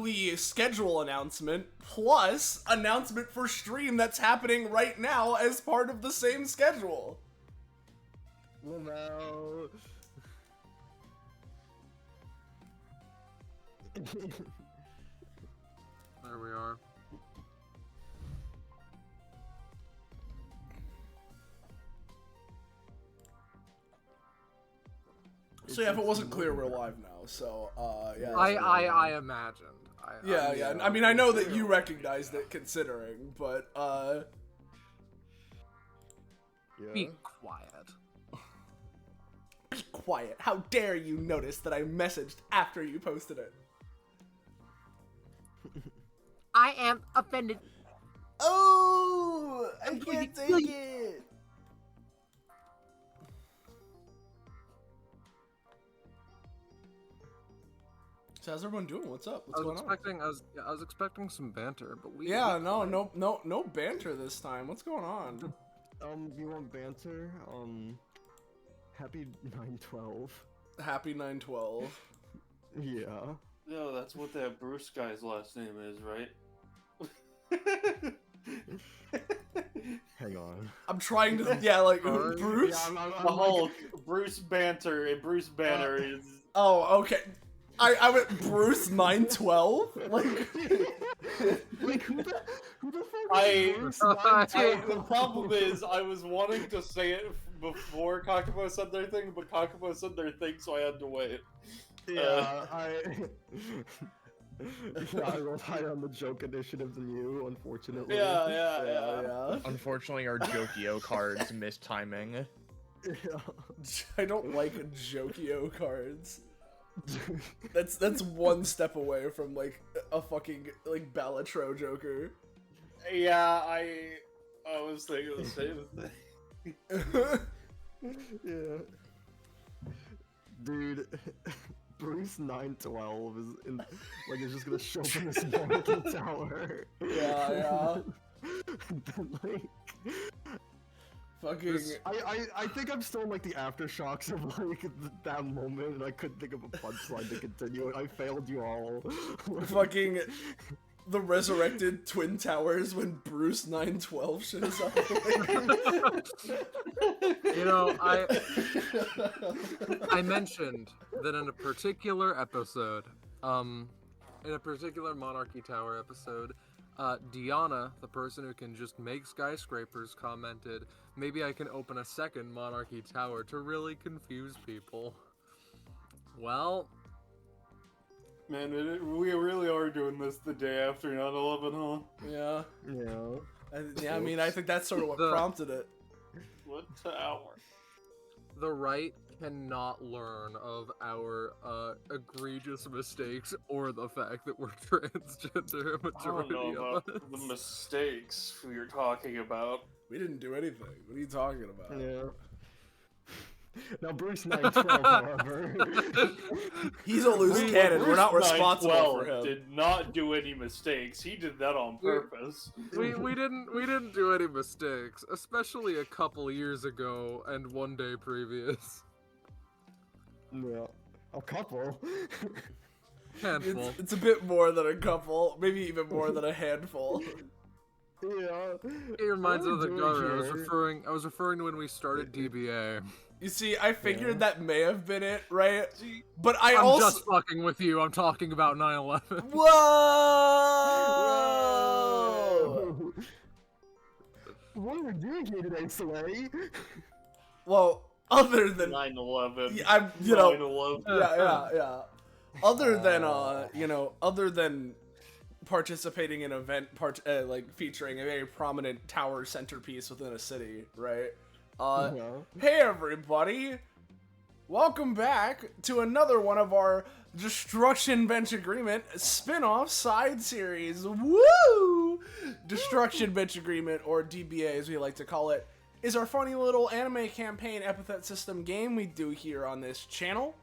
weekly schedule announcement plus announcement for stream that's happening right now as part of the same schedule. Well, no. There we are. So yeah, if it wasn't clear, we're live now. So yeah. I imagined. Yeah. I mean, I know that you recognized it, considering, but Be quiet. Be quiet. How dare you notice that I messaged after you posted it? I am offended. Oh, I can't take it. So how's everyone doing? What's up? What's going on? I was expecting some banter, but we. Yeah, no banter this time. What's going on? You want banter? Happy 9/12. Happy 9/12. Yeah. No, that's what that Bruce guy's last name is, right? Hang on. I'm trying to, Bruce? Yeah, The Hulk, Bruce Banter, and Bruce Banner is... Oh, okay. I went Bruce 9/12? Like... Like, who the fuck is Bruce 9/12? The problem is, I was wanting to say it before Kakumo said their thing, but Kakumo said their thing, so I had to wait. Yeah, I rolled higher on the joke initiative than you, unfortunately. Yeah. Unfortunately, our Jokio cards missed timing. Yeah. I don't like Jokio cards. That's one step away from like a fucking like Balatro Joker. Yeah, I was thinking the same thing. Yeah. Dude, Bruce 9/12 is in, like, it's just gonna show up in this Monarchy Tower. Yeah. And then, like, Fucking. I think I'm still in like the aftershocks of like that moment, and I couldn't think of a punchline to continue it. I failed you all. Fucking the resurrected Twin Towers when Bruce 9/12 shows up. You know, I mentioned that in a particular episode, in a particular Monarchy Tower episode, Diana, the person who can just make skyscrapers, commented, maybe I can open a second Monarchy Tower to really confuse people. Well... Man, we really are doing this the day after 9/11, huh? Yeah. Yeah. I mean, I think that's sort of what prompted it. What tower? The right cannot learn of our egregious mistakes or the fact that we're transgender, a majority I don't know of about us. the mistakes you're talking about. We didn't do anything. What are you talking about? Yeah. Now Bruce 9/12, however, He's a loose cannon. We're not responsible for him. Did not do any mistakes. He did that on purpose. We didn't do any mistakes, especially a couple years ago and one day previous. yeah, a couple. Handful. It's a bit more than a couple, maybe even more than a handful. Yeah. It reminds me of the doing gutter. here? I was referring to when we started DBA. You see, I figured that may have been it, right? But I'm also just fucking with you. I'm talking about 9/11. Whoa! What are we doing here today, Slay? Well, other than 9/11. yeah, I'm, you know, 9/11. yeah. Other than other than participating in an event like featuring a very prominent tower centerpiece within a city, right? Hey everybody! Welcome back to another one of our Destruction Bench Agreement spin-off side series. Woo! Destruction Bench Agreement, or DBA as we like to call it, is our funny little anime campaign Epithet System game we do here on this channel.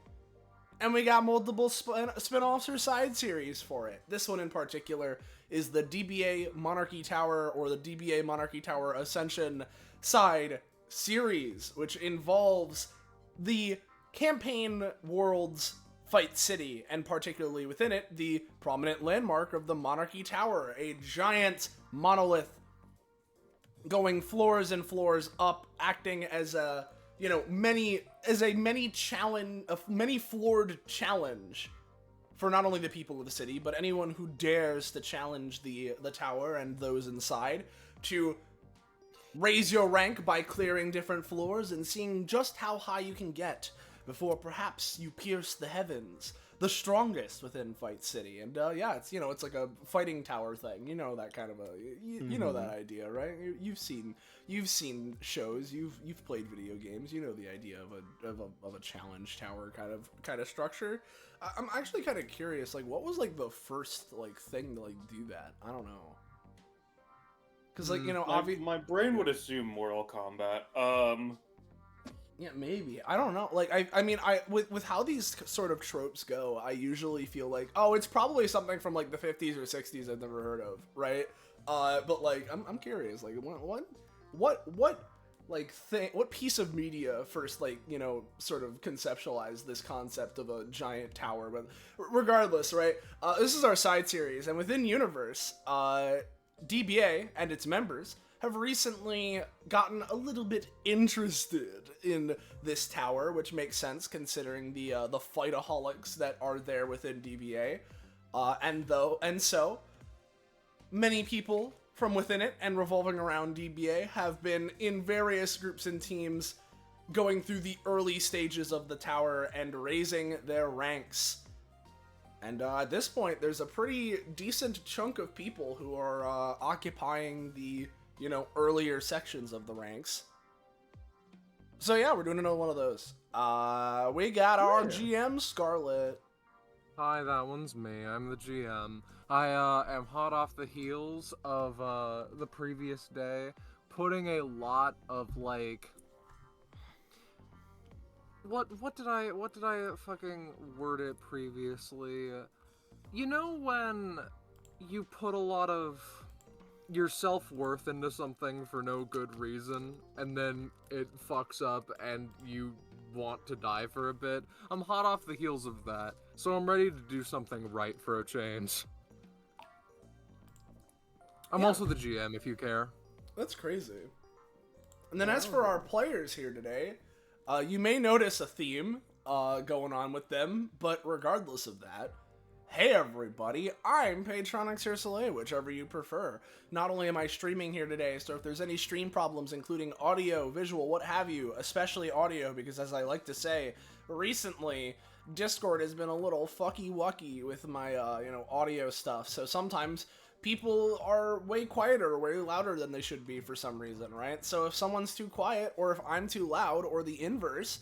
And we got multiple spin-offs or side series for it. This one in particular is the DBA Monarchy Tower, or the DBA Monarchy Tower Ascension side series, which involves the campaign worlds Fight City, and particularly within it, the prominent landmark of the Monarchy Tower, a giant monolith going floors and floors up, acting as a, many floored challenge for not only the people of the city, but anyone who dares to challenge the tower and those inside to raise your rank by clearing different floors and seeing just how high you can get before perhaps you pierce the heavens, the strongest within Fight City. And it's like a fighting tower thing. You know that kind of you know that idea, right? You've seen shows, you've played video games. You know the idea of a challenge tower kind of structure. I'm actually kind of curious, like, what was like the first like thing to like do that? I don't know. Because like my brain would assume Mortal Kombat. Yeah, maybe. I don't know. Like, I mean, with how these sort of tropes go, I usually feel like, oh, it's probably something from like the 50s or 60s I've never heard of, right? But like, I'm curious, like, what piece of media first, like, sort of conceptualized this concept of a giant tower? But regardless, right? This is our side series, and within universe, DBA and its members have recently gotten a little bit interested in this tower, which makes sense considering the fightaholics that are there within DBA, and so many people from within it and revolving around DBA have been in various groups and teams going through the early stages of the tower and raising their ranks. And at this point, there's a pretty decent chunk of people who are occupying the earlier sections of the ranks. So yeah, we're doing another one of those. We got our GM, Scarlet. Hi, that one's me. I'm the GM. I am hot off the heels of the previous day, putting a lot of like, what did I fucking word it previously? You know when you put a lot of your self-worth into something for no good reason, and then it fucks up and you want to die for a bit? I'm hot off the heels of that, so I'm ready to do something right for a change. I'm also the GM, if you care. That's crazy. And then as for our players here today, you may notice a theme going on with them, but regardless of that, hey everybody, I'm Patronix or Soleil, whichever you prefer. Not only am I streaming here today, so if there's any stream problems, including audio, visual, what have you, especially audio, because as I like to say, recently, Discord has been a little fucky-wucky with my, audio stuff, so sometimes people are way quieter or way louder than they should be for some reason, right? So if someone's too quiet, or if I'm too loud, or the inverse,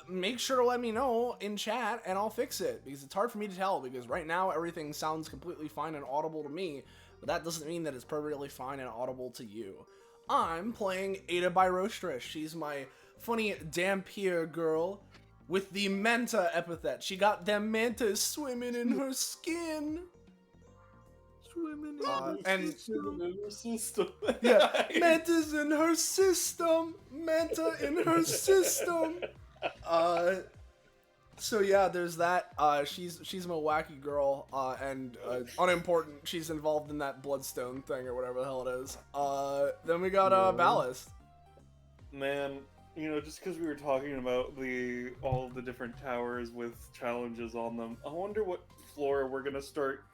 make sure to let me know in chat and I'll fix it, because it's hard for me to tell, because right now everything sounds completely fine and audible to me, but that doesn't mean that it's perfectly fine and audible to you. I'm playing Ada by Rostress. She's my funny Dampier girl with the Manta epithet. She got them mantas swimming in her skin. Swimming and in her system. Yeah, Manta's in her system. Manta in her system. So yeah, there's that. She's my wacky girl, and unimportant. She's involved in that bloodstone thing or whatever the hell it is. Then we got Ballast. Man, just because we were talking about all the different towers with challenges on them, I wonder what floor we're gonna start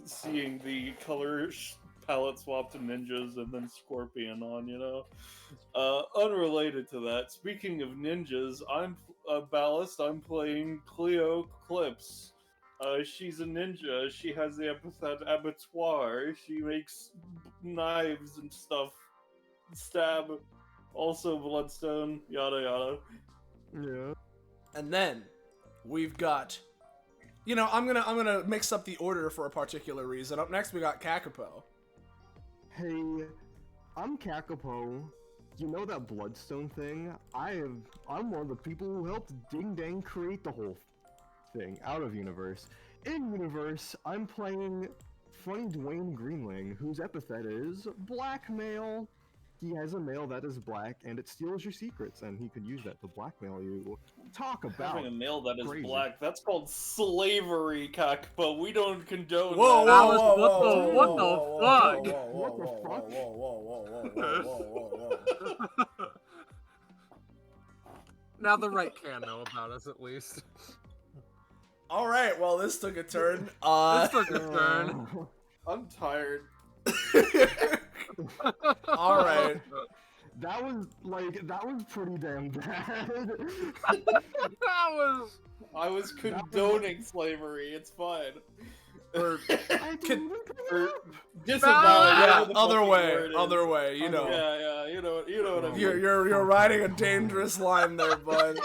seeing the color palette swap to ninjas and then Scorpion on, unrelated to that, speaking of ninjas, I'm Ballast. I'm playing Cleo Clips. She's a ninja. She has the epithet abattoir. She makes knives and stuff. Stab. Also bloodstone. Yada yada. Yeah. And then we've got, I'm gonna mix up the order for a particular reason. Up next we got Kakapo. Hey, I'm Kakapo. You know that bloodstone thing? I'm one of the people who helped Ding Dang create the whole thing out of universe. In universe, I'm playing funny Dwayne Greenling, whose epithet is blackmail. he has a mail that is black, and it steals your secrets, and he could use that to blackmail you. Talk about Having a male that is crazy. black, that's called slavery, cock, but we don't condone Whoa, that. whoa, Alice, whoa, what whoa, the- whoa, what whoa, the whoa, fuck? whoa, whoa, What the whoa, fuck? whoa, whoa, whoa, whoa, whoa, whoa. Now the right can know about us at least. All right, well, this took a turn. This took a turn. I'm tired. All right. That was pretty damn bad. That was. I was condoning slavery. It's fine. Or, I didn't even bring it up. Disavowing. Yeah, whatever the other fucking way, word is. other way. You know, Yeah, you know what I mean. you're riding a dangerous line there, bud.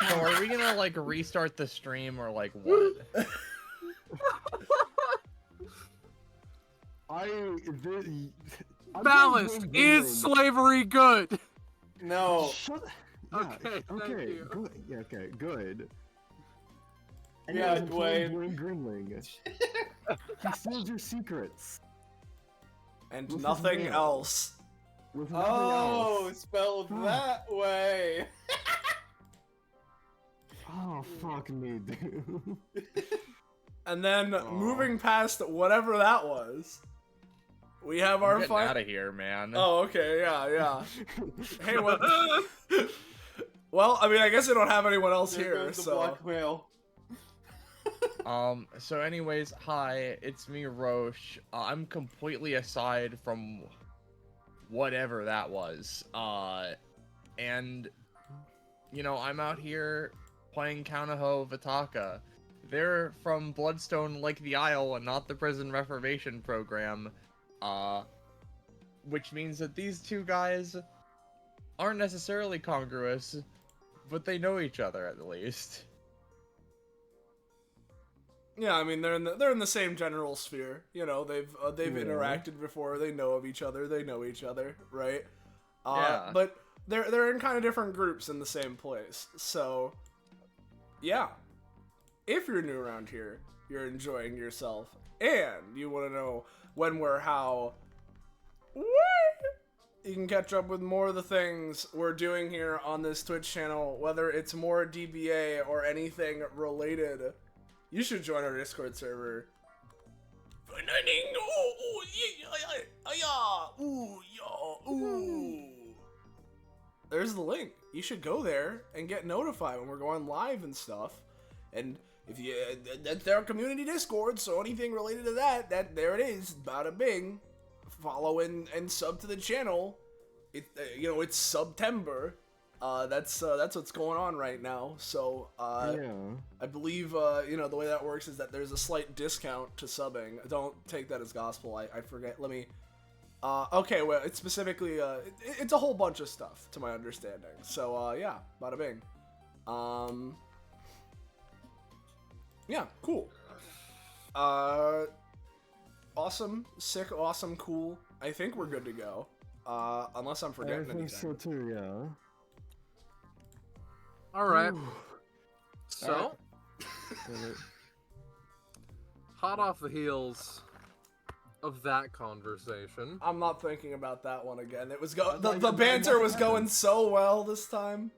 So are we gonna like restart the stream or like what? I'm balanced. just Is Googling. slavery good? No. Shut. Yeah, Okay, thank okay, you. good. Yeah, okay, good. Yeah, Anyways, I'm playing Dwayne. Grinling. He steals your secrets And With his nothing mail. else. with nothing Oh, else. spelled that way. Oh, fuck me, dude. And then Aw. moving past whatever that was, we have I'm our getting fight. out of here, man. Oh, okay, yeah. Hey, what? Well, I mean, I guess I don't have anyone else There here, goes the so. blackmail. So anyways, hi, it's me, Roche. I'm completely aside from whatever that was. And, you know, I'm out here playing Kanaho Vitaka. They're from Bloodstone Like the Isle and not the Prison Reformation Program. Which means that these two guys aren't necessarily congruous, but they know each other at least. Yeah, I mean, they're in the same general sphere. You know, they've Yeah. interacted before. They know of each other. They know each other, right? Yeah. But they're in kind of different groups in the same place. So, yeah. If you're new around here, you're enjoying yourself, and you want to know when, where, how, what, you can catch up with more of the things we're doing here on this Twitch channel, whether it's more DBA or anything related. You should join our Discord server. There's the link. You should go there and get notified when we're going live and stuff. And if you, that's their community Discord, so anything related to that there it is. Bada bing. Follow and sub to the channel. It's September. That's what's going on right now. So, Yeah. I believe, the way that works is that there's a slight discount to subbing. Don't take that as gospel. I forget. Let me. Okay, well, it's specifically, it's a whole bunch of stuff, to my understanding. So, yeah, bada bing. Yeah, cool. Awesome, sick, awesome, cool. I think we're good to go. Unless I'm I forgetting think anything. so too, yeah. Alright. Ooh. So, hot off the heels of that conversation. I'm not thinking about that one again. It was the banter was going so well this time.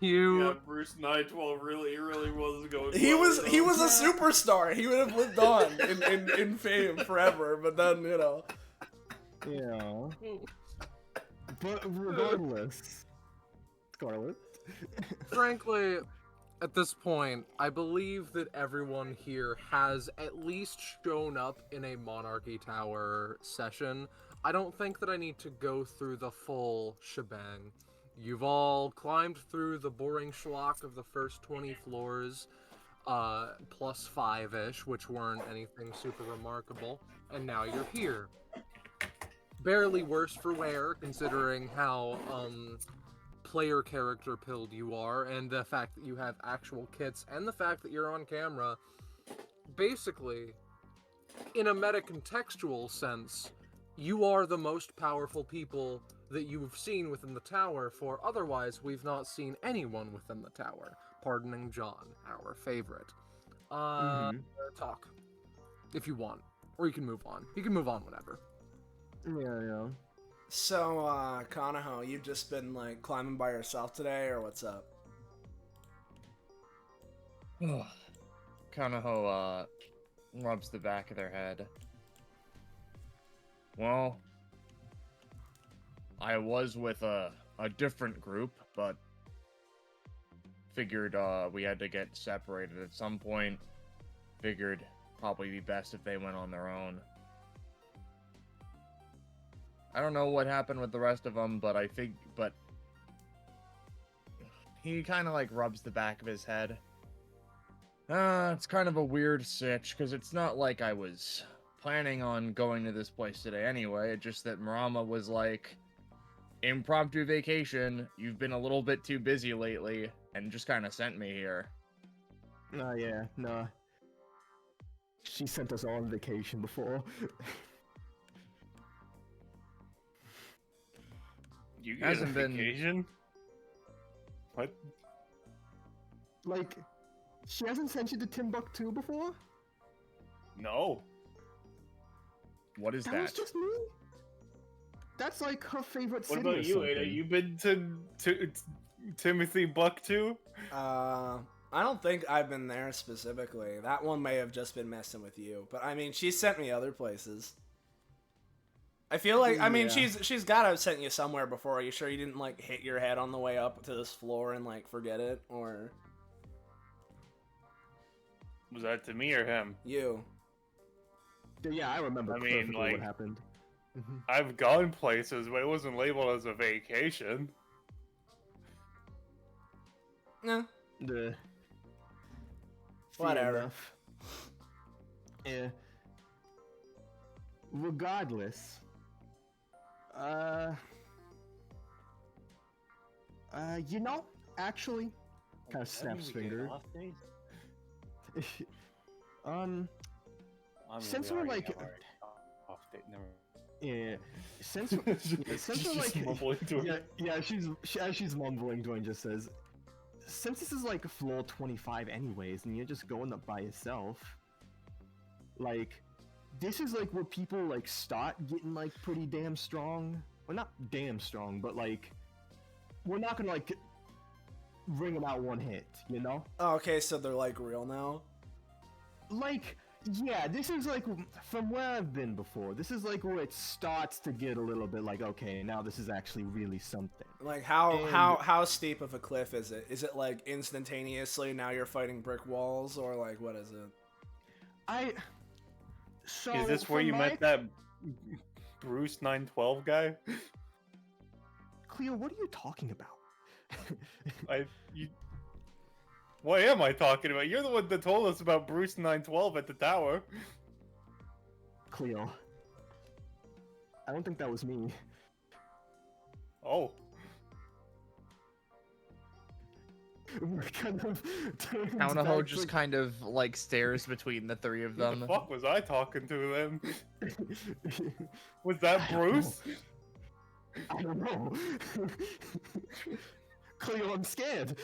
Yeah, Bruce Nightwell really was going. He well, was you he know? was a superstar. He would have lived on in fame forever. But then Yeah. But regardless, Scarlet. Frankly, at this point, I believe that everyone here has at least shown up in a Monarchy Tower session. I don't think that I need to go through the full shebang. You've all climbed through the boring schlock of the first 20 floors, plus 5-ish, which weren't anything super remarkable, and now you're here. Barely worse for wear, considering how, player character pilled you are, and the fact that you have actual kits, and the fact that you're on camera. Basically, in a meta-contextual sense, you are the most powerful people that you've seen within the tower, for otherwise we've not seen anyone within the tower. Pardoning John, our favorite. Talk. If you want. Or you can move on. You can move on whenever. Yeah. So, Kanaho, you've just been, like, climbing by yourself today, or what's up? Kanaho, rubs the back of their head. Well, I was with a different group, but figured we had to get separated at some point. Figured probably be best if they went on their own. I don't know what happened with the rest of them, but but he kind of like rubs the back of his head. It's kind of a weird sitch, because it's not like I was planning on going to this place today anyway. It's just that Marama was like, impromptu vacation, you've been a little bit too busy lately, and just kind of sent me here. Oh, yeah, no. She sent us all on vacation before. You get Hasn't a been- vacation? What? Like, she hasn't sent you to Timbuktu before? No. What is That that? was just me? That's like her favorite What city or about you, Ada? something. You been to Timothy Buck too? I don't think I've been there specifically. That one may have just been messing with you. But, I mean, she sent me other places. I feel like, I mean, Yeah. she's gotta have sent you somewhere before. Are you sure you didn't, like, hit your head on the way up to this floor and, like, forget it? Or Was that to me or him? you? Yeah, I remember I mean, perfectly like- what happened. Mhm. I've gone places, but it wasn't labeled as a vacation. Nah. The Whatever. enough. Yeah. Regardless, you know, actually, kind of snaps finger. Since we're like, yeah, since since we're like, mumbling to her. yeah, she's mumbling, Dwayne just says, since this is like floor 25 anyways, and you're just going up by yourself, like, this is like where people like start getting like pretty damn strong. Well, not damn strong, but like, we're not gonna like ring them out one hit, you know? Oh, okay, so they're, like, real now? Like, yeah, this is like, from where I've been before, this is like where it starts to get a little bit like, okay, now this is actually really something. Like, And- how steep of a cliff is it? Is it, like, instantaneously now you're fighting brick walls, or, like, what is it? So, Is this where from you my- met that Bruce 912 guy? Cleo, what are you talking about? What am I talking about? You're the one that told us about Bruce 912 at the tower. Cleo. I don't think that was me. Oh. We're kind of turning Kanaho back, just like- kind of like stares between the three of Who the them. fuck was I talking to then? Was that Bruce? I don't know. Cleo, I'm scared.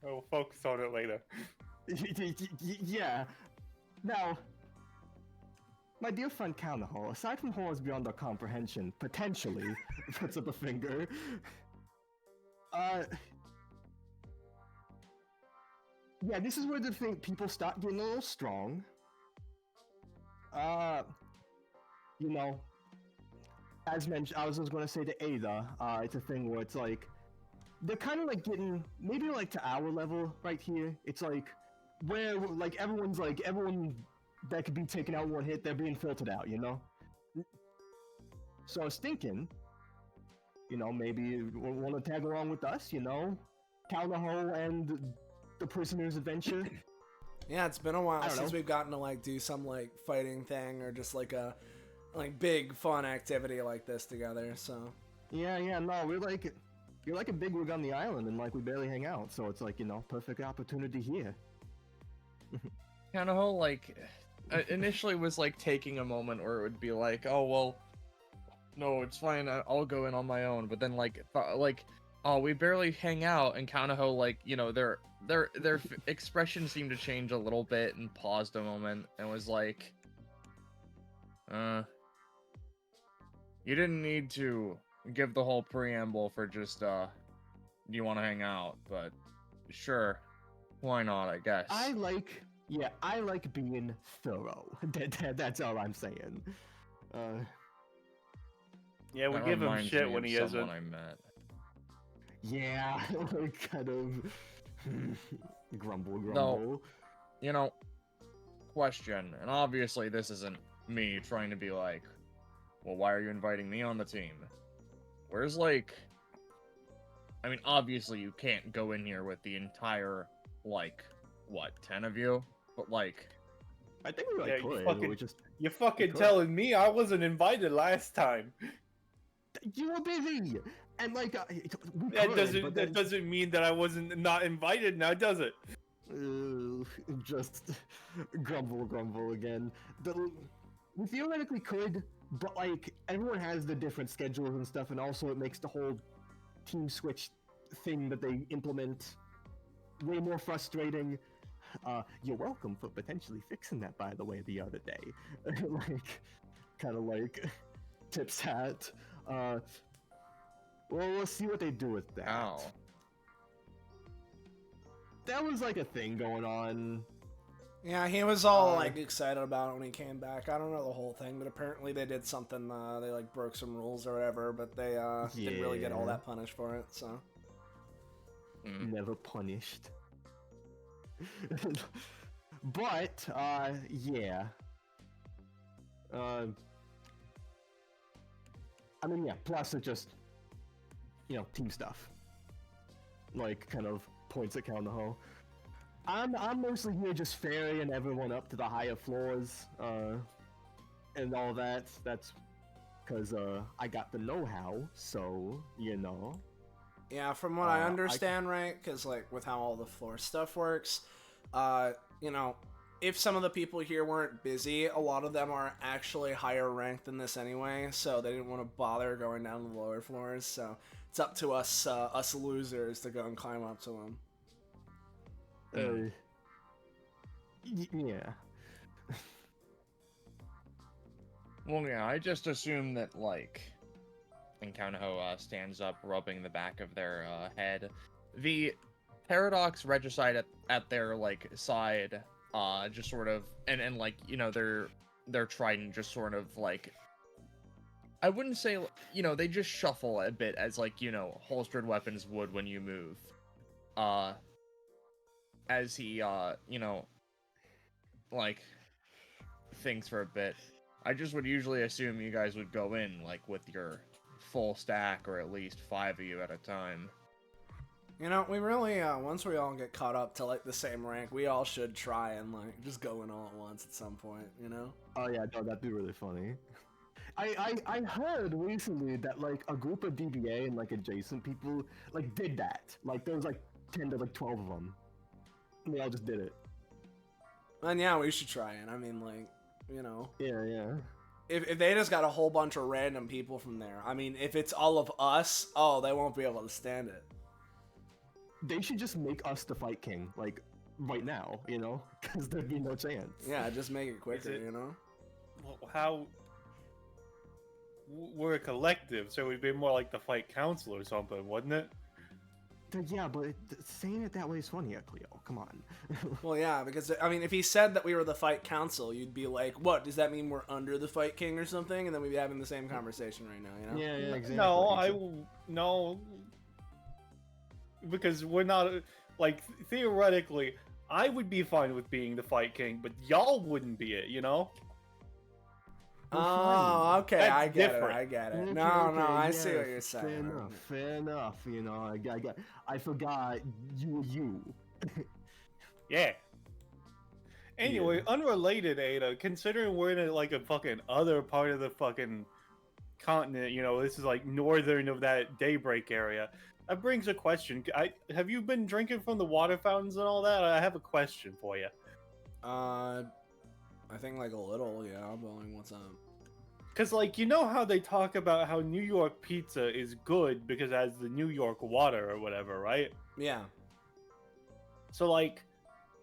I'll focus on it later. Yeah. Now, my dear friend Kanaho, aside from horrors beyond our comprehension, potentially, puts up a finger. Yeah, this is where the thing people start getting a little strong. You know, as mentioned, I was just gonna say to Ada, it's a thing where it's like, they're kind of like getting, maybe like to our level right here. It's like, where like everyone that could be taken out one hit, they're being filtered out, you know? So I was thinking, you know, maybe you want to tag along with us, you know? Kanaho and the prisoner's adventure. Yeah, it's been a while I don't since know. we've gotten to, like, do some, like, fighting thing or just, like, a, like, big fun activity like this together, so. Yeah, no, we're like, you're like a big wig on the island, and like we barely hang out, so it's like, you know, perfect opportunity here. Kanaho like initially was like taking a moment where it would be like, oh well, no, it's fine, I'll go in on my own. But then like oh, we barely hang out, and Kanaho like, you know, their expression seemed to change a little bit and paused a moment and was like, You didn't need to give the whole preamble for just, do you want to hang out? But sure, why not, I guess. I like being thorough. That's all I'm saying. Yeah, we That give him reminds shit me when of he someone isn't. I met. Yeah, like kind of grumble. No. You know, question, and obviously this isn't me trying to be like, well, why are you inviting me on the team? Where's, like... I mean, obviously you can't go in here with the entire, like, what, 10 of you? But, like... I think we Yeah, could. you're fucking could. telling me I wasn't invited last time. You were busy, and like That doesn't mean that I wasn't not invited now, does it? Just grumble again. We theoretically could, but like everyone has the different schedules and stuff, and also it makes the whole team switch thing that they implement way more frustrating. You're welcome for potentially fixing that, by the way, the other day. Like, kind of like tips hat. Well, we'll see what they do with that. Ow. That was like a thing going on. Yeah, he was all like excited about it when he came back. I don't know the whole thing, but apparently they did something. They like broke some rules or whatever, but they didn't really get all that punished for it. So Never punished. But yeah. I mean, yeah. Plus, it just team stuff. Like, kind of points at Kalnaho. I'm mostly here just ferrying everyone up to the higher floors, and all that. That's because I got the know-how, so yeah, from what I understand, right? Because like with how all the floor stuff works, if some of the people here weren't busy, a lot of them are actually higher ranked than this anyway, so they didn't want to bother going down to the lower floors. So it's up to us, us losers, to go and climb up to them. Yeah. Well, yeah, I just assume that, like, and Kaunaho stands up, rubbing the back of their head. The Paradox Regicide at their, like, side, just sort of, and like, their trident just sort of, like, I wouldn't say, they just shuffle a bit as, like, holstered weapons would when you move. As he, like, thinks for a bit. I just would usually assume you guys would go in, like, with your full stack, or at least 5 of you at a time. We really, once we all get caught up to, like, the same rank, we all should try and, like, just go in all at once at some point, Oh yeah, no, that'd be really funny. I heard recently that, like, a group of DBA and, like, adjacent people, like, did that. Like, there was, like, 10 to, like, 12 of them. And they all just did it. And yeah, we should try it. I mean, like, Yeah. If they just got a whole bunch of random people from there, I mean, if it's all of us, they won't be able to stand it. They should just make us the Fight King, like, right now, because there'd be no chance. Yeah, just make it quicker, Well, how... We're a collective, so we'd be more like the Fight Council or something, wouldn't it? Yeah, but saying it that way is funnier, Cleo. Come on. Well, yeah, because, I mean, if he said that we were the Fight Council, you'd be like, what, does that mean we're under the Fight King or something? And then we'd be having the same conversation right now, Yeah, exactly. No, because we're not, like, theoretically, I would be fine with being the Fight King, but y'all wouldn't be it, Oh, okay, That's I get different. it, I get it. Okay, I yeah, see what you're saying. Fair enough, I forgot you were you. Yeah. Anyway, unrelated, Ada, considering we're in a fucking other part of the fucking continent, this is like northern of that Daybreak area, that brings a question. Have you been drinking from the water fountains and all that? I have a question for you. I think like a little, yeah, but like, what's up? Because, like, how they talk about how New York pizza is good because it has the New York water or whatever, right? Yeah. So, like,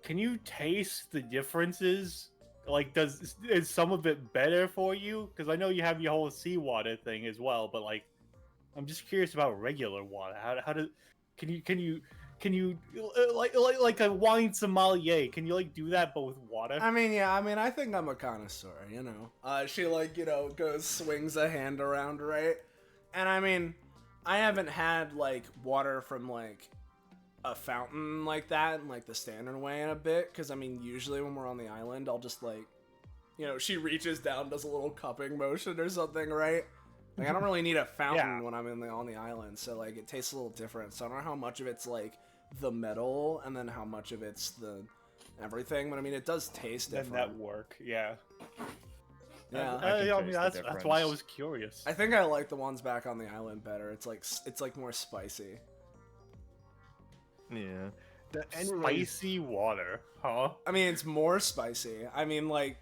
can you taste the differences Like, is some of it better for you? Because I know you have your whole seawater thing as well, but like, I'm just curious about regular water. How do can you like a wine sommelier? Can you like do that but with water? I mean, yeah, I mean, I think I'm a connoisseur, you know. She like, you know, swings a hand around, right? And I mean, I haven't had like water from like a fountain like that in like the standard way in a bit, because I mean, usually when we're on the island, I'll just like, you know, she reaches down, does a little cupping motion or something, right? Like, I don't really need a fountain when I'm on the island, so like it tastes a little different. So I don't know how much of it's like the metal and then how much of it's the everything, but I mean, it does taste different. Then that work, yeah. Yeah, I mean, that's why I was curious. I think I like the ones back on the island better. It's like more spicy. Yeah. Spicy water, huh? I mean, it's more spicy. I mean, like,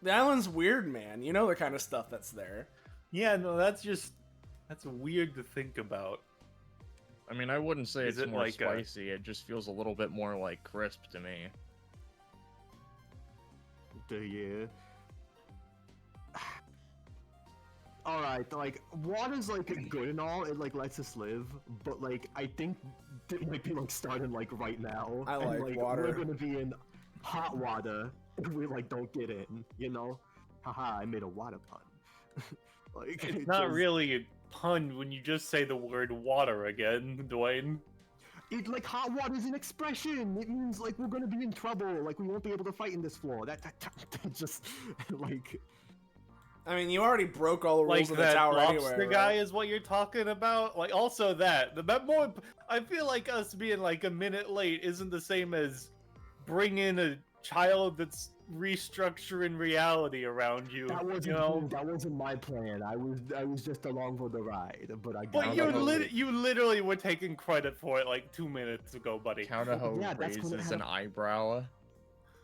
the island's weird, man. You know the kind of stuff that's there. Yeah, no, that's weird to think about. I mean, I wouldn't say Is it's it more like spicy. It just feels a little bit more like crisp to me. Yeah. Alright, like, water's, like, good and all, it, like, lets us live, but, like, I think it might be, like, starting, like, right now. I like and, water. We're gonna be in hot water if we, like, don't get in, you know? Haha, I made a water pun. Like, It's not really a pun when you just say the word water again, Dwayne. It, like, hot water is an expression! It means, like, we're gonna be in trouble, like, we won't be able to fight in this floor. That just, like... I mean, you already broke all the rules Like of the that tower lobster anyway, guy right? is what you're talking about. Like also that more. I feel like us being like a minute late isn't the same as bringing a child that's restructuring reality around you. That wasn't you know? that wasn't my plan. I was just along for the ride, but I got But it. you literally were taking credit for it like 2 minutes ago, buddy. Counterho Yeah, that's when it raises had an a- eyebrow.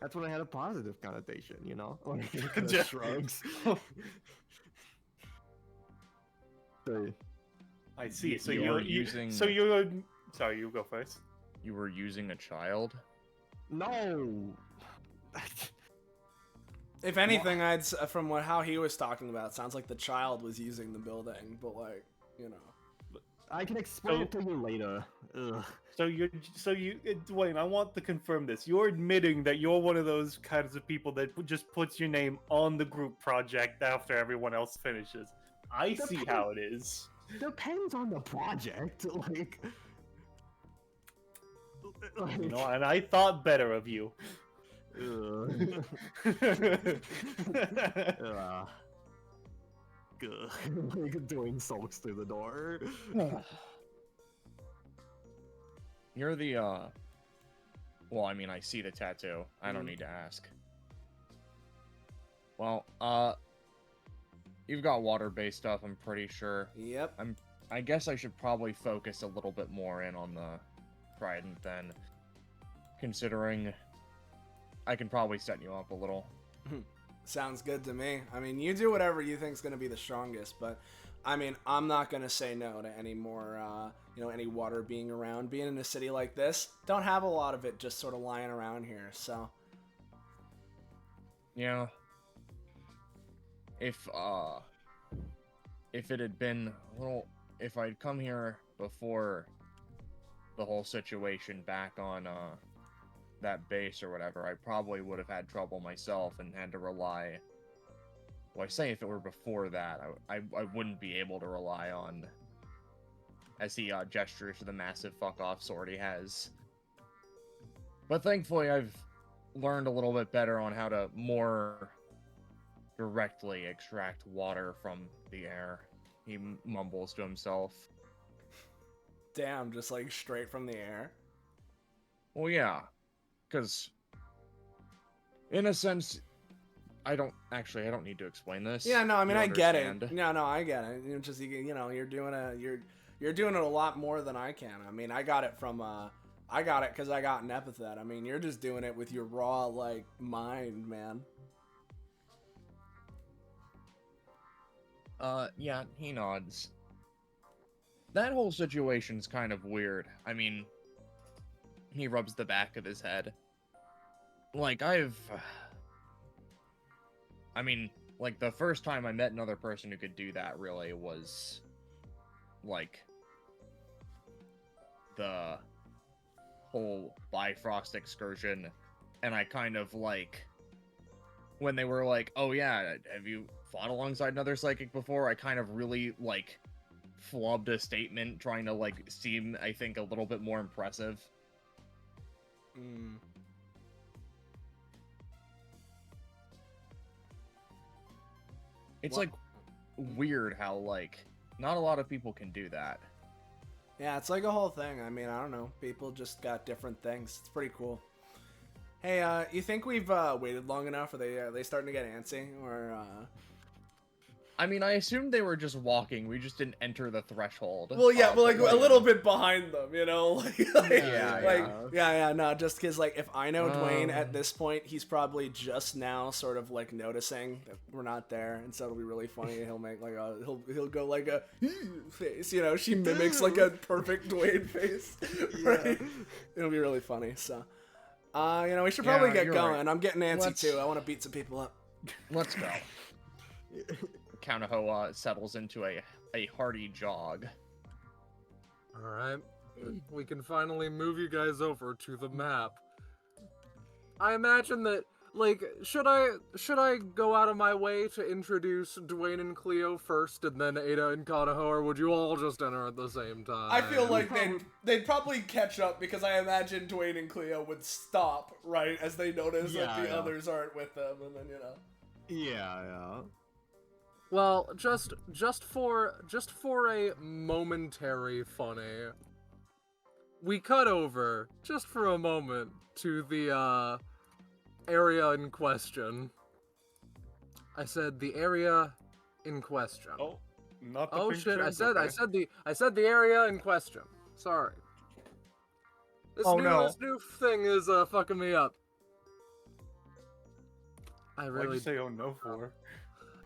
That's when I had a positive connotation, you know? Like, Just- shrugs. So, I see. So You you're were using- So you're. Sorry, you go first. You were using a child? no. If anything, from how he was talking about, it sounds like the child was using the building, but like, you know. I can explain it to you later. Ugh. So you, Dwayne, I want to confirm this. You're admitting that you're one of those kinds of people that just puts your name on the group project after everyone else finishes. I see how it is. Depends on the project, like... You know, and I thought better of you. Ugh. Good. Like, doing sulks through the door. You're the, Well, I mean, I see the tattoo. I don't need to ask. Well, you've got water-based stuff, I'm pretty sure. Yep. I guess I should probably focus a little bit more in on the trident then, considering I can probably set you up a little. Sounds good to me. I mean, you do whatever you think's gonna be the strongest, but I mean, I'm not gonna say no to any more, any water being around. Being in a city like this, don't have a lot of it just sort of lying around here, so. Yeah. If it had been a little, if I'd come here before the whole situation back on, that base or whatever, I probably would have had trouble myself and had to rely. Well, I say if it were before that, I wouldn't be able to rely on, as he gestures to the massive fuck-off sword he has. But thankfully, I've learned a little bit better on how to more directly extract water from the air. He mumbles to himself. Damn, just like straight from the air. Well, yeah. Because, in a sense, I don't need to explain this. Yeah, no, I mean, You I get it. understand. No, I get it. You're just, you're doing it a lot more than I can. I mean, I got it because I got an epithet. I mean, you're just doing it with your raw, like, mind, man. Yeah, he nods. That whole situation's kind of weird. I mean, he rubs the back of his head. Like, I mean, like, the first time I met another person who could do that, really, was, like, the whole Bifrost excursion, and I kind of, like, when they were like, oh yeah, have you fought alongside another psychic before? I kind of really, like, flubbed a statement, trying to, like, seem, I think, a little bit more impressive. Mm. It's, What? like, weird how, like, not a lot of people can do that. Yeah, it's like a whole thing. I mean, I don't know. People just got different things. It's pretty cool. Hey, you think we've waited long enough? Are they starting to get antsy? Or, I mean, I assumed they were just walking. We just didn't enter the threshold. Well, yeah, but like but, a little bit behind them, you know? Yeah. No, just because, like, if I know Dwayne at this point, he's probably just now sort of, like, noticing that we're not there, and so it'll be really funny. He'll make, like, he'll go, like, a face, you know? She mimics, like, a perfect Dwayne face, right? It'll be really funny, so. You know, we should probably get going. Right. I'm getting antsy, too. I want to beat some people up. Let's go. Kanahoa settles into a hearty jog. Alright. We can finally move you guys over to the map. I imagine that, like, should I go out of my way to introduce Dwayne and Cleo first, and then Ada and Kanaho, or would you all just enter at the same time? I feel like they'd probably catch up, because I imagine Dwayne and Cleo would stop, right, as they notice that the others aren't with them, and then, you know. Yeah. Well, just for a momentary funny, we cut over just for a moment to the area in question. I said the area in question. Oh, not the Oh pink shit! shirts? I said the area in question. Sorry. This new thing is fucking me up. Why'd you say oh no for?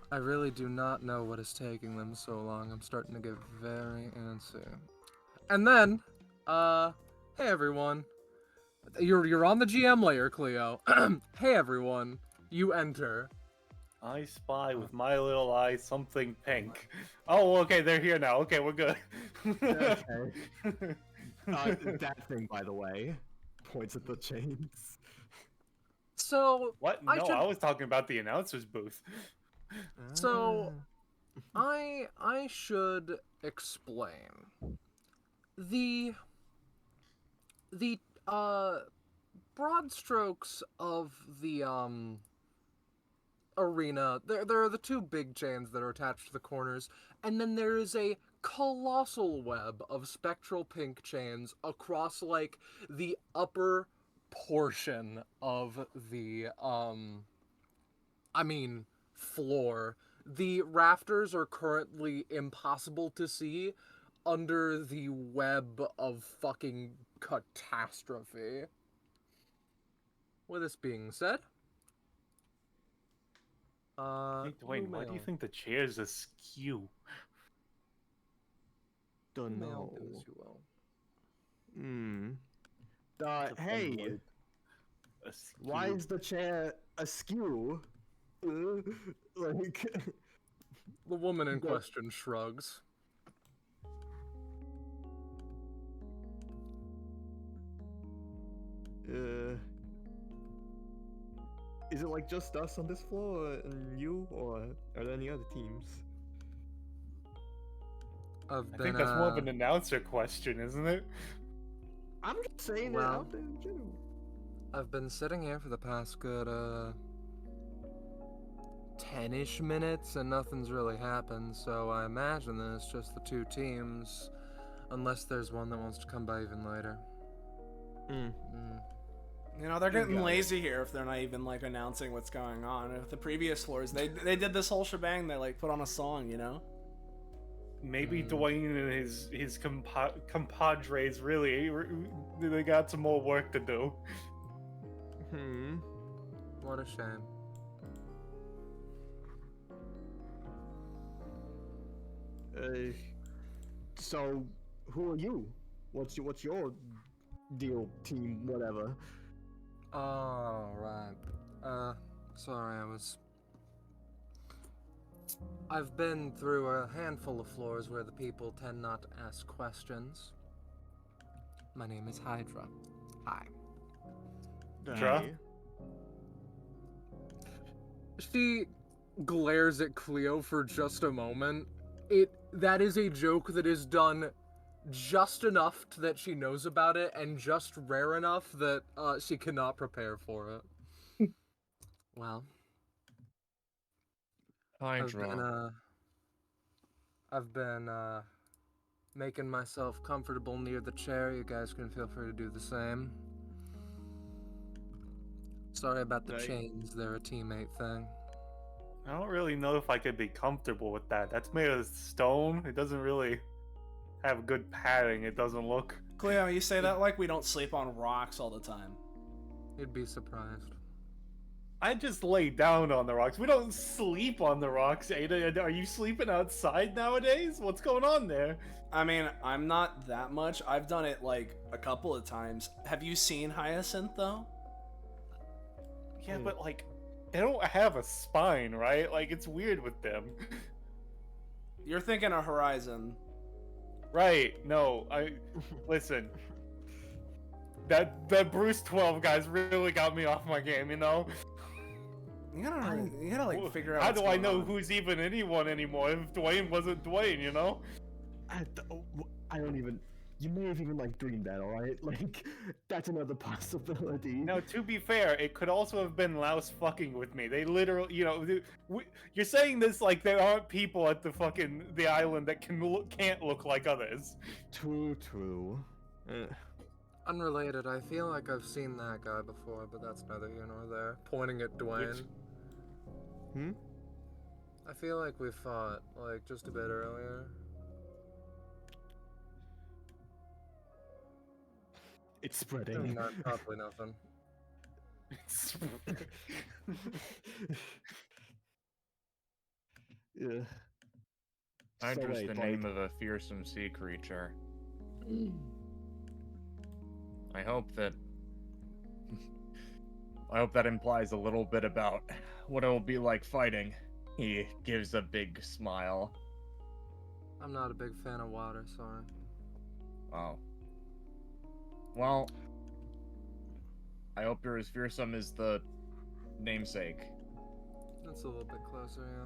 I really do not know what is taking them so long. I'm starting to get very antsy. And then, hey everyone. You're on the GM layer, Cleo. Hey everyone. You enter. I spy with my little eye something pink. Oh, okay, they're here now. Okay, we're good. Okay. That thing, by the way, points at the chains. So, What? No, I was talking about the announcer's booth. So, I should explain. The broad strokes of the arena. There are the two big chains that are attached to the corners, and then there is a colossal web of spectral pink chains across, like, the upper portion of the floor. The rafters are currently impossible to see under the web of fucking catastrophe. With this being said, Hey, Dwayne, why do you think the chairs are askew? Don't know. Askew. Hey, why is the chair askew? Like, The woman in question shrugs. Is it like just us on this floor and you, or are there any other teams? I think that's more of an announcer question, isn't it? I'm just saying it out there in general. I've been sitting here for the past good 10-ish minutes and nothing's really happened, so I imagine that it's just the two teams, unless there's one that wants to come by even later. You know, they're getting lazy here if they're not even, like, announcing what's going on. If the previous floors, they did this whole shebang, they, like, put on a song, you know? Maybe Dwayne and his compadres really, they got some more work to do. What a shame. So, who are you? What's your deal, team, whatever? Oh, right. Sorry, I was I've been through a handful of floors where the people tend not to ask questions. My name is Hydra. Hi. Tra? Hey. She glares at Cleo for just a moment. That is a joke that is done just enough that she knows about it, and just rare enough that she cannot prepare for it. Well, Hydra. I've been making myself comfortable near the chair. You guys can feel free to do the same. Sorry about the chains. They're a teammate thing. I don't really know if I could be comfortable with that. That's made of stone. It doesn't really have good padding. It doesn't look. Cleo, you say that like we don't sleep on rocks all the time. You'd be surprised. I just lay down on the rocks. We don't sleep on the rocks, Ada. Are you sleeping outside nowadays? What's going on there? I mean, I'm not that much. I've done it like a couple of times. Have you seen Hyacinth though? Yeah, but like, they don't have a spine, right? Like, it's weird with them. You're thinking of Horizon. Right? No, listen. That Bruce 12 guy's really got me off my game, you know. You gotta like figure out. How what's do I going know on. who's even anyone anymore if Dwayne wasn't Dwayne, you know? I don't even. You may have even like dreamed that, alright? Like, that's another possibility. Now, to be fair, it could also have been Louse fucking with me. They literally, you know, you're saying this like there aren't people at the island that can't look like others. True. Unrelated, I feel like I've seen that guy before, but that's neither here nor there. Pointing at Dwayne. I feel like we fought, like, just a bit earlier. It's spreading. Not probably nothing. Yeah. Hydra's wait, the like- name of a fearsome sea creature. I hope that implies a little bit about what it will be like fighting. He gives a big smile. I'm not a big fan of water, sorry. Oh. Well, I hope you're as fearsome as the namesake. That's a little bit closer, yeah.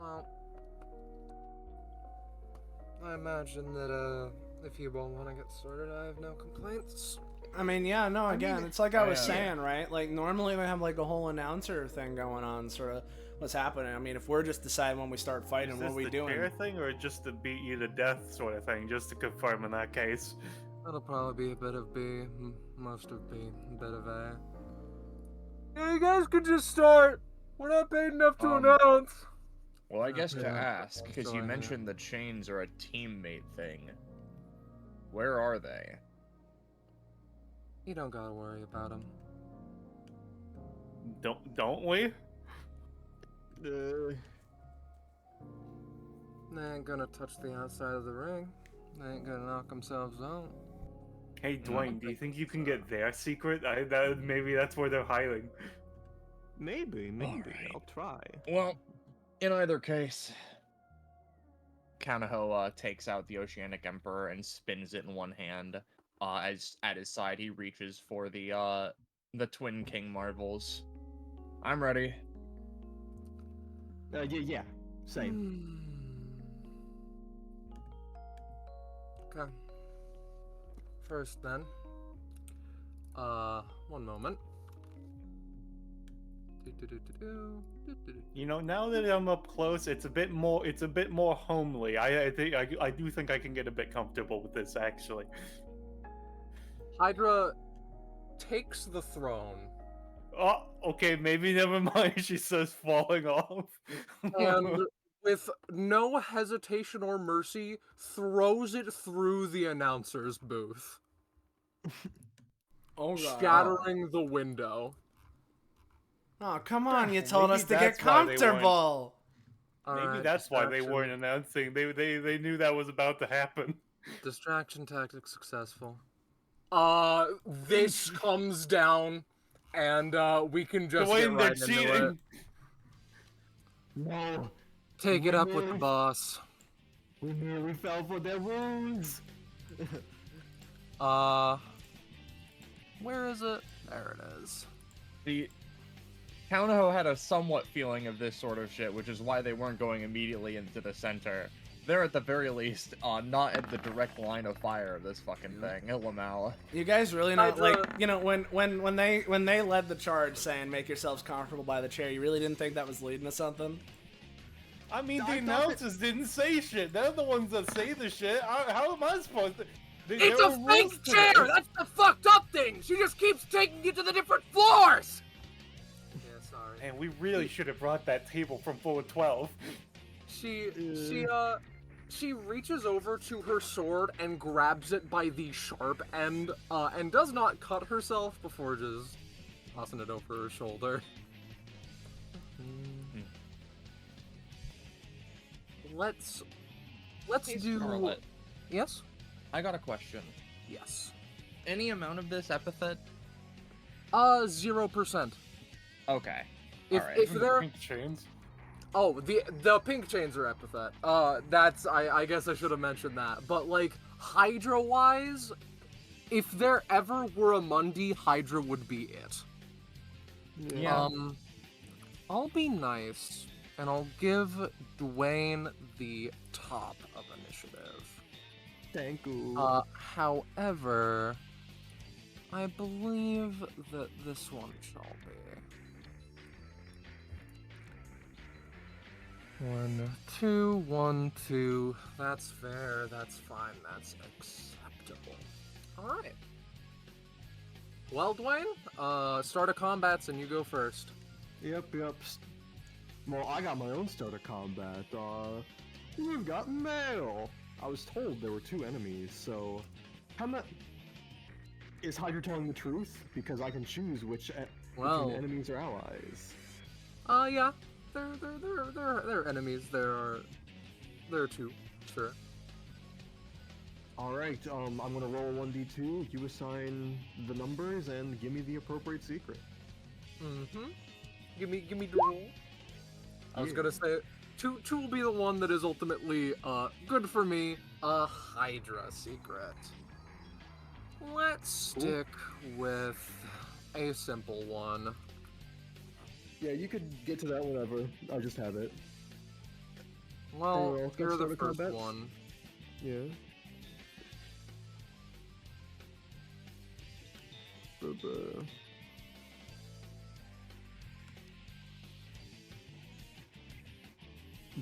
Well, I imagine that if you all want to get started, I have no complaints. I mean, yeah, no, again, it's like I was yeah. saying, right? Like, normally we have, like, a whole announcer thing going on, sort of, what's happening. I mean, if we're just deciding when we start fighting, Is what this are we the doing? chair thing, or just to beat you to death sort of thing, just to confirm in that case? That'll probably be a bit of B, most of B, a bit of A. Yeah, you guys could just start. We're not paid enough to announce. Well, I guess to Yeah. ask, because So you I know. mentioned the chains are a teammate thing. Where are they? You don't gotta worry about them. Don't we? They ain't gonna touch the outside of the ring. They ain't gonna knock themselves out. Hey Dwayne, do you think you can get their secret? Maybe that's where they're hiding. maybe. Alright. I'll try. Well, in either case, Kanaho takes out the Oceanic Emperor and spins it in one hand. As at his side, he reaches for the Twin King marbles. I'm ready. Yeah. Same. Okay. First then. One moment. You know, now that I'm up close, it's a bit more homely. I do think I can get a bit comfortable with this actually. Hydra takes the throne Oh, okay, maybe never mind. She says falling off. and, with no hesitation or mercy, throws it through the announcer's booth, Oh, God. shattering the window. Oh, come on, you Well, told maybe us to get that's why they weren't- comfortable. Maybe Alright, that's why they distraction- weren't announcing. They knew that was about to happen. Distraction tactic successful. This comes down and we can just get Dwayne, they're right into it. cheating. No, Take it up with the boss. we nearly fell for their wounds. Where is it? There it is. The Kanaho had a somewhat feeling of this sort of shit, which is why they weren't going immediately into the center. They're at the very least not at the direct line of fire of this fucking thing. Lamau. You guys really not Hydra- like, you know, when they led the charge saying make yourselves comfortable by the chair, you really didn't think that was leading to something? I mean, I the thought announcers didn't say shit. They're the ones that say the shit. How am I supposed to? It's a fake chair! That's the fucked up thing! She just keeps taking you to the different floors! Yeah, sorry. And we really should have brought that table from floor 12. She reaches over to her sword and grabs it by the sharp end, and does not cut herself before just tossing it over her shoulder. Let's Hey, do... Scarlet, Yes? I got a question. Yes. Any amount of this epithet? 0%. Okay. If Alright. if there... Pink chains. Oh, the pink chains are epithet. That's, I guess I should have mentioned that. But, like, Hydra-wise, if there ever were a Mundi, Hydra would be it. Yeah. I'll be nice, and I'll give Dwayne the top of initiative. Thank you. However, I believe that this one shall be. 1, 2, 1, 2. That's fair. That's fine. That's acceptable. All right. Well, Dwayne, start of combats, and you go first. Yep. Well, I got my own start of combat. We've got mail. I was told there were 2 enemies, so how much is Hydra telling the truth? Because I can choose which between enemies or allies. Yeah. They're enemies. There are 2, sure. All right. I'm gonna roll 1d2. You assign the numbers and give me the appropriate secret. Mm-hmm. Give me the roll. I was Yeah. gonna say 2 will be the one that is ultimately good for me. A Hydra secret. Let's stick with a simple one. Yeah, you could get to that whenever. I'll just have it. Well, Hey, you're the start of first combat? one. Yeah. Buh-buh.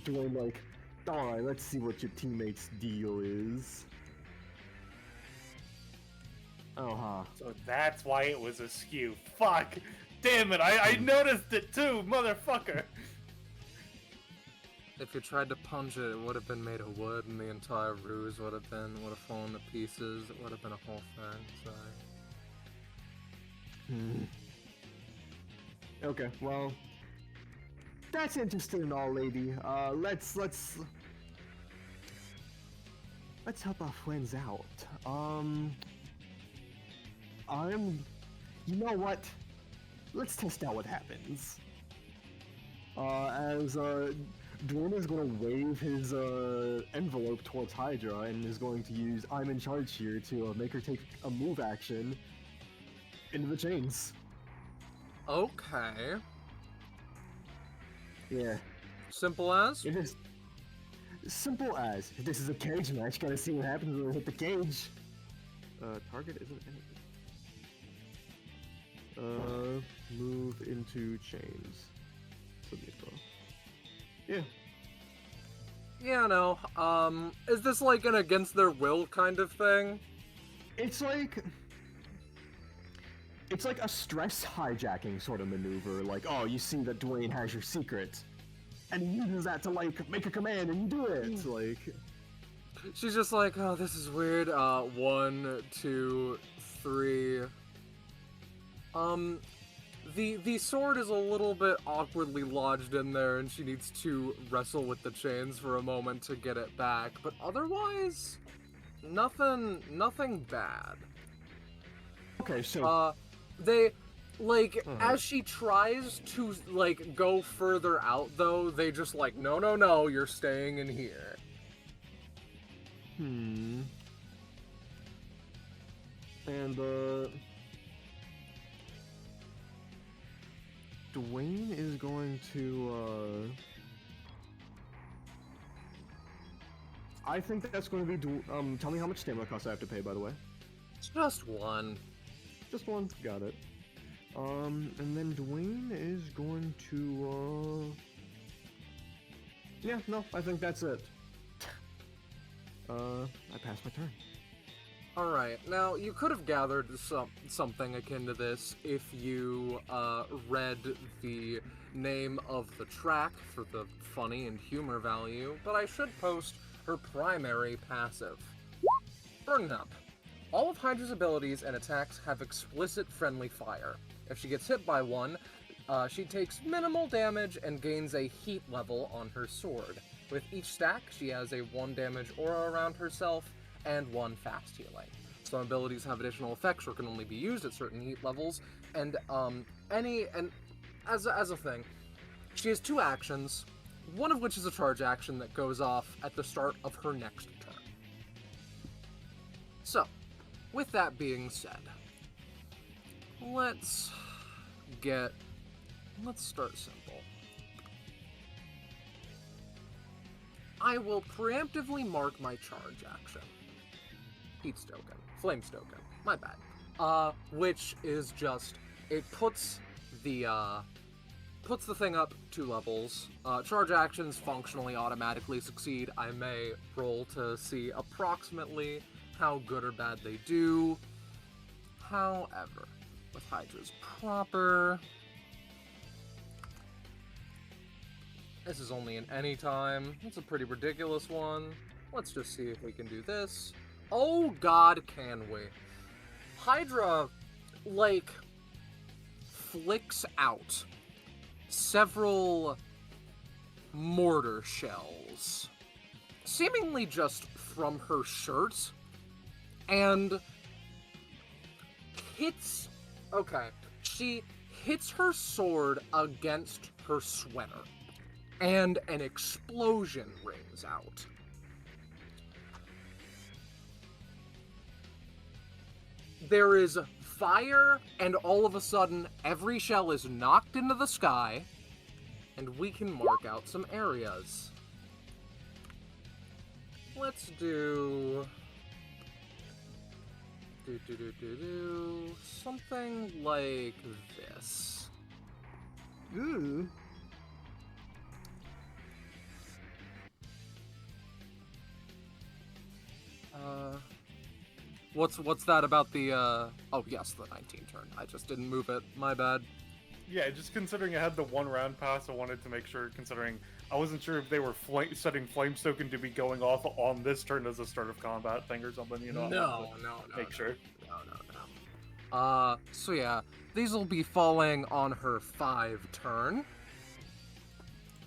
Doing like, alright, let's see what your teammate's deal is. Oh, huh. So that's why it was askew. Fuck! Damn it! I noticed it too, motherfucker! If you tried to punch it, it would have been made of wood, and the entire ruse would have fallen to pieces. It would have been a whole thing. Sorry. Okay, well, that's interesting and all, lady. Let's help our friends out. You know what? Let's test out what happens. As Dwayne is gonna wave his envelope towards Hydra and is going to use I'm in charge here to make her take a move action into the chains. Okay. Yeah. Simple as? It is simple as if this is a cage match, gotta see what happens when we hit the cage. Target isn't anything. Move into chains. Yeah. Yeah, no. Is this like an against their will kind of thing? It's like a stress hijacking sort of maneuver. Like, oh, you see that Dwayne has your secret, and he uses that to like make a command, and you do it. Like, She's just like, oh, this is weird. 1, 2, 3. The sword is a little bit awkwardly lodged in there, and she needs to wrestle with the chains for a moment to get it back. But otherwise, nothing bad. okay, so Like, as she tries to, like, go further out, though, they just like, no, no, no, you're staying in here. And, Dwayne is going to, I think that's going to be, tell me how much stamina cost I have to pay, by the way. Just one. Just one, got it. And then Dwayne is going to, yeah, no, I think that's it. I passed my turn. Alright, now you could have gathered something akin to this if you read the name of the track for the funny and humor value, but I should post her primary passive. Burn Up. All of Hydra's abilities and attacks have explicit friendly fire. If she gets hit by one, she takes minimal damage and gains a heat level on her sword. With each stack, she has a 1 damage aura around herself and 1 fast healing. Some abilities have additional effects or can only be used at certain heat levels, and as a thing, she has 2 actions, one of which is a charge action that goes off at the start of her next turn. So, with that being said, let's start simple. I will preemptively mark my charge action. Heat Stoken. Flame Stoken. My bad. Which is just, it puts the thing up 2 levels. Charge actions functionally automatically succeed. I may roll to see approximately how good or bad they do. However, with Hydra's proper, this is only an anytime. It's a pretty ridiculous one. Let's just see if we can do this. Oh god, can we? Hydra, like, flicks out several mortar shells, seemingly just from her shirt, and hits... Okay, she hits her sword against her sweater, and an explosion rings out. There is fire, and all of a sudden, every shell is knocked into the sky, and we can mark out some areas. Let's do something like this. Ooh. What's that about the, oh yes, the 19 turn. I just didn't move it, my bad. Yeah, just considering I had the 1 round pass, I wanted to make sure, considering I wasn't sure if they were setting Flamestoken to be going off on this turn as a start of combat thing or something, you know? No. Make sure. No. So yeah, these will be falling on her 5 turn.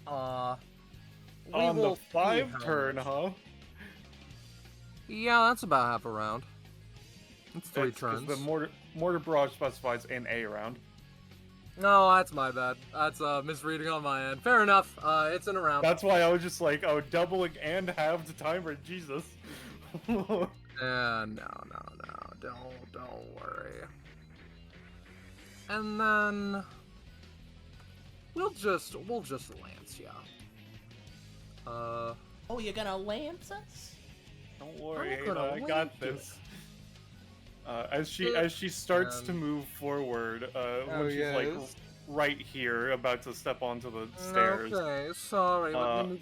On the 5 turn, huh? Yeah, that's about half a round. It's 3 That's 'cause turns. the mortar barrage specifies an A round. No, that's my bad. That's misreading on my end. Fair enough. It's in a round. That's why I was just like, oh, doubling and half the timer, Jesus. No. Don't worry. And then we'll just lance ya. Oh, you're gonna lance us? Don't worry, I'm gonna I got link you. this. As she starts to move forward, when she's like right here, about to step onto the stairs. Okay, sorry. Let me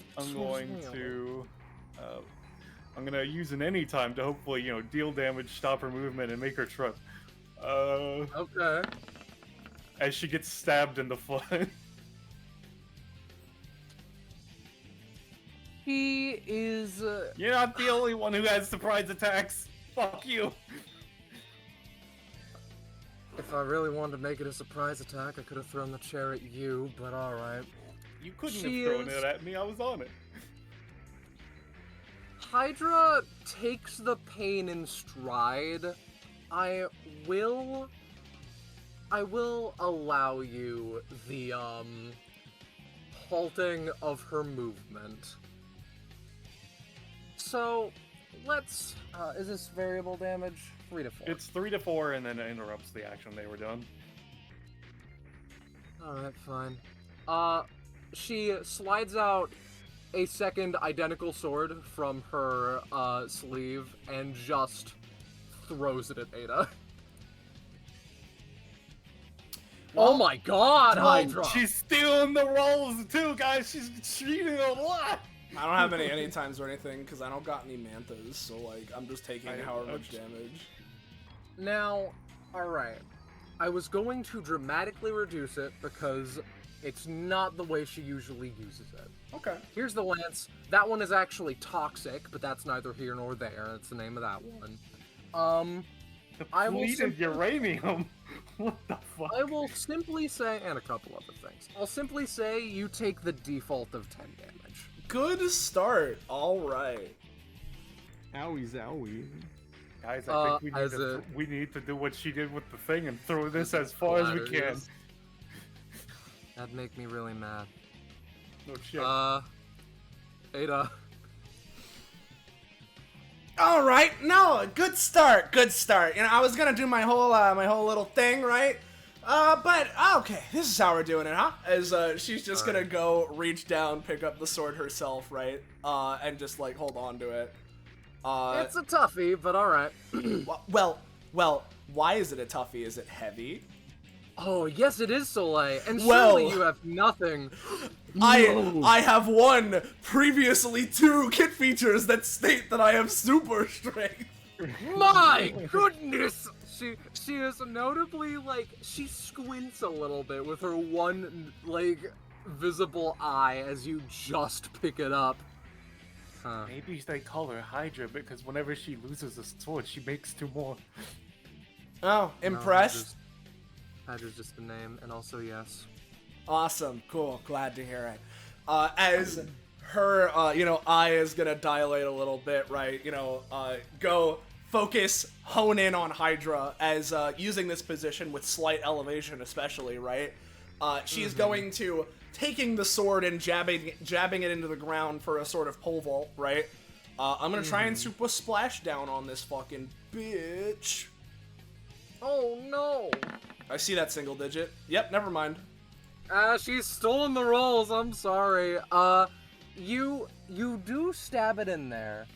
I'm gonna use an anytime to hopefully, deal damage, stop her movement, and make her trip. Okay. As she gets stabbed in the foot. He is. You're not the only one who has surprise attacks. Fuck you. If I really wanted to make it a surprise attack, I could have thrown the chair at you, but alright. You couldn't She have thrown is- it at me. I was on it. Hydra takes the pain in stride. I will I will allow you the halting of her movement. So let's is this variable damage? 3 to 4. It's 3 to 4, and then it interrupts the action they were done. Alright, fine. She slides out a second identical sword from her sleeve and just throws it at Ada. Oh my god, Hydra! She's stealing the rolls too, guys. She's cheating a lot. I don't have any times or anything because I don't got any mantas, so like I'm just taking however much damage. Now, alright. I was going to dramatically reduce it because it's not the way she usually uses it. Okay. Here's the lance. That one is actually toxic, but that's neither here nor there. It's the name of that one. I will Depleted uranium. What the fuck? I will simply say, and a couple other things. I'll simply say you take the default of 10 damage. Good start. All right. Owie zowie. Guys, I think we need to do what she did with the thing and throw this as far as we can. That'd make me really mad. No shit. Ada. All right. No, good start. Good start. You know, I was gonna do my whole little thing, right? But okay, this is how we're doing it, huh? As she's just gonna go reach down, pick up the sword herself, right? And just like hold on to it. It's a toughie, but all right. well, why is it a toughie? Is it heavy? Oh, yes, it is Soleil, and Well, surely you have nothing. I have one, previously 2 kit features that state that I have super strength. My goodness! She is notably, like, she squints a little bit with her one, like, visible eye as you just pick it up. Huh. Maybe they call her Hydra because whenever she loses a sword, she makes 2 more. Oh, impressed? Hydra's just the name, and also yes. Awesome, cool, glad to hear it. As her, eye is gonna dilate a little bit, right? Go focus, hone in on Hydra as using this position with slight elevation, especially, right? She's going to taking the sword and jabbing it into the ground for a sort of pole vault, right? I'm gonna try and super splash down on this fucking bitch. Oh no! I see that single digit. Yep, never mind. She's stolen the rolls, I'm sorry. You do stab it in there.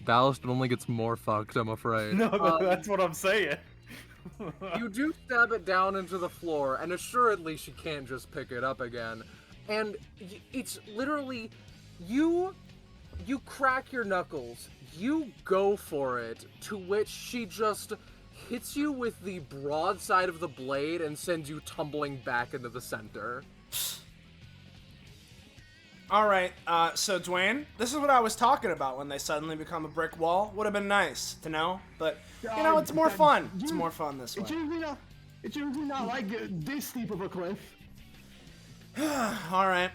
Ballast only gets more fucked, I'm afraid. No, that's what I'm saying. You do stab it down into the floor, and assuredly she can't just pick it up again. And it's literally, you crack your knuckles, you go for it, to which she just hits you with the broadside of the blade and sends you tumbling back into the center. Alright, so Dwayne, this is what I was talking about when they suddenly become a brick wall. Would have been nice to know, but, it's more fun. It's more fun this way. It's usually not like this steep of a cliff. Alright.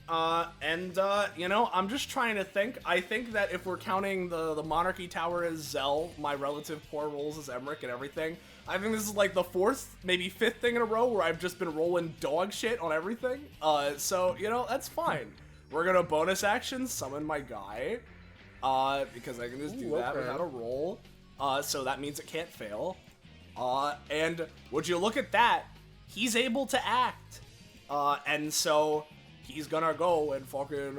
I'm just trying to think. I think that if we're counting the Monarchy Tower as Zell, my relative poor rolls as Emmerich and everything, I think this is like the 4th, maybe 5th thing in a row where I've just been rolling dog shit on everything. That's fine. We're gonna bonus action summon my guy, because I can just do that without a roll. So that means it can't fail. And would you look at that? He's able to act. And so he's gonna go and fucking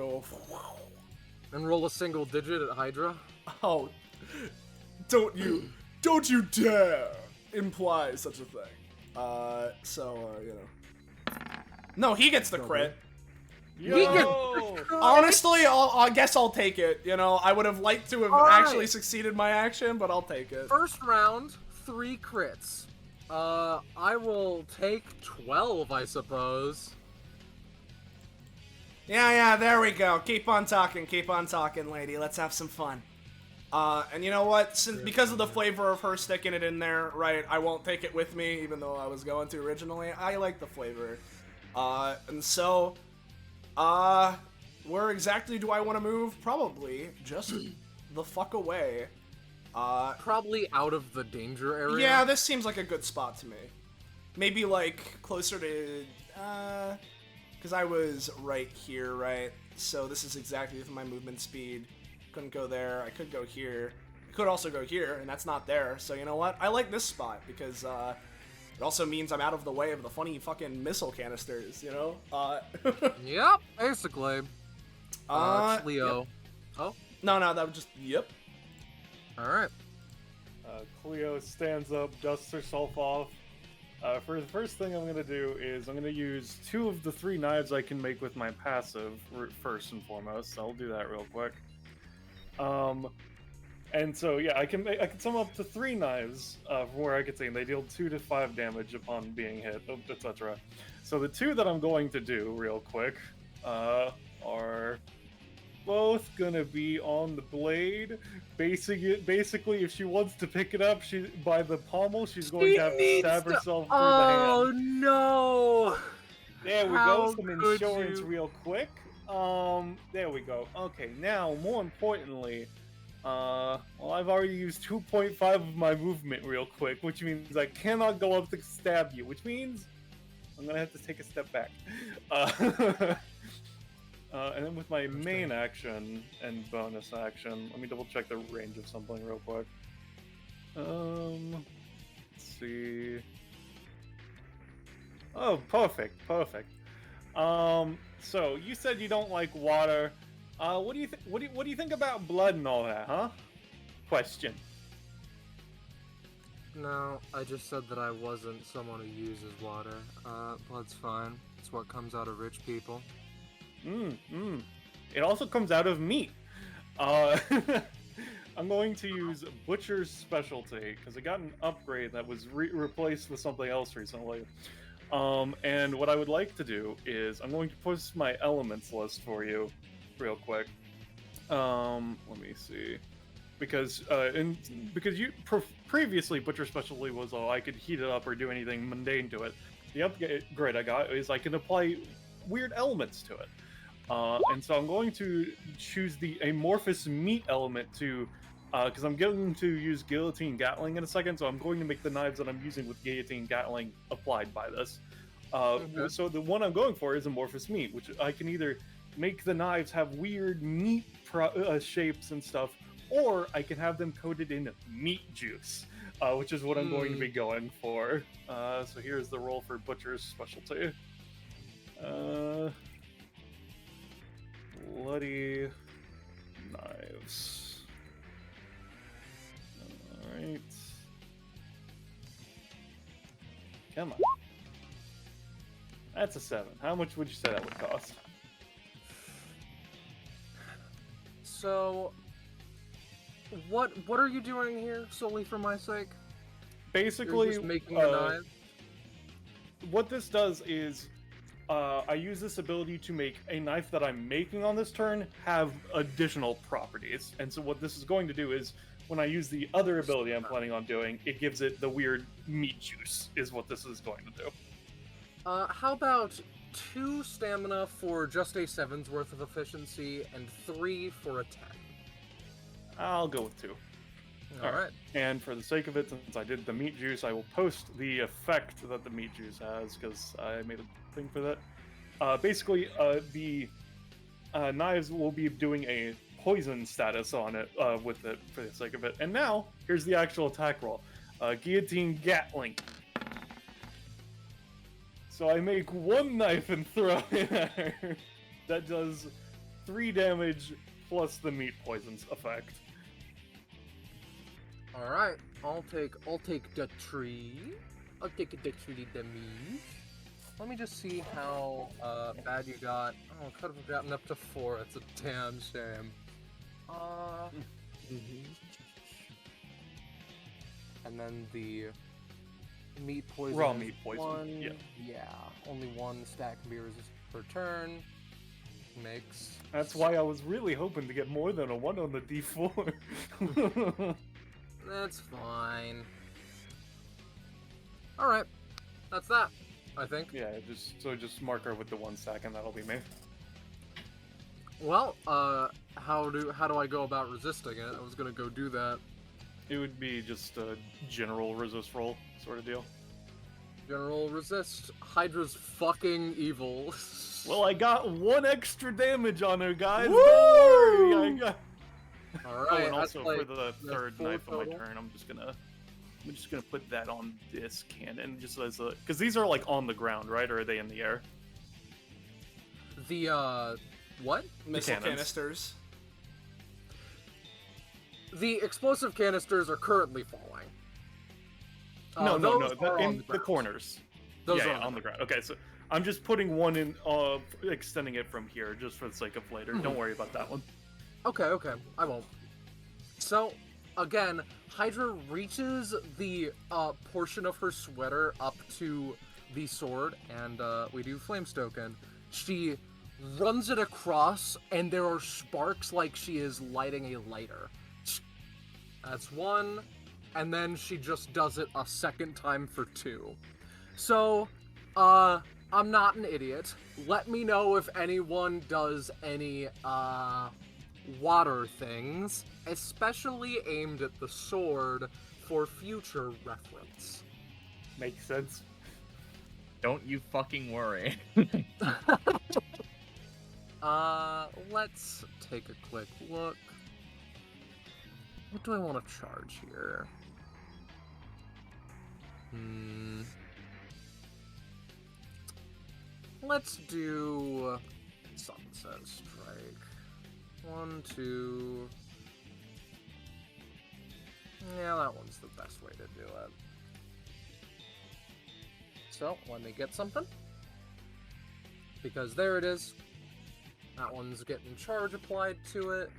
and roll a single digit at Hydra. Oh, don't you dare imply such a thing. No, he gets the crit. Honestly, I guess I'll take it. I would have liked to have actually succeeded my action, but I'll take it. First round, 3 crits. I will take 12, I suppose. Yeah, there we go. Keep on talking, lady. Let's have some fun. And you know what? Because of the flavor of her sticking it in there, right, I won't take it with me, even though I was going to originally. I like the flavor. And so, where exactly do I want to move? Probably just the fuck away. Probably out of the danger area. Yeah, this seems like a good spot to me. Maybe like closer to, because I was right here, right? So this is exactly with my movement speed. Couldn't go there. I could go here. I could also go here, and that's not there. So you know what? I like this spot because it also means I'm out of the way of the funny fucking missile canisters. You know? Yep, basically. Cleo. Yep. Oh, No, that was just yep. all right. Cleo stands up, dusts herself off. For the first thing I'm gonna do is I'm gonna use 2 of the 3 knives I can make with my passive first and foremost. So I'll do that real quick. And so yeah, I can sum up to 3 knives from where I can see, and they deal 2 to 5 damage upon being hit, etc. So the 2 that I'm going to do real quick are both gonna be on the blade. Basically, if she wants to pick it up, by the pommel, she's going to have to stab herself through the Oh hand. no! There we How go. Some could insurance you? real quick. There we go. Okay, now more importantly, well, I've already used 2.5 of my movement real quick, which means I cannot go up to stab you, which means I'm gonna have to take a step back. And then with my main action and bonus action, let me double check the range of something real quick. Let's see. Oh, perfect. So you said you don't like water. What do you think about blood and all that, huh? Question. No, I just said that I wasn't someone who uses water. Blood's fine. It's what comes out of rich people. It also comes out of meat. I'm going to use Butcher's Specialty because I got an upgrade that was replaced with something else recently. And what I would like to do is I'm going to post my elements list for you real quick. Let me see. Because previously Butcher's Specialty was I could heat it up or do anything mundane to it. The upgrade I got is I can apply weird elements to it. And so I'm going to choose the amorphous meat element to, because I'm going to use guillotine gatling in a second, so I'm going to make the knives that I'm using with guillotine gatling applied by this. So the one I'm going for is amorphous meat, which I can either make the knives have weird meat shapes and stuff, or I can have them coated in meat juice, which is what I'm going to be going for. So here's the roll for Butcher's Specialty. Bloody knives. Alright. Come on. That's a 7. How much would you say that would cost? So, what are you doing here solely for my sake? Basically, You're just making a knife? What this does is I use this ability to make a knife that I'm making on this turn have additional properties. And so what this is going to do is, when I use the other ability I'm planning on doing, it gives it the weird meat juice, is what this is going to do. How about 2 stamina for just a 7's worth of efficiency, and 3 for a 10? I'll go with 2. Alright. And for the sake of it, since I did the meat juice, I will post the effect that the meat juice has, because I made a thing for that. Basically, the knives will be doing a poison status on it with it, for the sake of it. And now, here's the actual attack roll. Guillotine Gatling. So I make 1 knife and throw it at her. That does 3 damage plus the meat poisons effect. Alright, I'll take the tree. I'll take the tree damage. Let me just see how bad you got. Oh, I could have gotten up to 4. It's a damn shame. And then the meat poison. Raw is meat poison, 1. yeah. Yeah, only 1 stat can be resisted per turn. Makes. That's why I was really hoping to get more than a 1 on the D4. That's fine. Alright. That's that, I think. Yeah, just mark her with the 1 stack and that'll be me. Well, how do I go about resisting it? I was gonna go do that. It would be just a general resist roll sort of deal. General resist. Hydra's fucking evil. Well, I got 1 extra damage on her, guys. Woo! Don't worry. I got. Alright, and that's also like, for the that's third 4 knife on my total. turn, I'm just gonna put that on this cannon just as a, because these are like on the ground, right? Or are they in the air? The, what? Missile cannons. canisters. The explosive canisters are currently falling. No, those are on in the ground. corners. Those yeah, are on the ground. Okay, so I'm just putting one in, extending it from here, just for the sake of later. Don't worry about that one. Okay, I won't. So, again, Hydra reaches the portion of her sweater up to the sword, and we do flame stoken. She runs it across, and there are sparks like she is lighting a lighter. That's 1, and then she just does it a second time for 2. So, I'm not an idiot. Let me know if anyone does any, water things, especially aimed at the sword for future reference. Makes sense. Don't you fucking worry. Let's take a quick look. What do I want to charge here? Let's do Sunset Strike. 1, 2. Yeah, that one's the best way to do it. So, let me get something. Because there it is. That one's getting charge applied to it.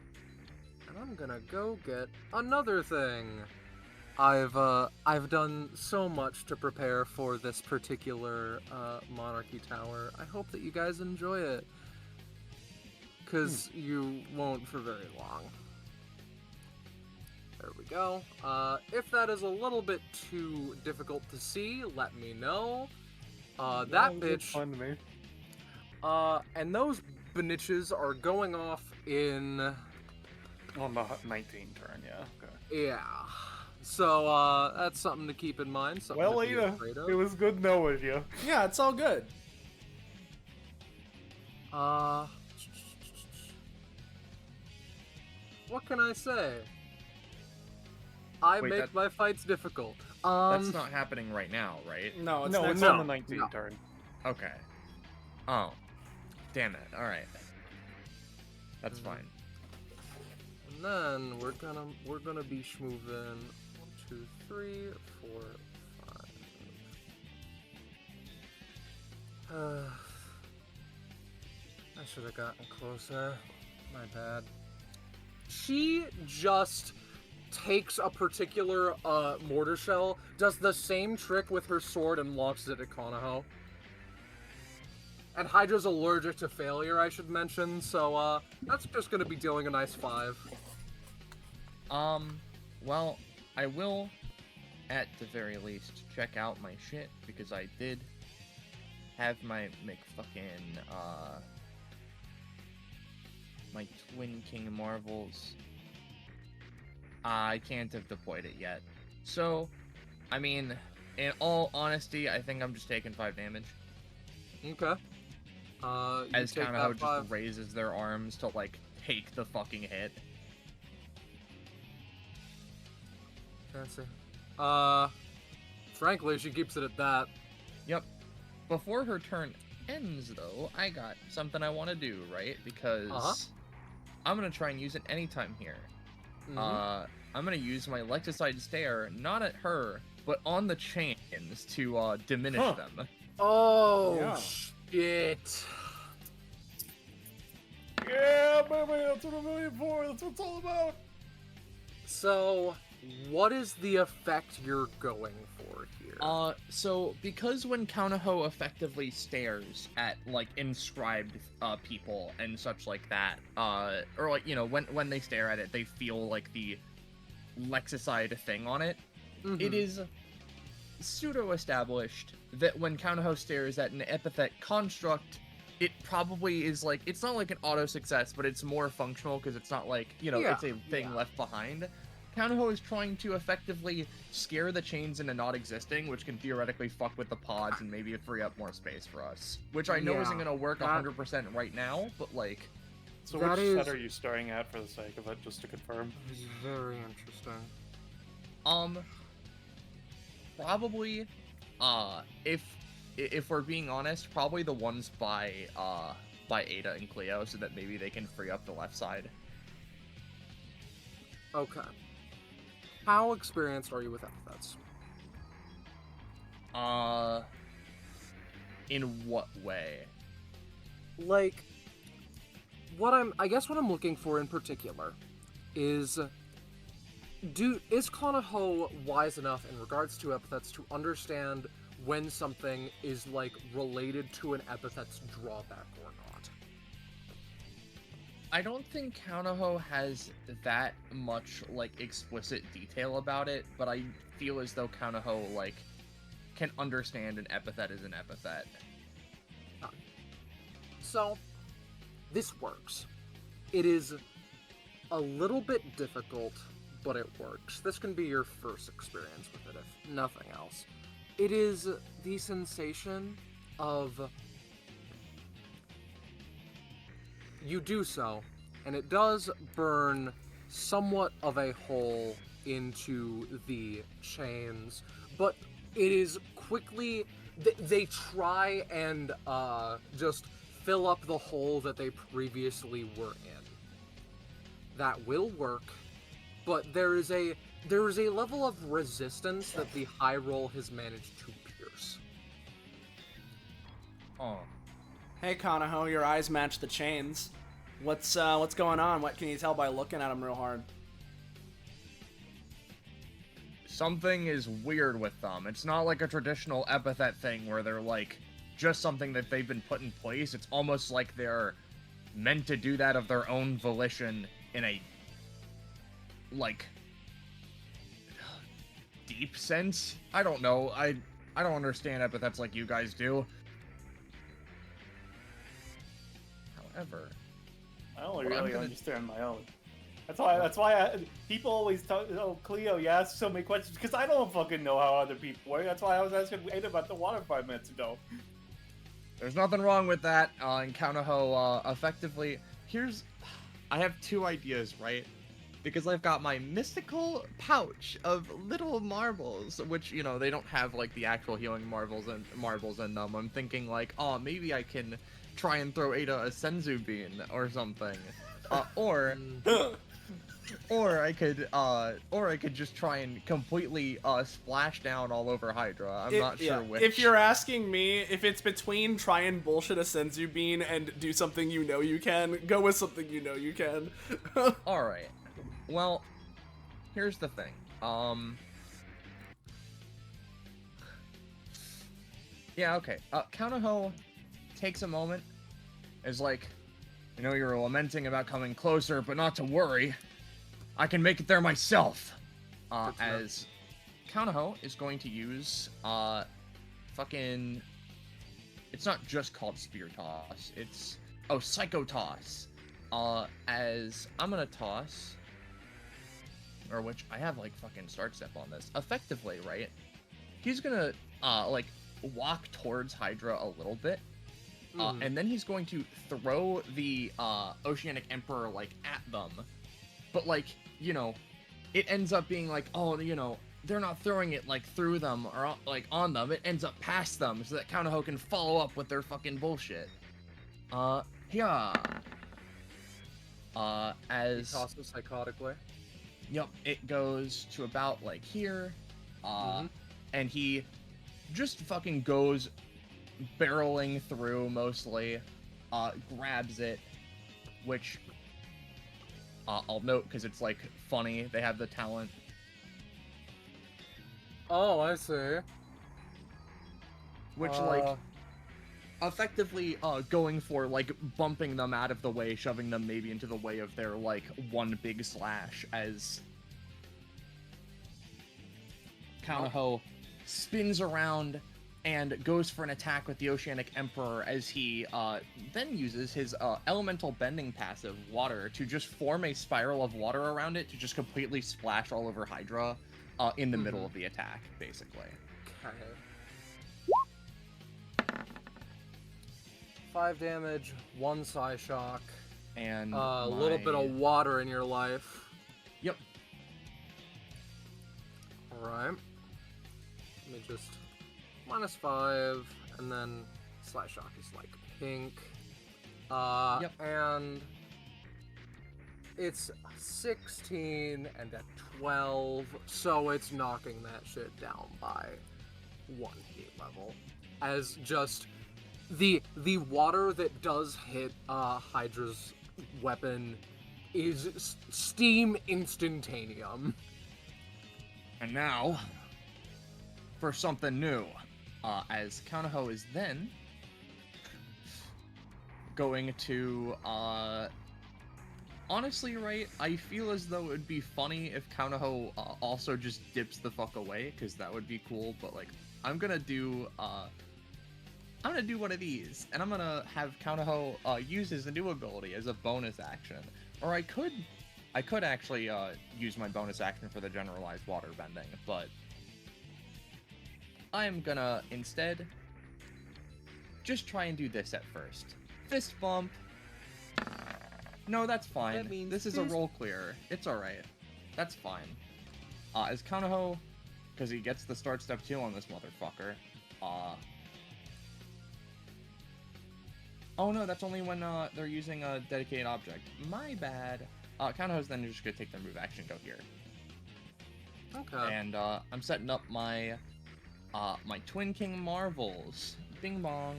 And I'm gonna go get another thing. I've done so much to prepare for this particular Monarchy Tower. I hope that you guys enjoy it. Because you won't for very long. There we go. If that is a little bit too difficult to see, let me know. That bitch. Fun to me. And those bitches are going off in. On the 19 turn, yeah. Okay. Yeah. So that's something to keep in mind. Something Well, to be Ada, afraid of. it was good knowing you. Yeah, it's all good. What can I say? I Wait, make that- my fights difficult. That's not happening right now, right? No, it's No, next it's turn. on the 19 No. turn. Okay. Oh. Damn it. Alright. That's fine. And then we're gonna be schmoving 1, 2, 3, 4, 5. I should have gotten closer. My bad. She just takes a particular mortar shell, does the same trick with her sword, and launches it at Konoho. And Hydra's allergic to failure, I should mention, so that's just gonna be dealing a nice 5. Well, I will, at the very least, check out my shit, because I did have my McFucking, my Twin King Marvels. I can't have deployed it yet. So, I mean, in all honesty, I think I'm just taking 5 damage. Okay. You As take Konoho that 5. just raises their arms to, like, take the fucking hit. Fancy. Frankly, she keeps it at that. Yep. Before her turn ends, though, I got something I want to do, right? Because I'm going to try and use it anytime here. Mhm. I'm going to use my Lexicide Stare, not at her, but on the chains to diminish them. Oh, Yeah. shit. Yeah, baby, that's what I'm looking for. That's what it's all about. So, what is the effect you're going for here? So because when Konoho effectively stares at, like, inscribed people and such like that, or, like, you know, when they stare at it, they feel, like, the Lexicide thing on it. Mhm. It is pseudo-established that when Konoho stares at an epithet construct, it probably is, like, it's not like an auto-success, but it's more functional because it's not like, you know, Yeah, it's a thing yeah. left behind. Kanaho is trying to effectively scare the chains into not existing, which can theoretically fuck with the pods and maybe free up more space for us. Which I know Yeah, isn't gonna work that- 100% right now, but like, So That which is- set are you starting at for the sake of it, just to confirm? It's very interesting. probably, if we're being honest, probably the ones by Ada and Cleo, so that maybe they can free up the left side. Okay. How experienced are you with epithets? In what way? Like, I guess what I'm looking for in particular is Kanaho wise enough in regards to epithets to understand when something is like related to an epithet's drawback or not? I don't think Kanaho has that much like explicit detail about it, but I feel as though Kanaho like can understand an epithet is an epithet. So, this works. It is a little bit difficult, but it works. This can be your first experience with it, if nothing else. It is the sensation of you do so, and it does burn somewhat of a hole into the chains, but it is quickly... They try and just fill up the hole that they previously were in. That will work, but there is a level of resistance that the high roll has managed to pierce. Oh. Hey Kanaho, your eyes match the chains. What's going on? What can you tell by looking at them real hard? Something is weird with them. It's not like a traditional epithet thing where they're like just something that they've been put in place. It's almost like they're meant to do that of their own volition in a like deep sense. I don't know. I don't understand epithets like you guys do. However, I only Well, I'm really gonna- understand my own. That's why people always talk. Oh, Cleo, you ask so many questions because I don't fucking know how other people work. That's why I was asking Ada about the water 5 minutes ago. there's nothing wrong with that. And Kanaho, effectively, I have two ideas, right? Because I've got my mystical pouch of little marbles, which, you know, they don't have, like, the actual healing marbles in them. I'm thinking, like, oh, maybe I can try and throw Ada a senzu bean or something. Or I could just try and completely splash down all over Hydra. I'm not sure which. If you're asking me, if it's between try and bullshit a senzu bean and do something you know you can, go with something you know you can. All right. Well, here's the thing. Yeah, okay. Kanaho takes a moment. Is like, you know, you're lamenting about coming closer, but not to worry. I can make it there myself. As Kanaho is going to use, fucking... It's not just called Spear Toss. It's... Oh, Psycho Toss. As I'm gonna toss... Or which, I have, like, fucking start step on this. Effectively, right? He's gonna, like, walk towards Hydra a little bit. And then he's going to throw the, Oceanic Emperor, like, at them. But, like, you know, it ends up being like, oh, you know, they're not throwing it, like, through them or, like, on them. It ends up past them so that Kanaho can follow up with their fucking bullshit. Yeah. As... He tosses psychotically. Yep, it goes to about, like, here. And he just fucking goes barreling through, mostly. Grabs it, which... I'll note, because it's, like, funny. They have the talent. Oh, I see. Which, like, effectively, going for, like, bumping them out of the way, shoving them maybe into the way of their, like, one big slash, as Kanaho spins around, and goes for an attack with the Oceanic Emperor as he then uses his elemental bending passive, Water, to just form a spiral of water around it to just completely splash all over Hydra in the middle of the attack, basically. Okay. 5 damage, 1 Psy Shock, And a little bit of water in your life. Yep. Alright. Let me just... -5, and then Slash Shock is like pink. Yep. And it's 16 and a 12, so it's knocking that shit down by 1 heat level. As just the water that does hit Hydra's weapon is steam instantaneum. And now, for something new, as Kanaho is then going to, honestly, right, I feel as though it would be funny if Kanaho also just dips the fuck away, because that would be cool, but, like, I'm gonna do one of these, and I'm gonna have Kanaho use his new ability as a bonus action. Or I could actually use my bonus action for the generalized water bending, but I'm gonna instead just try and do this at first. Fist bump. No, that's fine. That means this is a roll clear. It's alright. That's fine. As Kanaho, because he gets the start step 2 on this motherfucker, oh no, that's only when they're using a dedicated object. My bad. Kanaho's then just gonna take their move action, go here. Okay. And I'm setting up my my Twin King Marvels. Bing bong.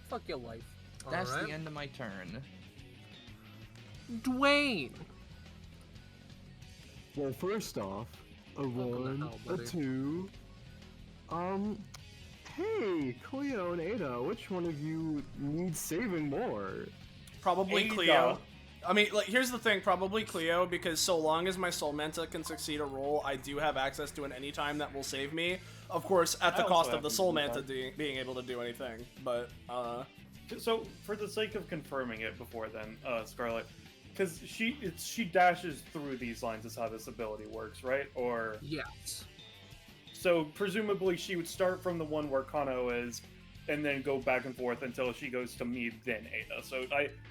Fuck your life. That's Alright. the end of my turn. Dwayne! Well, first off, a Welcome to 1, hell, a buddy. 2. Hey, Cleo and Ada, which one of you needs saving more? Probably Ada. Cleo. I mean, like, here's the thing, probably Cleo, because so long as my Soul Manta can succeed a roll, I do have access to an anytime that will save me. Of course, at the I also cost have of the an Soul Manta anytime. being able to do anything. But, So, for the sake of confirming it before then, Scarlet, because she dashes through these lines is how this ability works, right? Or Yes. so presumably she would start from the one where Kano is, and then go back and forth until she goes to me, then Ada. So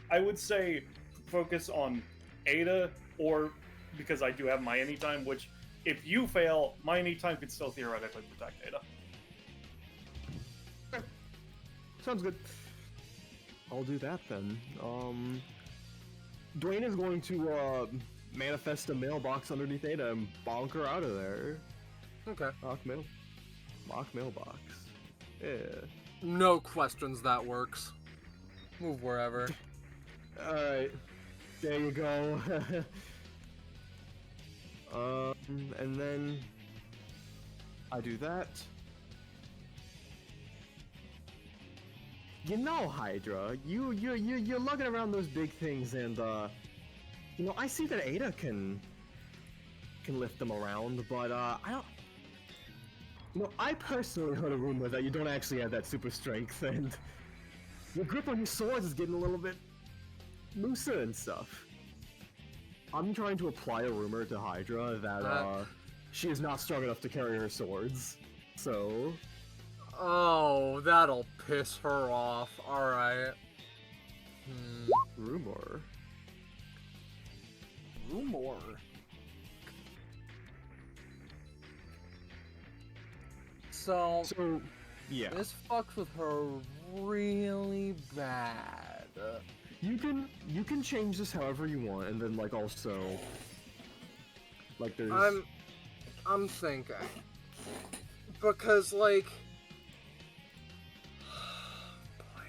I would say focus on Ada, or because I do have my anytime, which if you fail, my anytime could still theoretically protect Ada. Sounds good. I'll do that then. Dwayne is going to manifest a mailbox underneath Ada and bonk her out of there. Okay. Mock mailbox. Yeah. No questions, that works. Move wherever. Alright. There you go. And then I do that. You know, Hydra, you're lugging around those big things, and you know, I see that Ada can lift them around, but I don't. You know, I personally heard a rumor that you don't actually have that super strength, and your grip on your swords is getting a little bit looser and stuff. I'm trying to apply a rumor to Hydra that she is not strong enough to carry her swords. So, Oh, that'll piss her off. Alright. rumor. rumor. So, So, yeah, this fucks with her really bad. you can change this however you want, and then like also, like there's. I'm thinking. Because, like... Boy.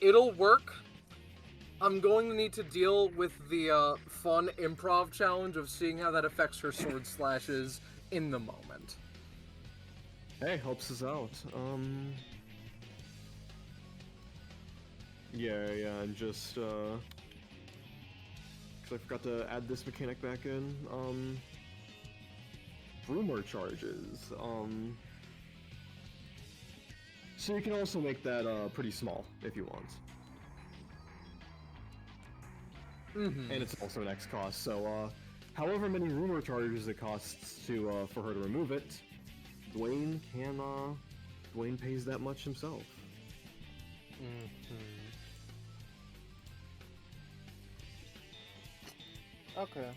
It'll work. I'm going to need to deal with the fun improv challenge of seeing how that affects her sword slashes in the moment. Hey, helps us out. Yeah, and just, 'cause I forgot to add this mechanic back in, rumor charges. So you can also make that pretty small if you want. Mm-hmm. And it's also an X cost, so however many rumor charges it costs to for her to remove it, Dwayne pays that much himself. Okay.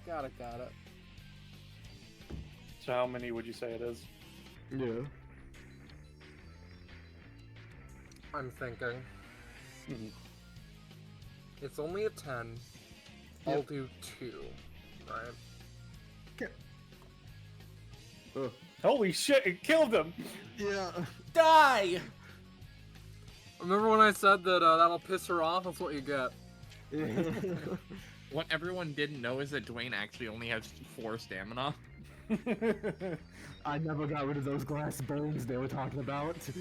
Got it. So how many would you say it is? Yeah. I'm thinking. Mhm. It's only a 10. I'll do 2, right? Holy shit! It killed him. Yeah. Die! Remember when I said that that'll piss her off? That's what you get. What everyone didn't know is that Dwayne actually only has 4 stamina. I never got rid of those glass bones they were talking about. So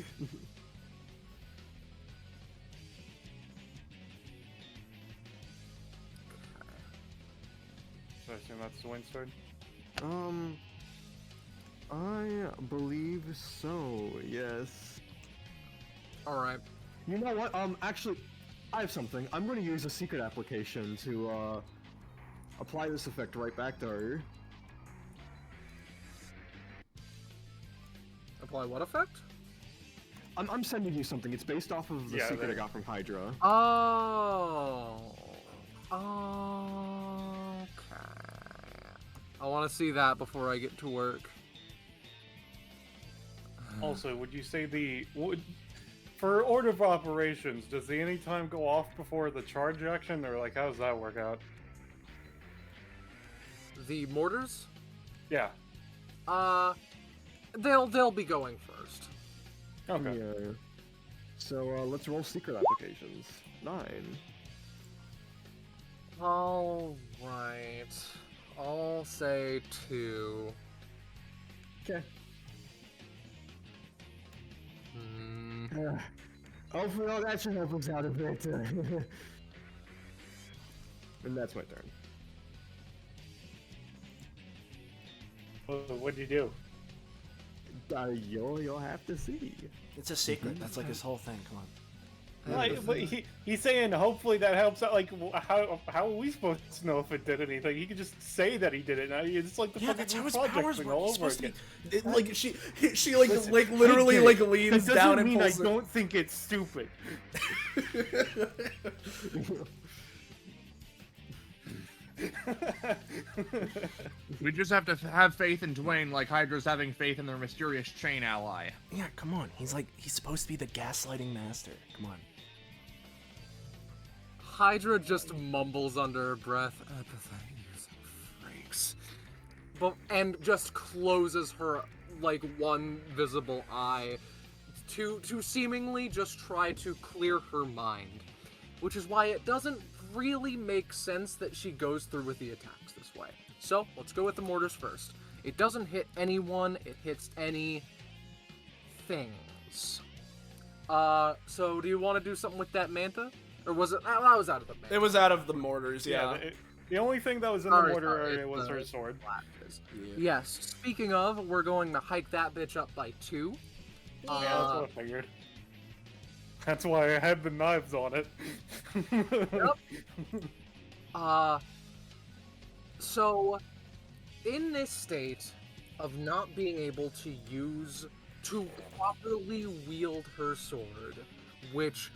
I assume that's the wind sword. I believe so, yes. Alright. You know what, actually, I have something. I'm gonna use a secret application to, apply this effect right back to her. Apply what effect? I'm sending you something. It's based off of the secret I got from Hydra. Oh. Okay. I want to see that before I get to work. Also, would you say for order of operations, does the anytime go off before the charge action, or like how does that work out? The mortars? Yeah. They'll be going first. Okay. Yeah. So, let's roll secret applications. 9. All right. I'll say 2. Okay. Hmm. Hopefully all that should help us out a bit. And that's my turn. What'd you do? You'll have to see. It's a secret. That's like his whole thing. Come on. But he's saying hopefully that helps out. Like, how are we supposed to know if it did anything? He could just say that he did it. Now it's like the Yeah, fucking that's how his project powers thing work. all He's over supposed to again. be, like she like Listen, like literally I get like it. leans That down doesn't and mean I pulls. don't think it's stupid. We just have to have faith in Dwayne like Hydra's having faith in their mysterious chain ally. Yeah, come on. He's supposed to be the gaslighting master. Come on. Hydra just mumbles under her breath, "Epithet, you freaks," and just closes her like one visible eye to seemingly just try to clear her mind, which is why it doesn't really make sense that she goes through with the attacks this way. So let's go with the mortars first. It doesn't hit anyone; it hits any things. So do you want to do something with that manta? Or was it? That was out of the manta. It was out of the mortars. Yeah. The only thing that was in Sorry, the mortar sorry, area was it's, her sword. Flashes. Yes. Speaking of, we're going to hike that bitch up by 2. Yeah, that's what I figured. That's why I had the knives on it. Yep. So, in this state of not being able to properly wield her sword, which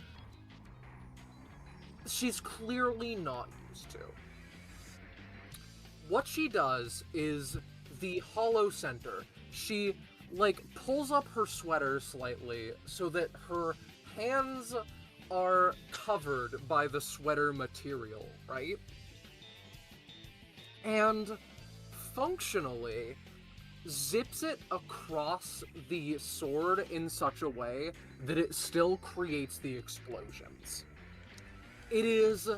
she's clearly not used to, what she does is the hollow center. She, pulls up her sweater slightly so that her hands are covered by the sweater material, right? And functionally zips it across the sword in such a way that it still creates the explosions. It is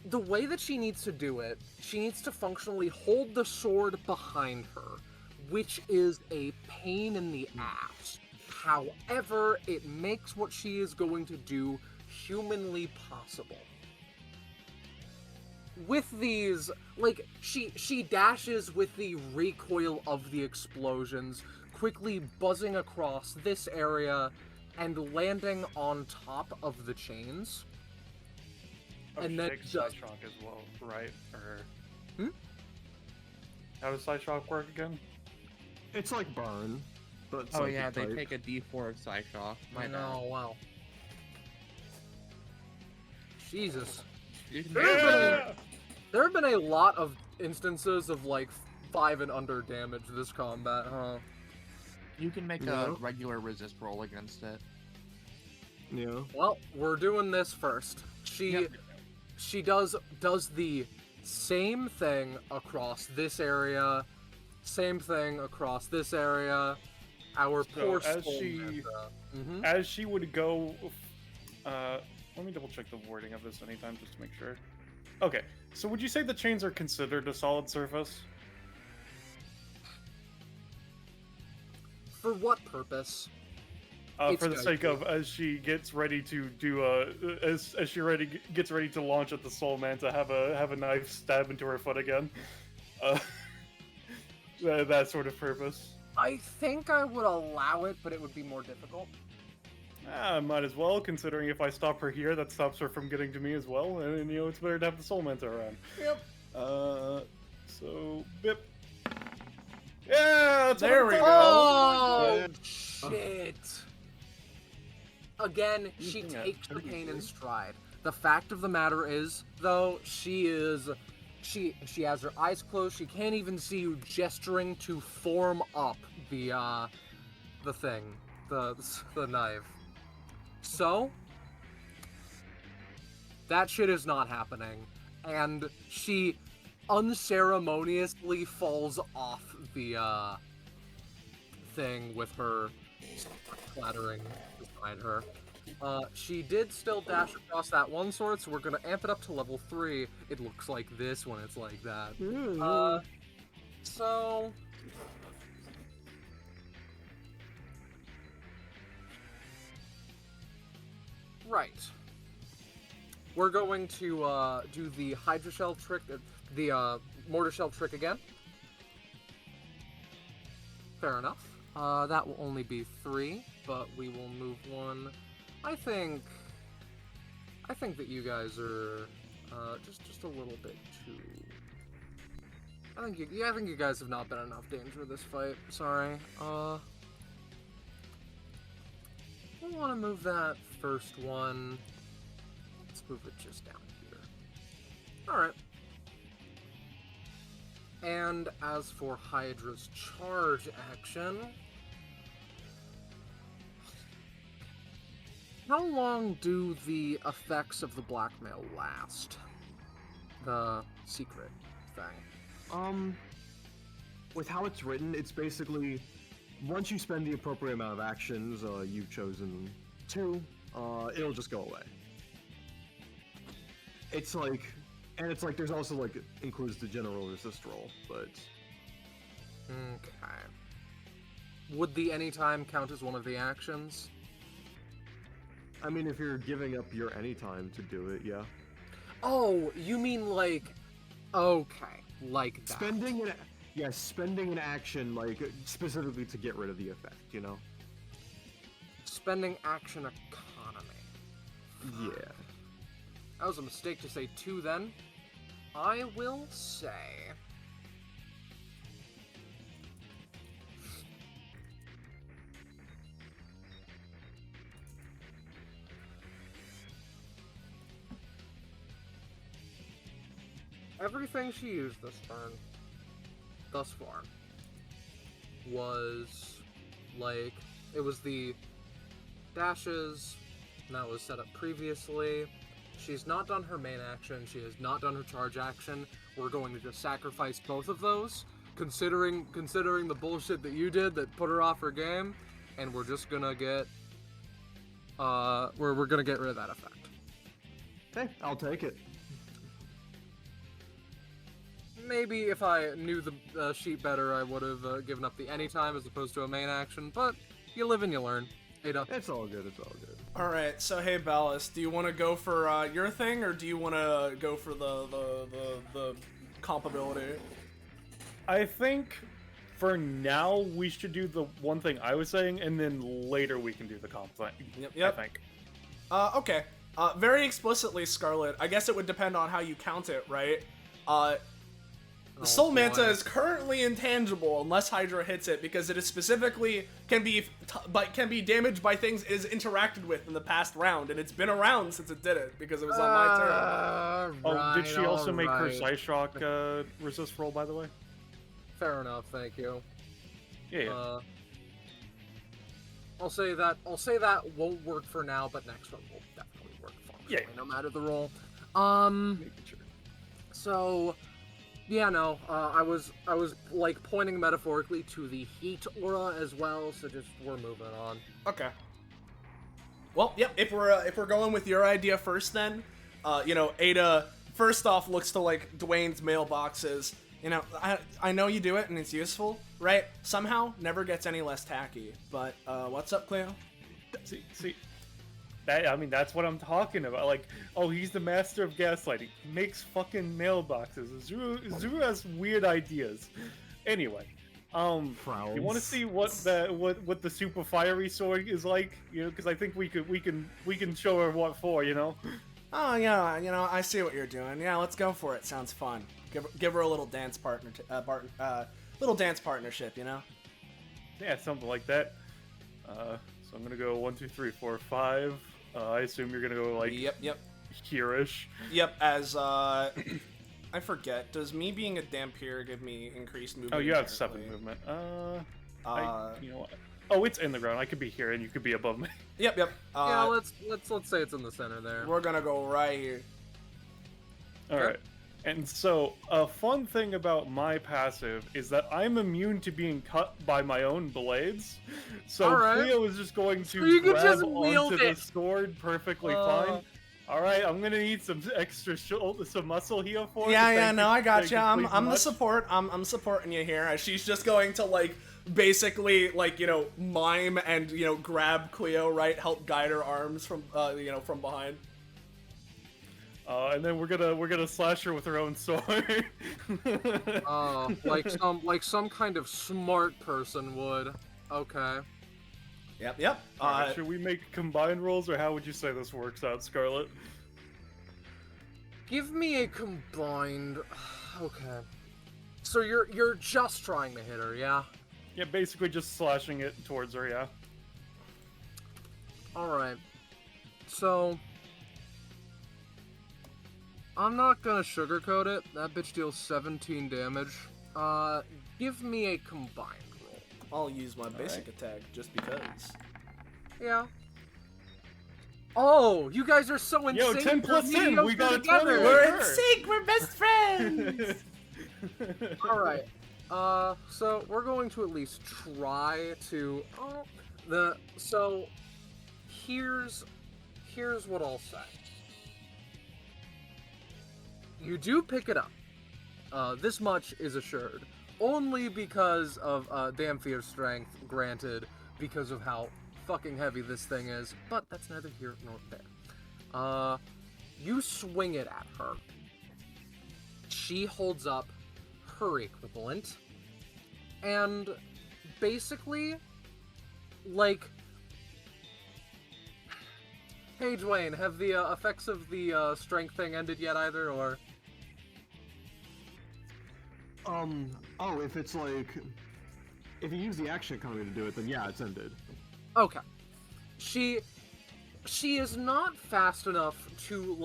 the way that she needs to do it. She needs to functionally hold the sword behind her, which is a pain in the ass. However, it makes what she is going to do humanly possible. with these, like, she dashes with the recoil of the explosions, quickly buzzing across this area and landing on top of the chains. And then takes just... Psyshock as well, right? Or how does Psyshock work again? It's like burn, but Oh yeah, psychic they type. take a D4 of Psyshock. My bad. Oh, wow. Jesus. You can Yeah! There have been a lot of instances of, like, 5 and under damage this combat, huh? You can make Yeah. a regular resist roll against it. Yeah. Well, we're doing this first. She does the same thing across this area, same thing across this area. Our So poor as soul she- Manta. Mhm. As she would go, let me double check the wording of this anytime just to make sure. Okay, so would you say the chains are considered a solid surface? For what purpose? It's For the good. sake of as she gets ready to do as she gets ready to launch at the soul manta, have a knife stab into her foot again. That sort of purpose. I think I would allow it, but it would be more difficult. Might as well, considering if I stop her here, that stops her from getting to me as well, and you know it's better to have the soul manta around. Yep. So bip. Yeah, that's what There I'm we talking Oh, Yeah. shit. Again, she Anything at takes the pain in 33? stride. The fact of the matter is, though, she has her eyes closed. She can't even see you gesturing to form up the thing, the knife. So, that shit is not happening, and she unceremoniously falls off the thing with her clattering beside her. She did still dash across that one sword, so we're gonna amp it up to level 3. It looks like this when it's like that. So... Right. We're going to do the Hydra Shell trick, the Mortar Shell trick again. Fair enough. That will only be 3, but we will move 1. I think that you guys are just a little bit too. I think you guys have not been enough danger this fight. Sorry. We want to move that first one. Let's move it just down here. All right. And as for Hydra's charge action, how long do the effects of the blackmail last? The secret thing. With how it's written, it's basically once you spend the appropriate amount of actions you've chosen to, it'll just go away. It's like there's also like includes the general resist roll, but Okay. Would the anytime count as one of the actions? I mean if you're giving up your anytime to do it, yeah. Oh, you mean like... Okay, like that. Spending an action like specifically to get rid of the effect, you know? Spending action economy. Yeah. That was a mistake to say 2 then. I will say... Everything she used this turn, thus far, was like, it was the dashes that was set up previously. She's not done her main action, she has not done her charge action. We're going to just sacrifice both of those, considering the bullshit that you did that put her off her game, and we're just gonna get, we're gonna get rid of that effect. Hey, I'll take it. Maybe if I knew the sheet better, I would have given up the anytime as opposed to a main action, but you live and you learn. Ada. It's all good. It's all good. All right. So hey, Ballas, do you want to go for your thing, or do you want to go for the compability? I think for now we should do the one thing I was saying, and then later we can do the comp thing. Yep. I think. Okay. Very explicitly, Scarlet. I guess it would depend on how you count it, right? The Soul Manta is currently intangible unless Hydra hits it, because it is specifically can be damaged by things it has interacted with in the past round, and it's been around since it did it because it was on my turn. Oh, did she also make her Psyshock resist roll, by the way? Fair enough, thank you. Yeah. I'll say that won't work for now, but next one will definitely work functionally, no matter the roll. Making sure. So, yeah, no, I was like pointing metaphorically to the heat aura as well. So just we're moving on. Okay. Well, yep. If we're going with your idea first, then, Ada first off looks to like Dwayne's mailboxes. I know you do it and it's useful, right? Somehow never gets any less tacky. But what's up, Cleo? See. That's what I'm talking about. Like, oh, he's the master of gaslighting. Makes fucking mailboxes. Zuru has weird ideas. Anyway, you want to see what the super fiery sword is like? Because I think we can show her what for. Oh yeah, I see what you're doing. Yeah, let's go for it. Sounds fun. Give her a little dance little dance partnership. Yeah, something like that. So I'm gonna go 1, 2, 3, 4, 5. I assume you're gonna go like Yep. here-ish. Yep. As I forget, does me being a Dampier give me increased movement? Oh, you have 7 movement. You know what? Oh, it's in the ground. I could be here and you could be above me. Yep. Yeah, let's say it's in the center there. We're gonna go right here. All right. And so, a fun thing about my passive is that I'm immune to being cut by my own blades. So Cleo is just going to grab onto the sword perfectly fine. All right, I'm gonna need some extra some muscle here for you. Yeah, no, I got you. I'm the support. I'm supporting you here. She's just going to basically mime and grab Cleo, right? Help guide her arms from from behind. And then we're gonna slash her with her own sword. like some kind of smart person would. Okay. Yep. Should we make combined rolls, or how would you say this works out, Scarlet? Give me a combined. Okay. So you're just trying to hit her, yeah? Yeah, basically just slashing it towards her, yeah. All right. So. I'm not gonna sugarcoat it. That bitch deals 17 damage. Give me a combined roll. I'll use my basic attack just because. Yeah. Oh, you guys are so in sync. 10 plus 10. We got together. We're in sync. We're best friends. All right. So we're going to at least try to. So here's what I'll say. You do pick it up. This much is assured. Only because of Damphier's strength, granted, because of how fucking heavy this thing is, but that's neither here nor there. You swing it at her. She holds up her equivalent, and basically, hey Dwayne, have the effects of the strength thing ended yet either, or? If it's if you use the action economy to do it, then yeah, it's ended. Okay. She is not fast enough to,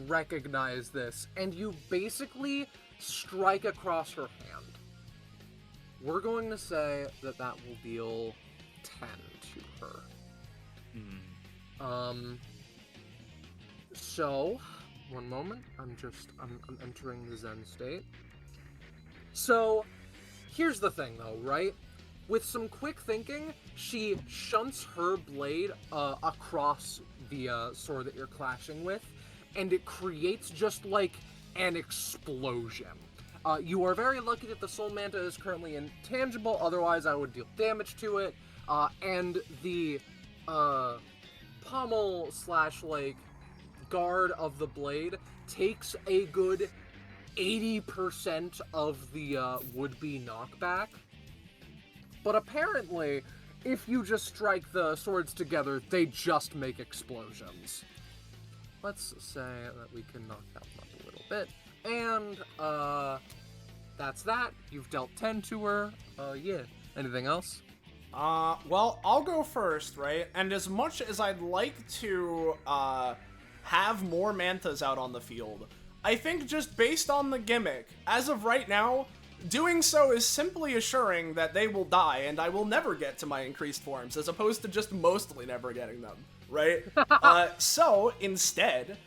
recognize this, and you basically strike across her hand. We're going to say that will deal 10 to her. So, one moment, I'm entering the Zen state. So, here's the thing though, right? With some quick thinking, she shunts her blade across the sword that you're clashing with, and it creates just an explosion. You are very lucky that the Soul Manta is currently intangible, otherwise I would deal damage to it, and the pommel slash like guard of the blade takes a good 80% of the would-be knockback. But apparently, if you just strike the swords together, they just make explosions. Let's say that we can knock that up a little bit. And, that's that. You've dealt 10 to her. Yeah. Anything else? Well, I'll go first, right? And as much as I'd like to, have more mantas out on the field, I think just based on the gimmick, as of right now, doing so is simply assuring that they will die and I will never get to my increased forms, as opposed to just mostly never getting them, right? So, instead,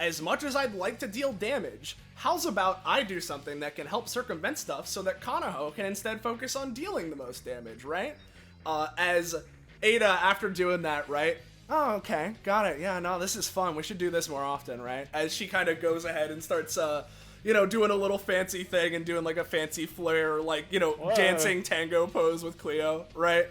as much as I'd like to deal damage, how's about I do something that can help circumvent stuff so that Kanaho can instead focus on dealing the most damage, right? As Ada, after doing that, right? Oh, okay, got it. Yeah, no, this is fun. We should do this more often, right? As she kind of goes ahead and starts, you know, doing a little fancy thing and doing like a fancy flare, like, you know, dancing tango pose with Cleo, right?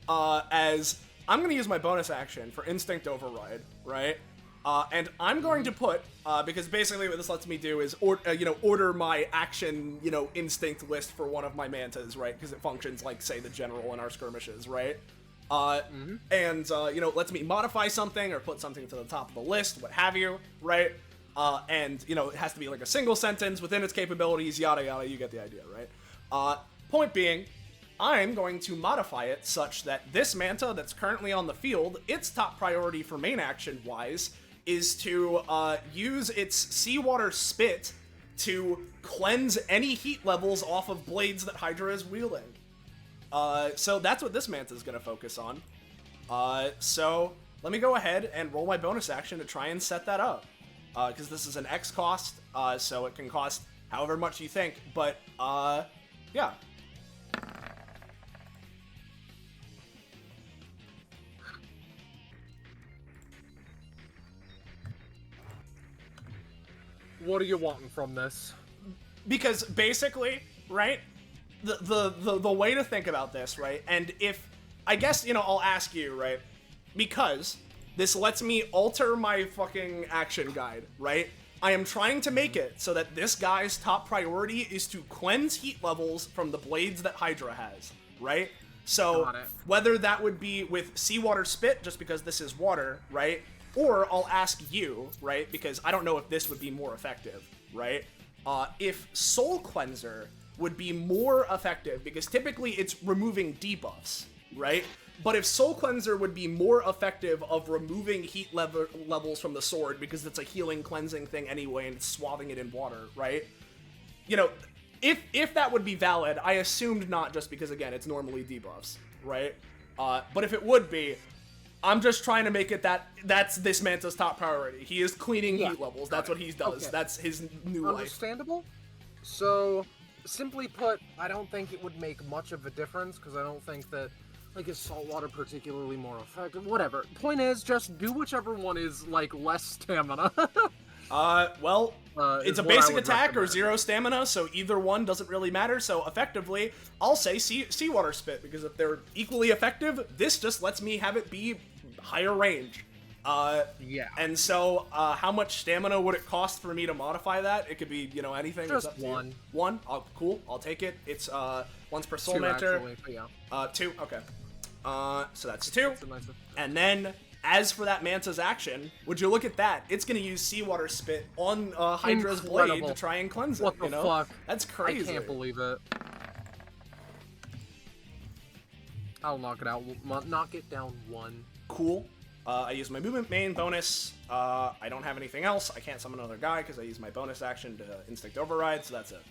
As I'm gonna use my bonus action for Instinct Override, right? And I'm going to put, because basically what this lets me do is, order my action, instinct list for one of my mantas, right? Because it functions like, say, the general in our skirmishes, right? And, lets me modify something or put something to the top of the list, what have you, right? And, it has to be like a single sentence within its capabilities, yada yada, you get the idea, right? Point being, I'm going to modify it such that this manta that's currently on the field, its top priority for main action-wise, is to use its seawater spit to cleanse any heat levels off of blades that Hydra is wielding. So that's what this manta is going to focus on. So let me go ahead and roll my bonus action to try and set that up. Because this is an X cost, so it can cost however much you think, but, yeah. What are you wanting from this? Because basically, right, the way to think about this, right, and if, I guess, I'll ask you, right, because this lets me alter my fucking action guide, right? I am trying to make it so that this guy's top priority is to cleanse heat levels from the blades that Hydra has, right? So, whether that would be with seawater spit, just because this is water, right? Or I'll ask you, right, because I don't know if this would be more effective, right? If Soul Cleanser would be more effective, because typically it's removing debuffs, right? But if Soul Cleanser would be more effective of removing heat levels from the sword, because it's a healing, cleansing thing anyway, and it's swathing it in water, right? If that would be valid, I assumed not, just because, again, it's normally debuffs, right? But if it would be, I'm just trying to make it that's this manta's top priority. He is cleaning heat levels. That's what he does. Okay. That's his new life. Understandable. So, simply put, I don't think it would make much of a difference, because I don't think that, like, is saltwater particularly more effective? Whatever. Point is, just do whichever one is, like, less stamina. It's a basic attack or 0 stamina, so either one doesn't really matter. So effectively, I'll say seawater spit, because if they're equally effective, this just lets me have it be higher range. Yeah. And so, how much stamina would it cost for me to modify that? It could be, anything. Just one. One? Oh, cool. I'll take it. It's, once per soul 2, mentor. actually, but yeah. 2, okay. So that's 2. And then, as for that manta's action, would you look at that? It's gonna use seawater spit on Hydra's blade to try and cleanse it. What the fuck? That's crazy. I can't believe it. I'll knock it out. Knock it down 1. Cool. I use my movement main bonus. I don't have anything else. I can't summon another guy because I use my bonus action to Instinct Override, so that's it.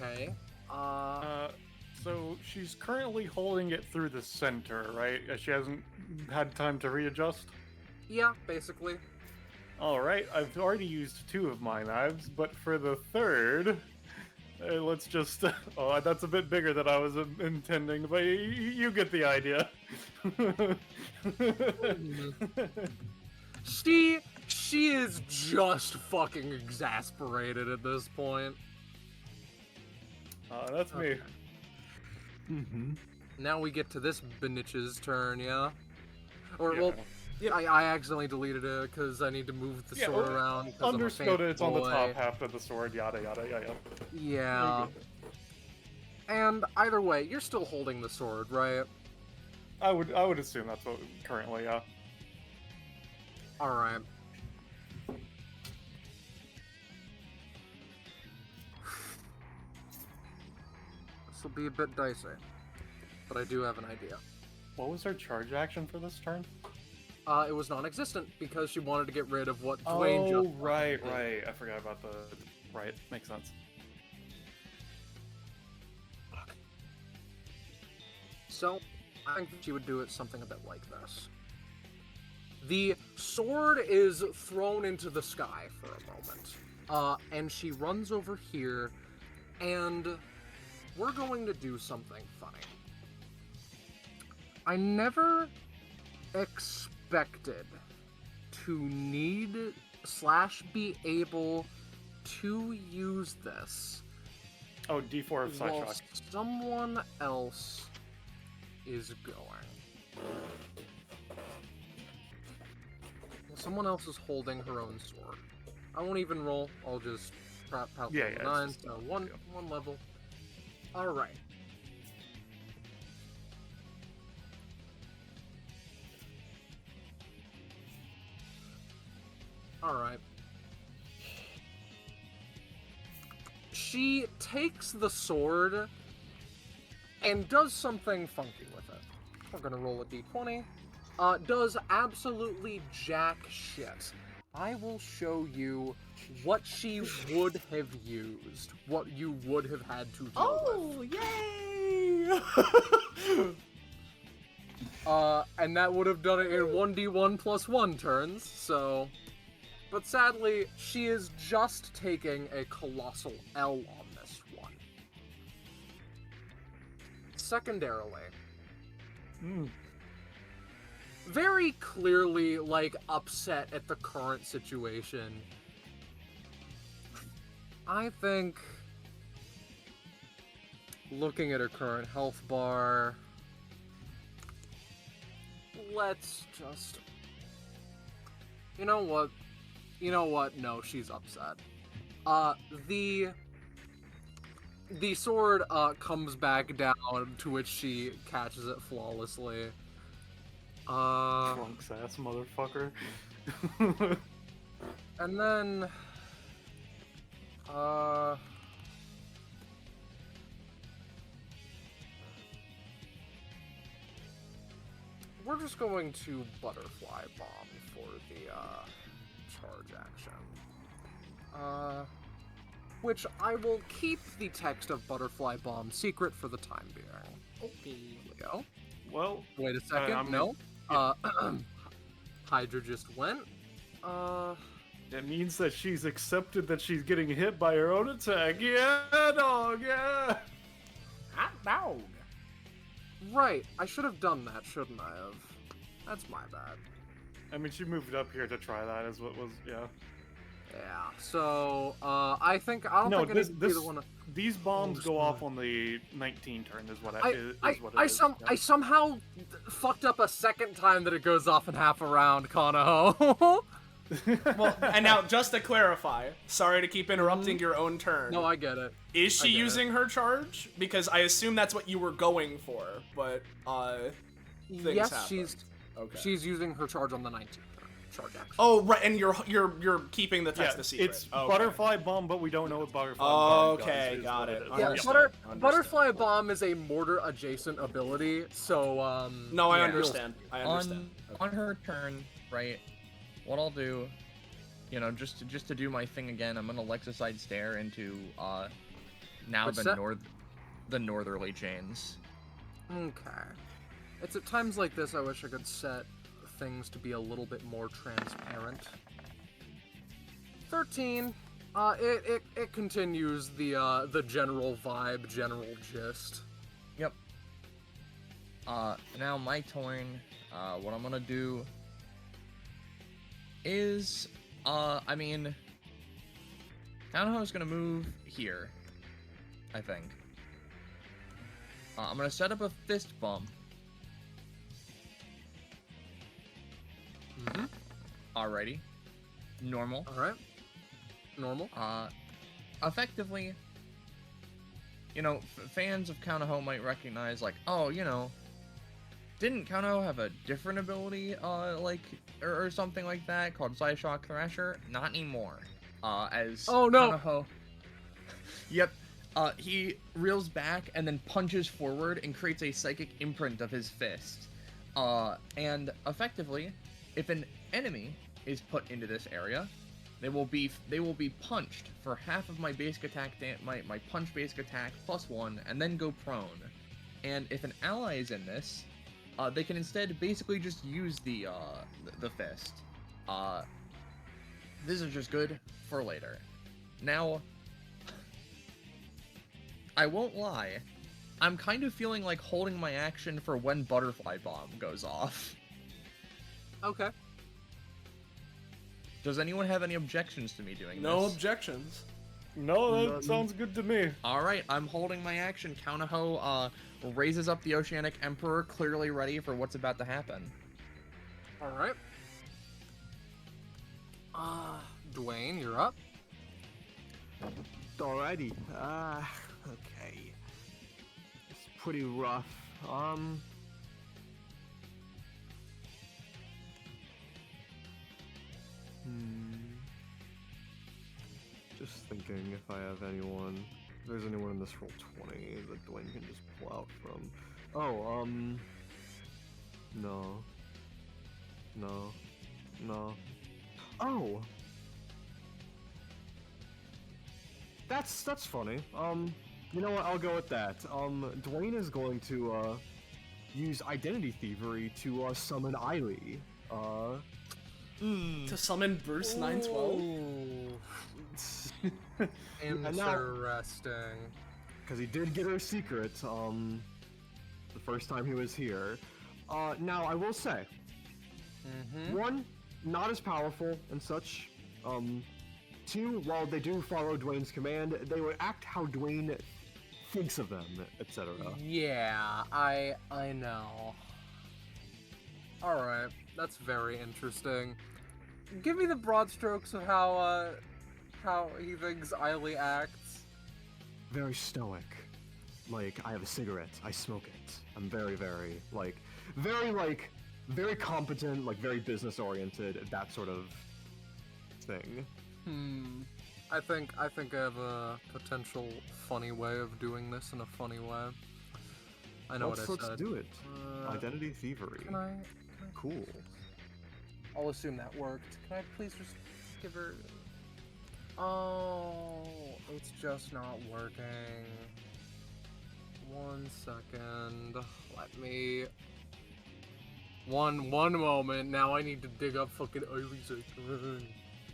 Okay. So she's currently holding it through the center, right? She hasn't had time to readjust? Yeah, basically. Alright, I've already used 2 of my knives, but for the third, let's just... Oh, that's a bit bigger than I was intending, but you get the idea. She is just fucking exasperated at this point. That's me. Mm-hmm. Now we get to this Benich's turn, yeah? Or, Yeah. well, Yep. I accidentally deleted it because I need to move the sword around. 'cause I'm a Understood it's on the fanboy. top half of the sword, yada yada yada. Yeah. And either way, you're still holding the sword, right? I would assume that's what currently, yeah. Alright. This will be a bit dicey. But I do have an idea. What was her charge action for this turn? It was non-existent because she wanted to get rid of what Dwayne Oh, just right, did. right. I forgot about the... Right, makes sense. So, I think she would do it something a bit like this. The sword is thrown into the sky for a moment. And she runs over here, and we're going to do something funny. I never expected to need / be able to use this Oh, D4 of Psyshock. while someone else is going. Someone else is holding her own sword. I won't even roll. I'll just prop out Yeah, level yeah, 9, it's just- so one level. All right. All right. She takes the sword and does something funky with it. We're gonna roll a d20. Does absolutely jack shit. I will show you what she would have used, what you would have had to deal with. Yay! And that would have done it in 1d1 plus 1 turns, so... But sadly, she is just taking a colossal L on this one. Secondarily, very clearly, like, upset at the current situation. I think, looking at her current health bar, let's just... You know what? No, she's upset. The sword, comes back down, to which she catches it flawlessly. Trunks ass motherfucker. And then, we're just going to butterfly bomb for the, charge action. Which I will keep the text of butterfly bomb secret for the time being. Okay. Leo? Well, Wait a second, I'm- no? Hydra just went. it means that she's accepted that she's getting hit by her own attack. Yeah, dog, yeah! Hot dog. Right, I should have done that, shouldn't I have? That's my bad. I mean, she moved up here to try that, is what was, yeah. Yeah, so, I don't think I need to be the one to... These bombs go off on the 19 turn, is what it is. I somehow fucked up a second time that it goes off in half a round, Kanaho. Well, and now, just to clarify, sorry to keep interrupting your own turn. No, I get it. Is she I get using her charge? Because I assume that's what you were going for, but, things Yes, happen. she's using her charge on the 19th turn. Charge action. Oh, right, and you're keeping the text a secret. It's Okay. butterfly bomb, but we don't know what butterfly bomb does. Okay, is got what it. is. Yeah, Understood. butterfly bomb is a mortar adjacent ability, so No, I Yeah. understand. I understand. On her turn, right? What I'll do, just to do my thing again, I'm gonna Lexicide stare into now Which the set? the northerly chains. Okay. It's at times like this I wish I could set things to be a little bit more transparent. 13. It continues the general vibe, general gist. Yep. Now my turn. What I'm gonna do is, I mean, Kanaho's gonna move here, I think. I'm gonna set up a fist bump. Mm-hmm. Alrighty. Normal. Alright. Normal. Effectively, you know, fans of Kanaho might recognize, like, oh, you know, didn't Kanaho have a different ability, like, or something like that, called Psyshock Thrasher? Not anymore. As Oh, no! Kanaho... Yep. He reels back and then punches forward and creates a psychic imprint of his fist. And effectively, if an enemy is put into this area, they will be punched for half of my basic attack, my punch basic attack +1, and then go prone. And if an ally is in this, they can instead basically just use the fist. This is just good for later. Now, I won't lie, I'm kind of feeling like holding my action for when Butterfly Bomb goes off. Okay. Does anyone have any objections to me doing No this? objections. No, that sounds good to me. Alright, I'm holding my action. Kanaho raises up the Oceanic Emperor, clearly ready for what's about to happen. Alright. Dwayne, you're up. Alrighty. Okay. It's pretty rough. Just thinking if I have anyone. If there's anyone in this roll 20 that Dwayne can just pull out from. Oh, no. No. No. Oh! That's funny. You know what? I'll go with that. Dwayne is going to, use Identity Thievery to, summon Eiley. To summon Burst 912? Interesting. Because he did get her secret, the first time he was here. Now, I will say, one, not as powerful and such. Two, while they do follow Dwayne's command, they would act how Dwayne thinks of them, etc. Yeah, I know. Alright, that's very interesting. Give me the broad strokes of how he thinks Eiley acts. Very stoic. Like, I have a cigarette, I smoke it. I'm very competent, like, very business-oriented, that sort of thing. I think I have a potential funny way of doing this in a funny way. I know what I said. Let's do it. Identity Thievery. Can I Cool. I'll assume that worked. Can I please just give her... Oh, it's just not working. 1 second. Let me... One moment. Now I need to dig up fucking Eiley's account.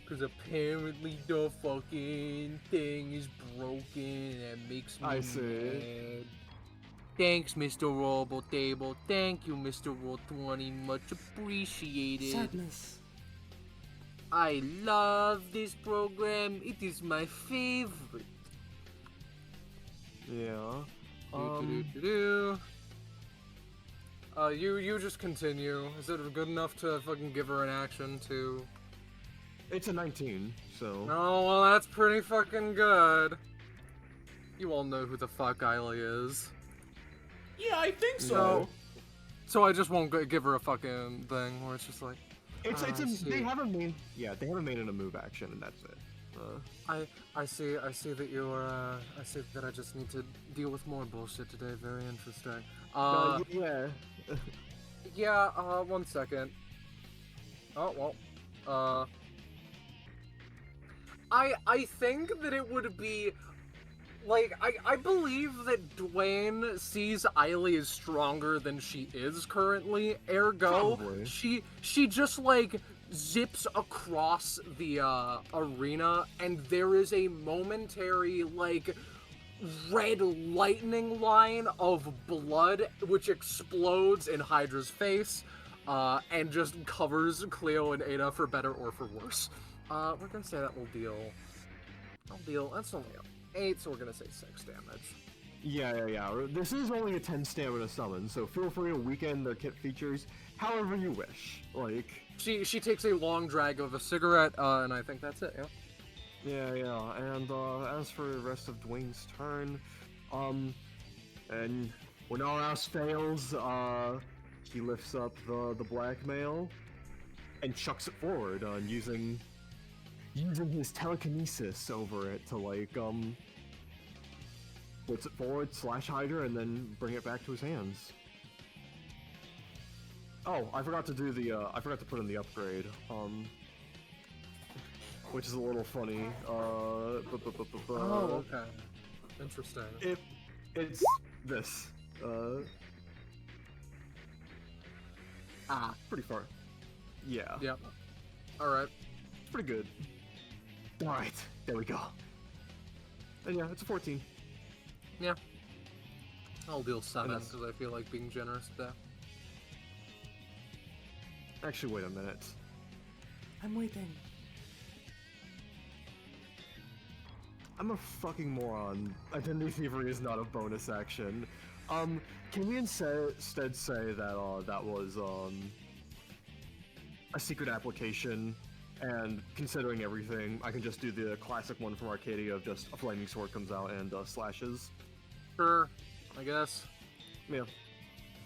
Because apparently the fucking thing is broken and it makes me mad. Thanks, Mr. Robo Table. Thank you, Mr. Roll20. Much appreciated. Sadness. I love this program. It is my favorite. Yeah. You just continue. Is it good enough to fucking give her an action to... It's a 19, so... Oh, well, that's pretty fucking good. You all know who the fuck Eiley is. Yeah, I think so. So I just won't give her a fucking thing where it's just like... they haven't made it a move action, and that's it. I see that you're, I see that I just need to deal with more bullshit today. Very interesting. Yeah. Yeah, 1 second. Oh, well, I think that it would be, like, I believe that Dwayne sees Eiley as stronger than she is currently, ergo, Probably. she just, like, zips across the, arena, and there is a momentary, like, red lightning line of blood, which explodes in Hydra's face, and just covers Cleo and Ada for better or for worse. We're gonna say that will deal, that's only 8, so we're gonna say 6 damage. Yeah. This is only a 10 stamina summon, so feel free to weaken their kit features however you wish. Like, She takes a long drag of a cigarette, and I think that's it. Yeah. yeah. And as for the rest of Dwayne's turn, and when all else fails, he lifts up the blackmail and chucks it forward, using his telekinesis over it to like puts it forward, slash Hydra, and then bring it back to his hands. Oh, I forgot to do the I forgot to put in the upgrade, which is a little funny. Oh, okay. Interesting. It's this. Pretty far. Yeah. Yep. Alright. It's pretty good. Alright, there we go. And yeah, it's a 14. Yeah. I'll deal 7 because I feel like being generous today. Actually, wait a minute. I'm waiting. I'm a fucking moron. Identity Thievery is not a bonus action. Can we instead say that that was a secret application, and considering everything, I can just do the classic one from Arcadia of just a flaming sword comes out and slashes? Sure, I guess. Yeah.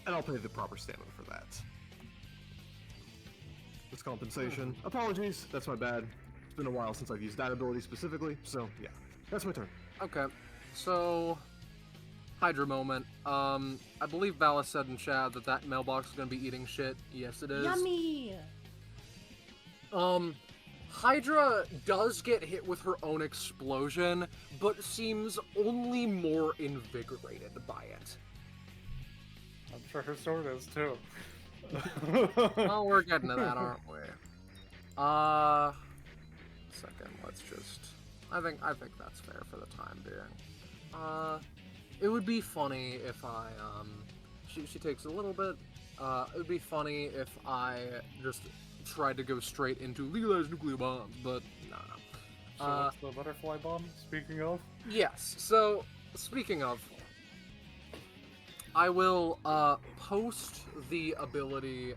And I'll pay the proper stamina for that. It's compensation. Apologies, that's my bad. It's been a while since I've used that ability specifically, so yeah. That's my turn. Okay, so Hydra moment. I believe Valis said in chat that mailbox is gonna be eating shit. Yes, it is. Yummy! Hydra does get hit with her own explosion, but seems only more invigorated by it. I'm sure her sword is too. Well, we're getting to that, aren't we? Second, let's just... I think that's fair for the time being. It would be funny if I, she takes a little bit. It would be funny if I just tried to go straight into legalized nuclear bombs, but no. So what's the butterfly bomb, speaking of? Yes, so, speaking of, I will, post the ability,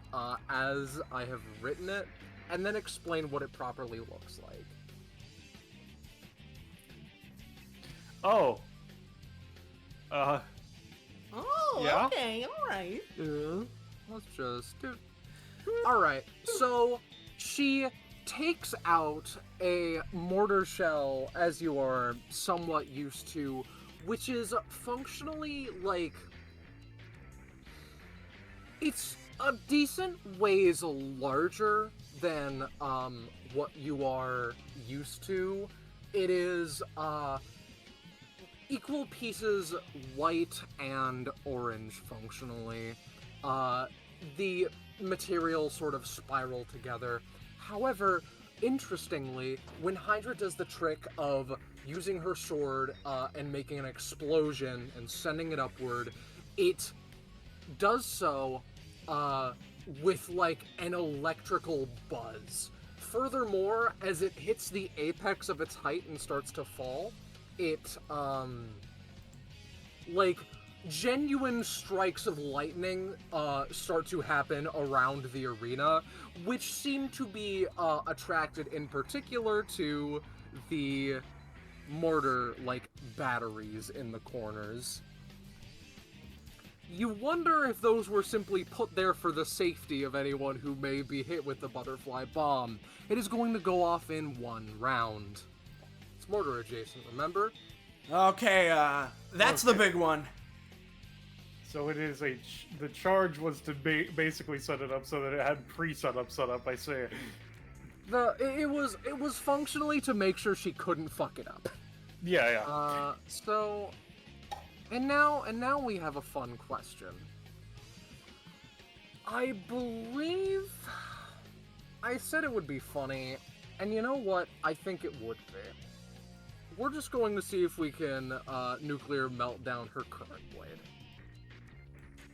as I have written it, and then explain what it properly looks like. Oh. Oh, Yeah? okay, alright. Let's just do... Alright, so she takes out a mortar shell, as you are somewhat used to, which is functionally, like... It's a decent ways larger than, what you are used to. It is, equal pieces white and orange functionally. The material sort of spiral together. However, interestingly, when Hydra does the trick of using her sword and making an explosion and sending it upward, it does so with like an electrical buzz. Furthermore, as it hits the apex of its height and starts to fall, it, like, genuine strikes of lightning, start to happen around the arena, which seem to be, attracted in particular to the mortar, like, batteries in the corners. You wonder if those were simply put there for the safety of anyone who may be hit with the butterfly bomb. It is going to go off in one round. It's mortar adjacent, remember? Okay, that's the big one. So it is the charge was to basically set it up so that it had pre-set up, I say. It was functionally to make sure she couldn't fuck it up. Yeah. So, and now we have a fun question. I believe I said it would be funny, and you know what? I think it would be. We're just going to see if we can nuclear melt down her current blade.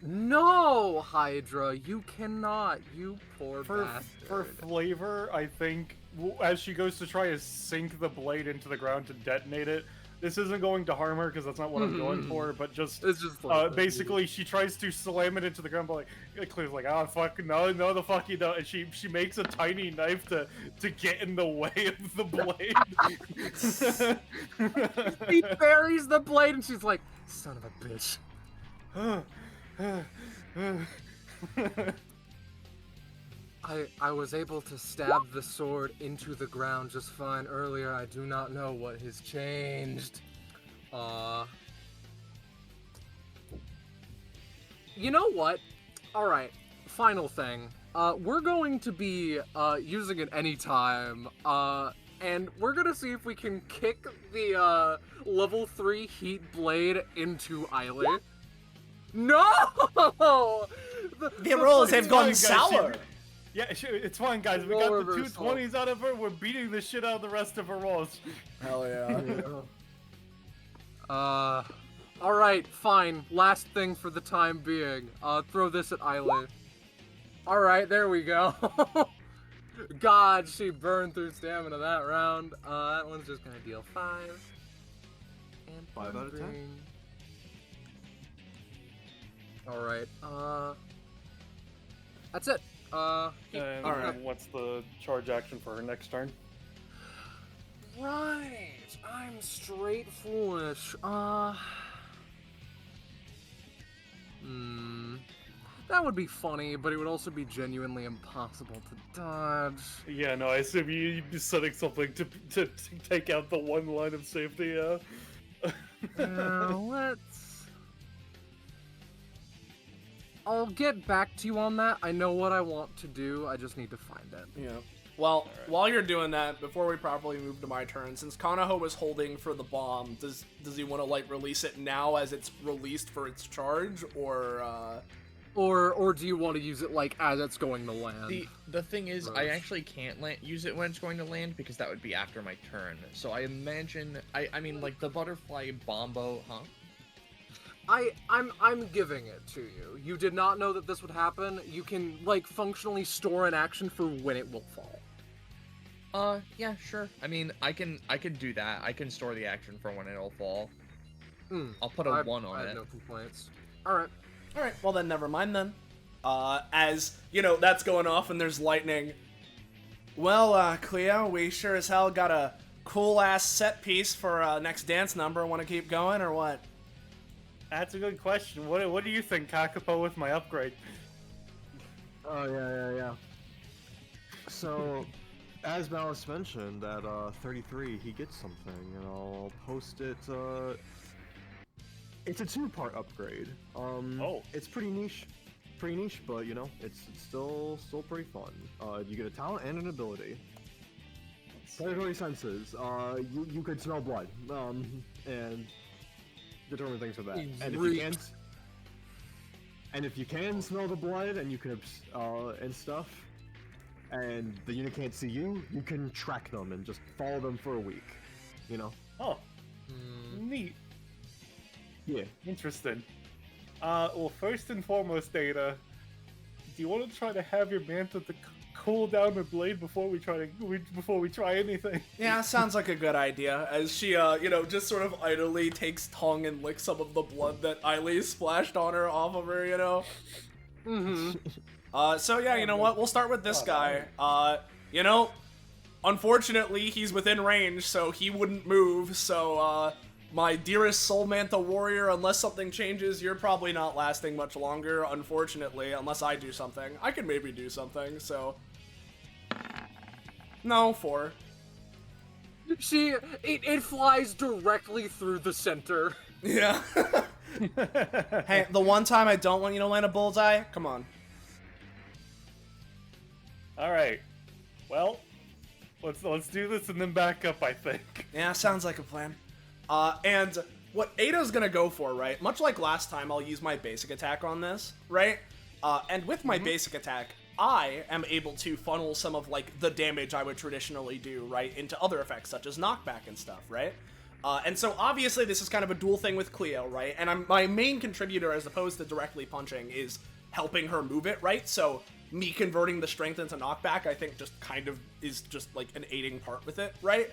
No, Hydra, you cannot, you poor bastard. For flavor, I think as she goes to try to sink the blade into the ground to detonate it, This isn't going to harm her because that's not what I'm going for. But just It's just like basically, she tries to slam it into the ground, but Claire's like, "Oh fuck, no, the fuck you don't." And she makes a tiny knife to get in the way of the blade. He buries the blade, and she's like, "Son of a bitch." I was able to stab the sword into the ground just fine earlier. I do not know what has changed. You know what? Alright, final thing. We're going to be using it anytime. And we're gonna see if we can kick the level 3 heat blade into Eiley. No! The rolls have gone guys, sour. Yeah, sure, it's fine, guys. We Roll got the 2 reversal. 20s out of her. We're beating the shit out of the rest of her rolls. Hell yeah. Alright, fine. Last thing for the time being. Throw this at Eiley. Alright, there we go. God, she burned through stamina that round. That one's just gonna deal 5. And 5 out of 10. bring- Alright, that's it. And Alright. what's the charge action for her next turn? Right, I'm straight foolish. That would be funny, but it would also be genuinely impossible to dodge. Yeah, no, I assume you'd be setting something to take out the one line of safety. Let's... I'll get back to you on that. I know what I want to do, I just need to find it. Yeah. Well, while you're doing that, before we properly move to my turn, since Kanaho was holding for the bomb, does he want to like release it now as it's released for its charge, or Or do you want to use it like as it's going to land? The thing is, I Gross. actually can't use it when it's going to land because that would be after my turn. So I imagine, I mean, like the butterfly bombo, huh? I'm giving it to you. You did not know that this would happen. You can like functionally store an action for when it will fall. Yeah, sure. I mean, I can do that. I can store the action for when it'll fall. I'll put a 1 on I it. have no complaints. Alright. Alright, well then never mind then. As, you know, that's going off and there's lightning. Well, Cleo, we sure as hell got a cool-ass set piece for next dance number. Want to keep going, or what? That's a good question. What do you think, Kakapo, with my upgrade? Oh, yeah. So, as Malice mentioned, at 33, he gets something, and I'll post it. It's a 2-part upgrade. It's pretty niche, but you know, it's still pretty fun. You get a talent and an ability. Predatory senses. You could smell blood, and determine things with that. And if you can smell the blood, and you can and stuff, and the unit can't see you, you can track them and just follow them for a week. You know? Oh, neat. Yeah. Interesting. Well, first and foremost, Data, do you want to try to have your manta to cool down the blade before we try anything? Yeah, sounds like a good idea. As she, just sort of idly takes tongue and licks some of the blood that Eiley splashed on her off of her, you know? So yeah, you know what? We'll start with this guy. Unfortunately, he's within range, so he wouldn't move, so, my dearest Soul Manta warrior, unless something changes, you're probably not lasting much longer, unfortunately, unless I do something. I could maybe do something, so... No, 4. It flies directly through the center. Yeah. Hey, the one time I don't want you to land a bullseye? Come on. Alright. Well, let's do this and then back up, I think. Yeah, sounds like a plan. And what Ada's gonna go for, right? Much like last time, I'll use my basic attack on this, right? And with my basic attack, I am able to funnel some of, like, the damage I would traditionally do, right, into other effects, such as knockback and stuff, right? And so, obviously, this is kind of a dual thing with Cleo, right? And my main contributor, as opposed to directly punching, is helping her move it, right? So, me converting the strength into knockback, I think, just kind of is just, like, an aiding part with it, right?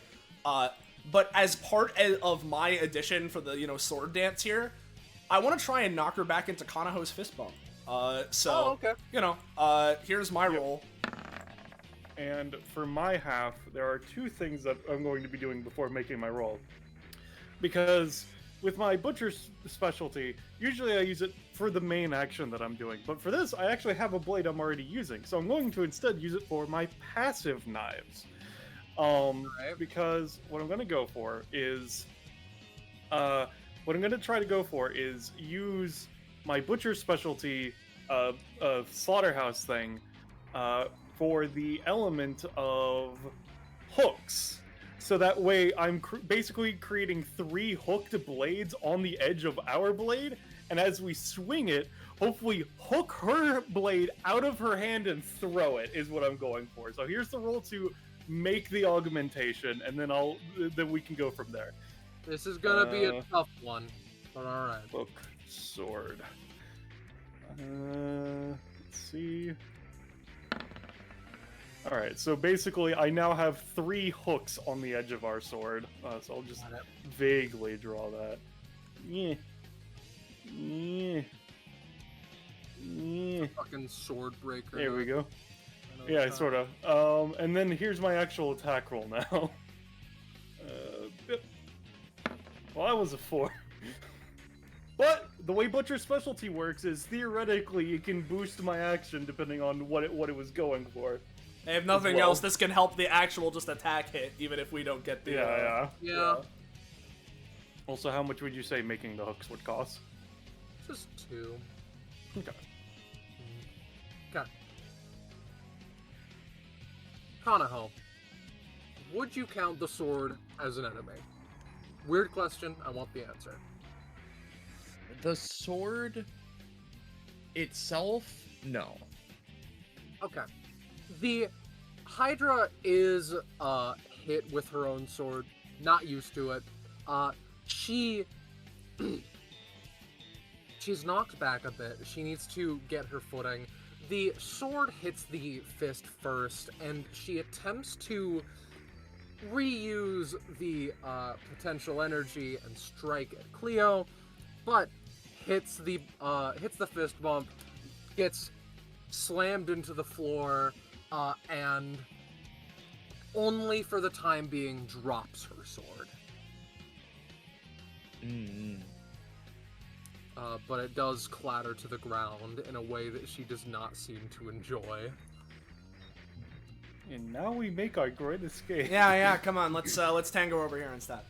but as part of my addition for the, sword dance here, I want to try and knock her back into Kanaho's fist bump. So, okay. here's my roll. And for my half, there are two things that I'm going to be doing before making my roll. Because with my butcher's specialty, usually I use it for the main action that I'm doing. But for this, I actually have a blade I'm already using. So I'm going to instead use it for my passive knives. Because what I'm going to go for is... what I'm going to try to go for is use my butcher's specialty slaughterhouse thing for the element of hooks. So that way I'm basically creating 3 hooked blades on the edge of our blade, and as we swing it, hopefully hook her blade out of her hand and throw it is what I'm going for. So here's the roll to make the augmentation, and then we can go from there. This is gonna be a tough one, but alright. Hook, sword. Let's see. Alright, so basically I now have 3 hooks on the edge of our sword. So I'll just vaguely draw that. Yeah. Yeah. Yeah. Fucking sword breaker. There we go. Yeah, sort of. And then here's my actual attack roll now. Well, that was a 4. But the way Butcher's specialty works is theoretically it can boost my action depending on what it was going for. If nothing else, this can help the actual just attack hit, even if we don't get the... Yeah. Also, how much would you say making the hooks would cost? Just 2. Okay. Okay. Kanaho, would you count the sword as an enemy? Weird question, I want the answer. The sword itself, no. Okay. The Hydra is hit with her own sword, not used to it. She's knocked back a bit. She needs to get her footing. The sword hits the fist first, and she attempts to reuse the potential energy and strike at Cleo, but hits the fist bump, gets slammed into the floor, and only for the time being drops her sword. But it does clatter to the ground in a way that she does not seem to enjoy. And now we make our great escape. Yeah, come on, let's tango over here instead.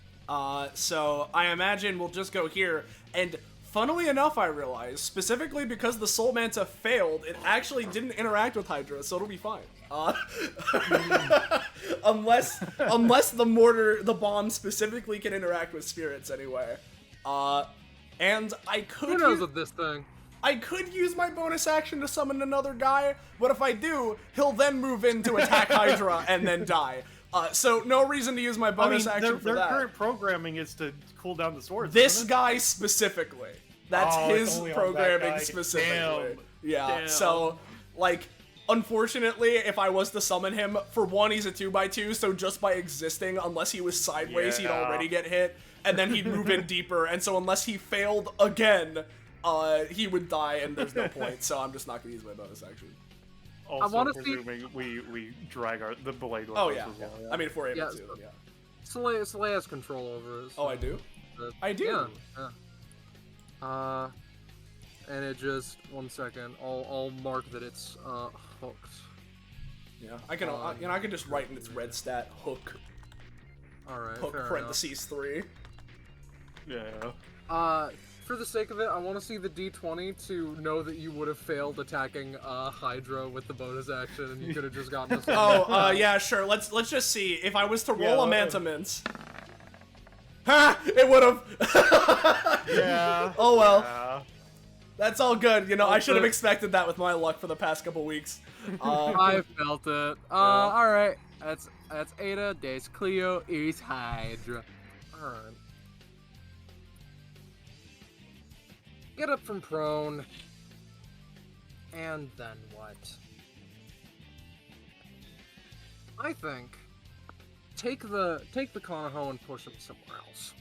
So I imagine we'll just go here, and funnily enough, I realized, specifically because the Soul Manta failed, it actually didn't interact with Hydra, so it'll be fine. Unless the bomb specifically can interact with spirits anyway. And I could... Who knows with this thing? I could use my bonus action to summon another guy, but if I do, he'll then move in to attack Hydra and then die. So no reason to use my bonus action for that. Their current programming is to cool down the swords. This guy specifically. That's his programming specifically. Damn. Yeah. Damn. So, like, unfortunately, if I was to summon him, for one, he's a 2x2, so just by existing, unless he was sideways, he'd already get hit, and then he'd move in deeper, and so unless he failed again, he would die, and there's no point, so I'm just not going to use my bonus action. Also, I wanna presuming we drag the blade with Oh, us yeah, as well. yeah. I mean, if we're able to, yeah. Soleil has control over it. Oh, I do? I do? Yeah. And it just, 1 second, I'll mark that it's, hooked. Yeah, I can, I can just write in its red stat, hook. Alright, Hook parentheses 3. Yeah. For the sake of it, I want to see the D20 to know that you would have failed attacking Hydra with the bonus action, and you could have just gotten this. Yeah, sure. Let's just see. If I was to roll a Manta Mince, ha! It would have. Yeah. Oh well. Yeah. That's all good. You know, I should have expected that with my luck for the past couple weeks. I felt it. All right. That's Ada. There's Cleo. Is Hydra. All right. Get up from prone. And then what? I think take the Konoho and push him somewhere else.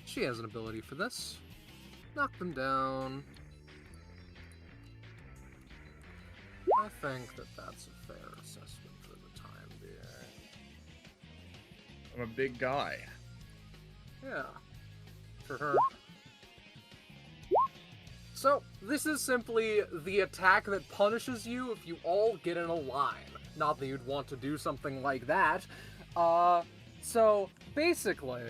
She has an ability for this. Knock them down. I think that that's a fair assessment for the time being. I'm a big guy. Yeah. For her. So, this is simply the attack that punishes you if you all get in a line. Not that you'd want to do something like that. So, basically,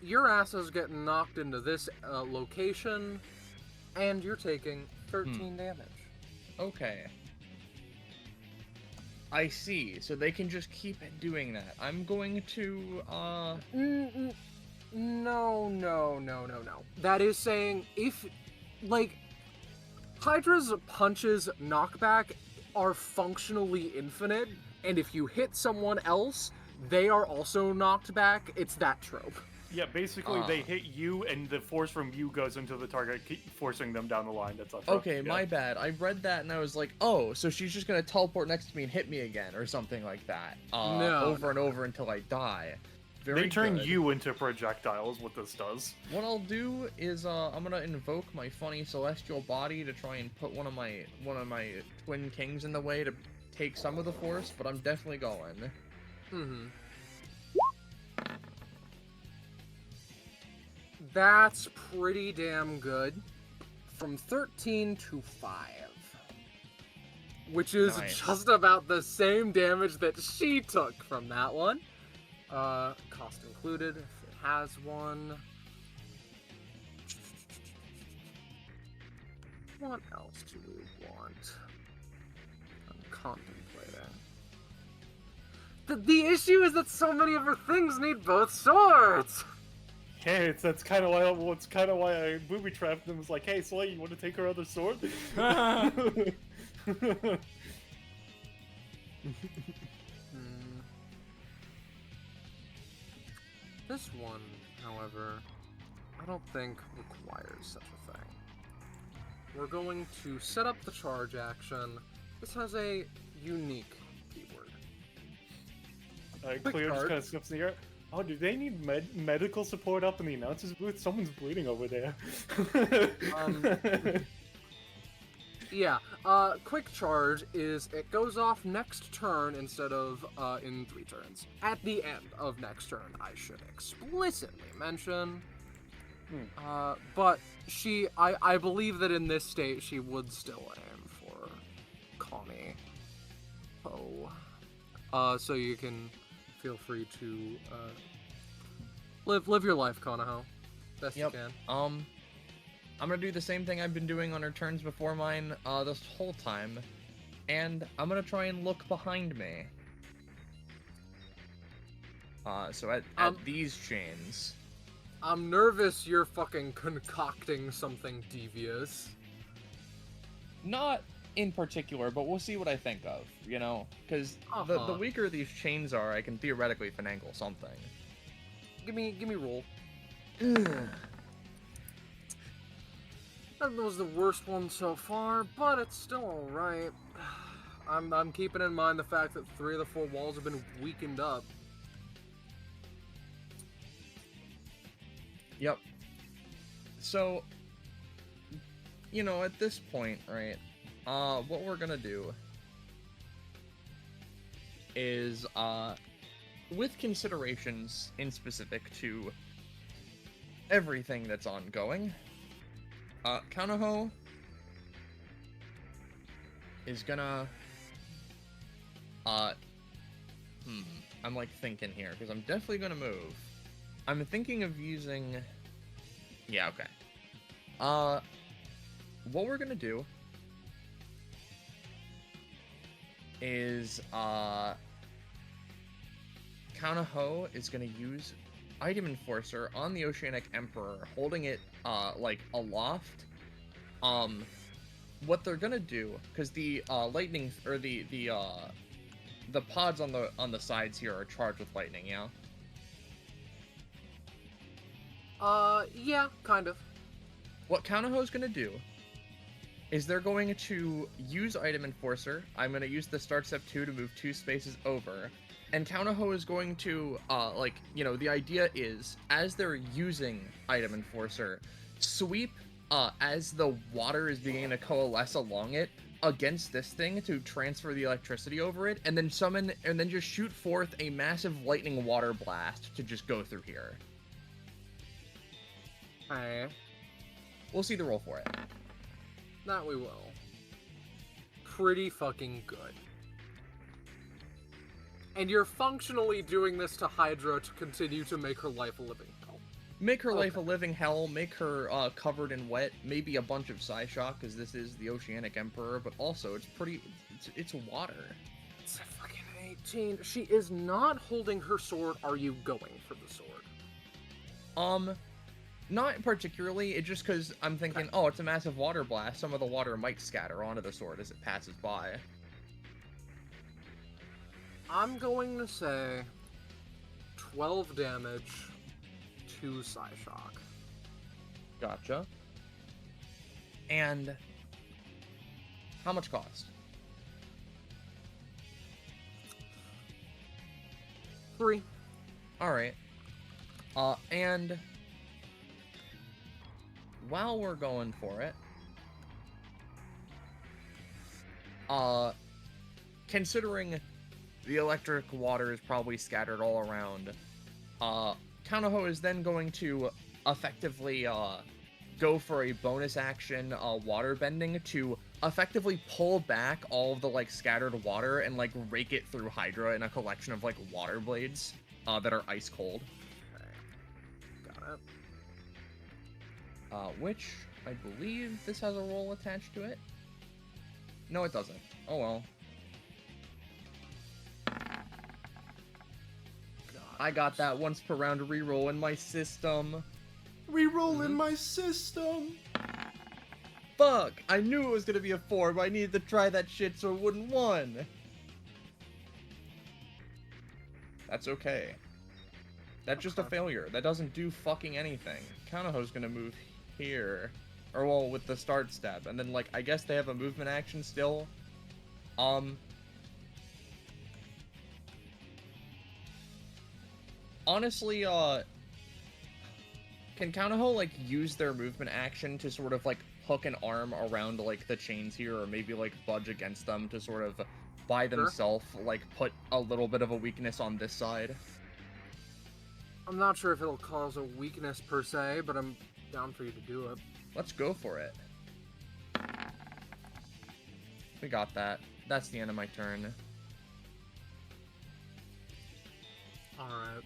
your ass is getting knocked into this location, and you're taking 13 damage. Okay. I see. So they can just keep doing that. I'm going to, No. That is saying if, like, Hydra's punches knockback are functionally infinite, and if you hit someone else, they are also knocked back. It's that trope. Yeah, basically they hit you, and the force from you goes into the target, forcing them down the line. That's not okay, my bad. I read that and I was like, oh, so she's just gonna teleport next to me and hit me again, or something like that. Over and over until I die. They turn you into projectiles, what this does. What I'll do is I'm gonna invoke my funny celestial body to try and put one of my twin kings in the way to take some of the force, but I'm definitely going. Mm-hmm. That's pretty damn good. From 13 to 5. Which is Nice. just about the same damage that she took from that one. Cost included, if it has one. What else do we want? I'm contemplating. The issue is that so many of her things need both swords! Hey, that's kind of why I booby trapped them. Was like, hey, Slay, you want to take her other sword? This one, however, I don't think requires such a thing. We're going to set up the charge action. This has a unique keyword. Cleo just kind of sniffs in the air. Oh, do they need medical support up in the announcer's booth? Someone's bleeding over there. Yeah, quick charge is it goes off next turn instead of in 3 turns. At the end of next turn, I should explicitly mention. But I believe that in this state she would still aim for Connie. So you can feel free to live your life, Konoho. Best you can. I'm gonna do the same thing I've been doing on her turns before mine this whole time, and I'm gonna try and look behind me. So at these chains. I'm nervous you're fucking concocting something devious. Not in particular, but we'll see what I think of, you know? Because the weaker these chains are, I can theoretically finagle something. Give me roll. That was the worst one so far, but it's still alright. I'm keeping in mind the fact that 3 of the 4 walls have been weakened up. Yep. So, you know, at this point, right, what we're gonna do is, with considerations in specific to everything that's ongoing, Konoho is gonna, I'm like thinking here, because I'm definitely gonna move. I'm thinking of using, yeah, okay. What we're gonna do is, Konoho is gonna use Item Enforcer on the Oceanic Emperor, holding it, like, aloft. What they're gonna do, because the, lightning, or the pods on the sides here are charged with lightning, yeah? Yeah, kind of. What Konoho's gonna do is they're going to use Item Enforcer. I'm going to use the start step 2 to move 2 spaces over. And Kaunoho is going to, the idea is, as they're using Item Enforcer, sweep, as the water is beginning to coalesce along it, against this thing to transfer the electricity over it, and then summon, and then just shoot forth a massive lightning water blast to just go through here. Okay. We'll see the roll for it. That we will. Pretty fucking good. And you're functionally doing this to Hydra to continue to make her life a living hell. Make her life a living hell, make her covered in wet, maybe a bunch of Psyshock, because this is the Oceanic Emperor, but also it's water. It's a fucking 18. She is not holding her sword. Are you going for the sword? Not particularly, it's just because I'm thinking, oh, it's a massive water blast, some of the water might scatter onto the sword as it passes by. I'm going to say 12 damage to Psyshock. Gotcha. And how much cost? 3. Alright. And while we're going for it, considering the electric water is probably scattered all around, Kaunoho is then going to effectively go for a bonus action water bending to effectively pull back all of the scattered water and rake it through Hydra in a collection of water blades that are ice cold. Okay. Got it. Which I believe this has a roll attached to it. No, it doesn't. Oh well. I got that once per round reroll in my system. Reroll in my system. Fuck! I knew it was gonna be a 4, but I needed to try that shit so it wouldn't 1. That's okay. That's just a failure. That doesn't do fucking anything. Kaunoho's gonna move here. Or, well, with the start step. And then, I guess they have a movement action still. Honestly, can Kaunoho, use their movement action to sort of, hook an arm around, the chains here, or maybe, budge against them to sort of, by themselves, put a little bit of a weakness on this side? I'm not sure if it'll cause a weakness per se, but I'm down for you to do it. Let's go for it. We got that. That's the end of my turn. Alright.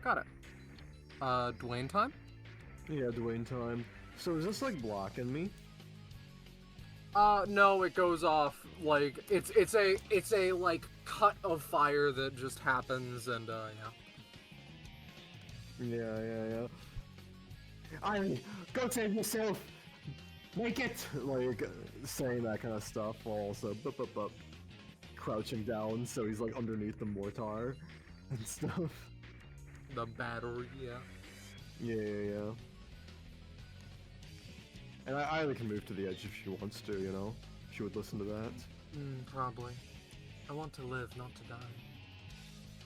Got it. Dwayne time? Yeah, Dwayne time. So is this blocking me? No, it goes off, it's a cut of fire that just happens, and, yeah. Yeah. I go save yourself. Make it. Saying that kind of stuff while also crouching down so he's underneath the mortar and stuff. The battery, yeah. Yeah. And I can move to the edge if she wants to, if she would listen to that. Probably. I want to live, not to die.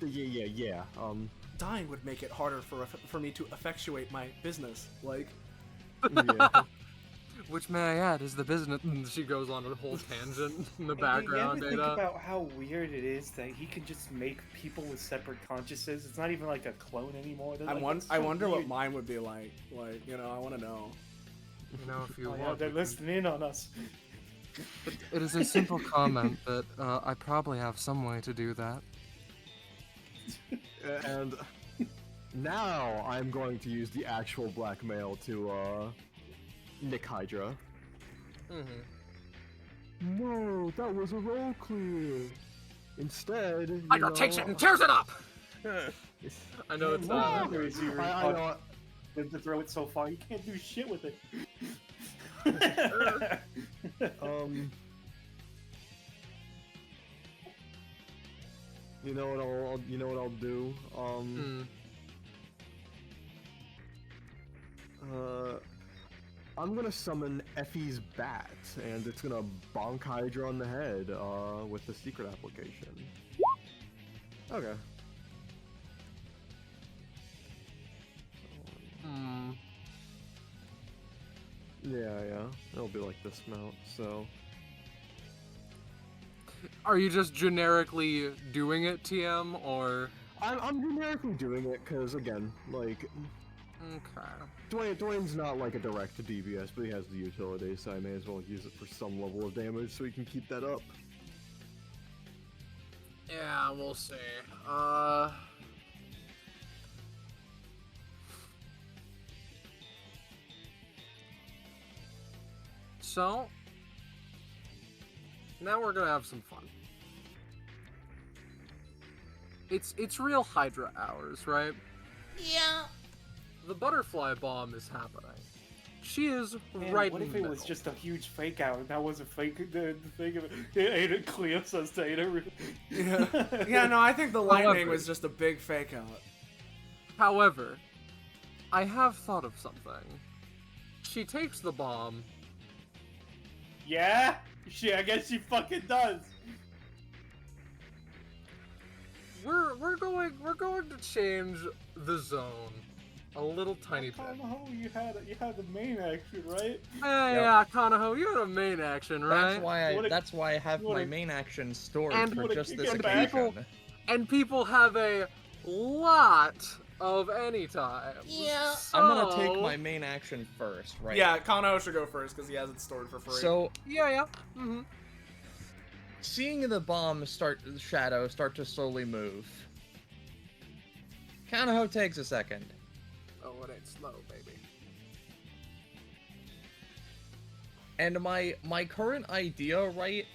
Yeah. Dying would make it harder for me to effectuate my business. Yeah. Which, may I add, is the business. She goes on a whole tangent in the background. Think about how weird it is that he can just make people with separate consciences. It's not even a clone anymore. I wonder what mine would be like. I want to know. If you Oh, yeah, want. they're listening in on us. It is a simple comment that I probably have some way to do that. And now I'm going to use the actual blackmail to nick Hydra. No, that was a roll clear. Instead, Hydra takes it and tears it up! I know it's not. I know. To throw it so far, you can't do shit with it. You know what I'll do? I'm gonna summon Effie's bat, and it's gonna bonk Hydra on the head, with the secret application. Okay. Yeah, it'll be like this mount, so... Are you just generically doing it, TM, or...? I'm generically doing it, because, again, like... Okay. Dwayne's not like a direct DBS, but he has the utility, so I may as well use it for some level of damage so he can keep that up. Yeah, we'll see. So, now we're gonna have some fun. It's real Hydra hours, right? Yeah. The butterfly bomb is happening. She is Man, right what in if the it middle. was just a huge fake out and that was a fake the thing of it? Ada Cleo says to Ada. Yeah, no, I think the lightning However- was just a big fake out. However, I have thought of something. She takes the bomb. Yeah? I guess she fucking does. We're going to change the zone a little tiny bit. Oh, you had the main action, right? Yeah, Kanaho, you had a main action, right? That's why I have you wanna- my main action stored And- for just this and occasion. And people have a lot of any time. Yeah. I'm gonna take So- my main action first, right? Yeah, Kano should go first because he has it stored for free. So, Yeah. Mm-hmm. seeing the bomb start to slowly move, Kanaho takes a second. Oh, it ain't slow, baby. And my current idea, right,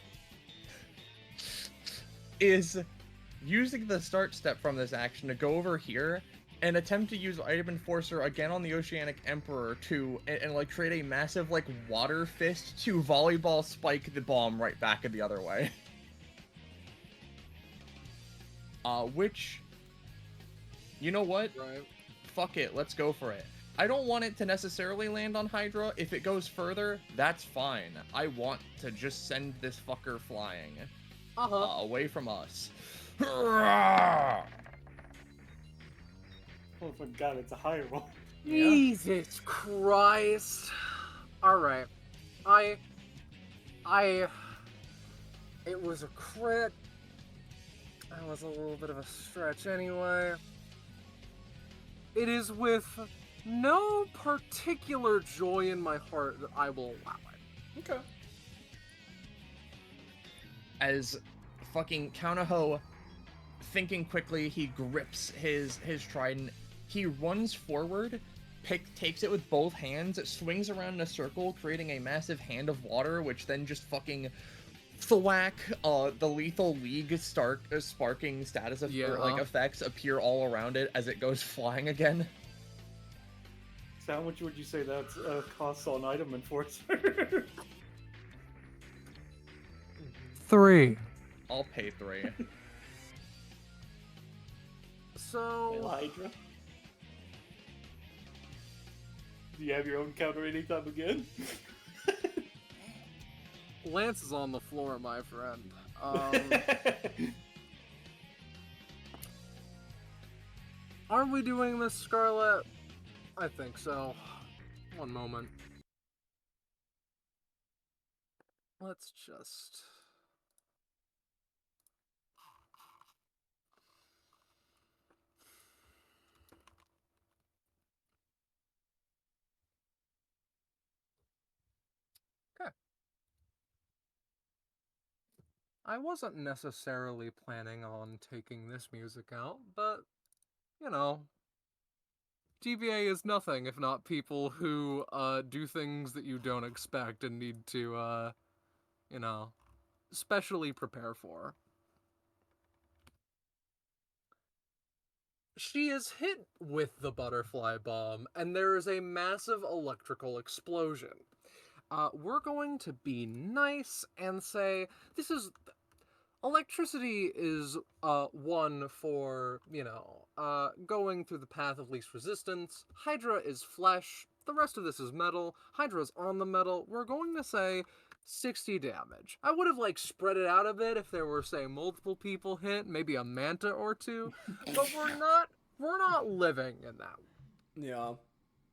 is using the start step from this action to go over here and attempt to use Item Enforcer again on the Oceanic Emperor to and like create a massive like water fist to volleyball spike the bomb right back in the other way. Which, you know what? Right. Fuck it, let's go for it. I don't want it to necessarily land on Hydra. If it goes further, that's fine. I want to just send this fucker flying away from us. Oh my god, it's a high roll. Jesus Christ. Alright. It was a crit. That was a little bit of a stretch anyway. It is with no particular joy in my heart that I will allow it. Okay. As fucking Kanaho, thinking quickly, he grips his trident. He runs forward, takes it with both hands, swings around in a circle, creating a massive hand of water, which then just fucking thwack. The Lethal League sparking status effects appear all around it as it goes flying again. So how much would you say that's costs on Item Enforcer? 3. I'll pay 3. So... Hydra. Do you have your own counter anytime again? Lance is on the floor, my friend. Are we doing this, Scarlet? I think so. One moment. Let's just... Okay. I wasn't necessarily planning on taking this music out, but, you know, DBA is nothing if not people who do things that you don't expect and need to, you know, specially prepare for. She is hit with the butterfly bomb, and there is a massive electrical explosion. We're going to be nice and say this is... Electricity is, one for, you know, going through the path of least resistance. Hydra is flesh. The rest of this is metal. Hydra's on the metal. We're going to say 60 damage. I would have, like, spread it out a bit if there were, say, multiple people hit, maybe a manta or two, but we're not living in that. Yeah.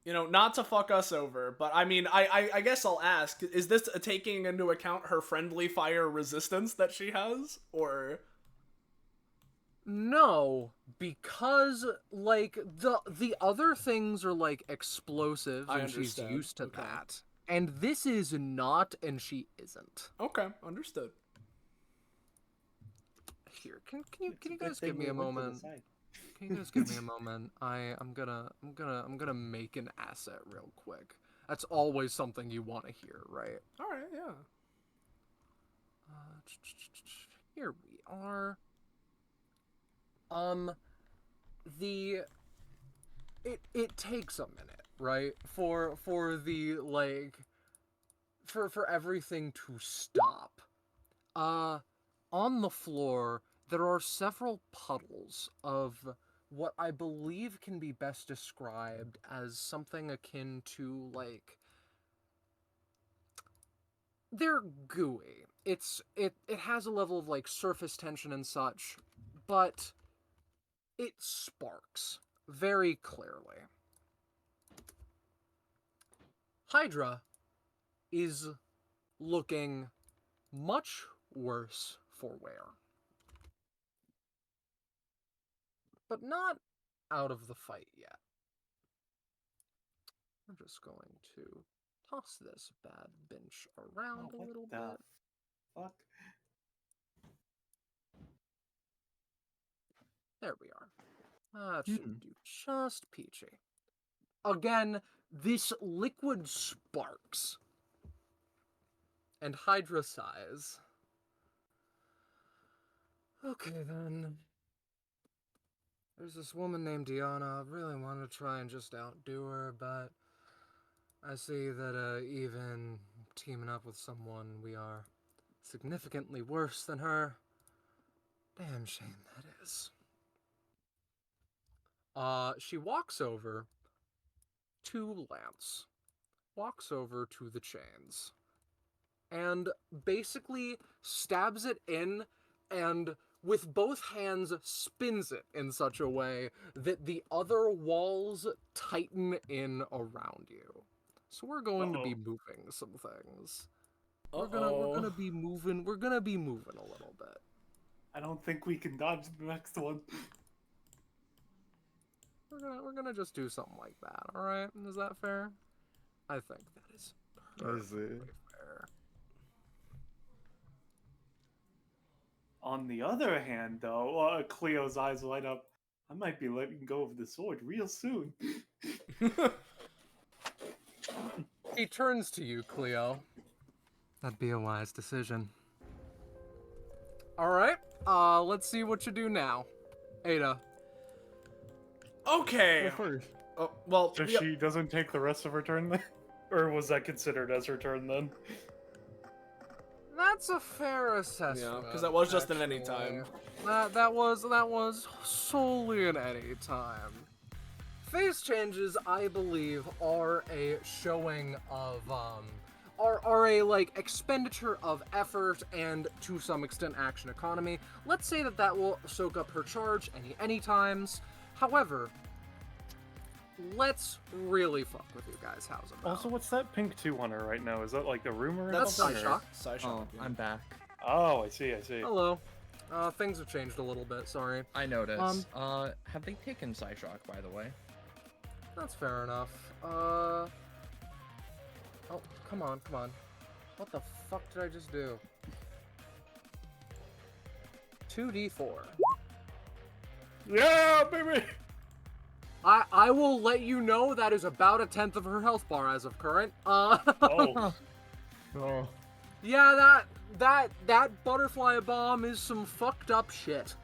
You know, not to fuck us over, but I mean, I guess I'll ask, is this taking into account her friendly fire resistance that she has, or... No, because, like, the other things are, like, explosives, I and she's understand. used to Okay. that. And this is not, and she isn't. Okay, understood. Here, can you It's a good guys thing give me we a went to the moment? side. Can you guys give me a moment? I'm gonna make an asset real quick. That's always something you want to hear, right? Alright, yeah. Here we are. It takes a minute, right? For the, like, for everything to stop. On the floor, there are several puddles of what I believe can be best described as something akin to, like, they're gooey. It has a level of, like, surface tension and such, but it sparks very clearly. Hydra is looking much worse for wear. But not out of the fight yet. I'm just going to toss this bad bench around a little bit. Fuck. There we are. That should do just peachy. Again, this liquid sparks. And Hydra sighs. Okay, then. There's this woman named Diana. I really want to try and just outdo her, but I see that even teaming up with someone, we are significantly worse than her. Damn shame that is. She walks over to Lance, walks over to the chains, and basically stabs it in and with both hands spins it in such a way that the other walls tighten in around you. So we're going to be moving some things. We're gonna be moving a little bit. I don't think we can dodge the next one. We're gonna just do something like that, alright? Is that fair? I think that is perfectly fair. On the other hand, though, Cleo's eyes light up. I might be letting go of the sword real soon. He turns to you, Cleo. That'd be a wise decision. Alright, let's see what you do now. Ada. Okay. First. Oh, well, So she doesn't take the rest of her turn then? Or was that considered as her turn then? That's a fair assessment. yeah, because that was just an anytime. That was solely an anytime. Phase changes, I believe, are a showing of are a, like, expenditure of effort and to some extent action economy. Let's say that will soak up her charge any times. However, let's really fuck with you guys. How's it? Also, what's that pink 2 on her right now? Is that like a rumor? That's Side Psyshock. shock. Psyshock. Oh, yeah. I'm back. Oh, I see. Hello. Things have changed a little bit. Sorry. I noticed. Have they taken Psyshock, by the way? That's fair enough. Oh, come on. What the fuck did I just do? 2d4. Yeah, baby! I will let you know that is about 1/10 of her health bar as of current. Oh. Oh. Yeah, that butterfly bomb is some fucked up shit.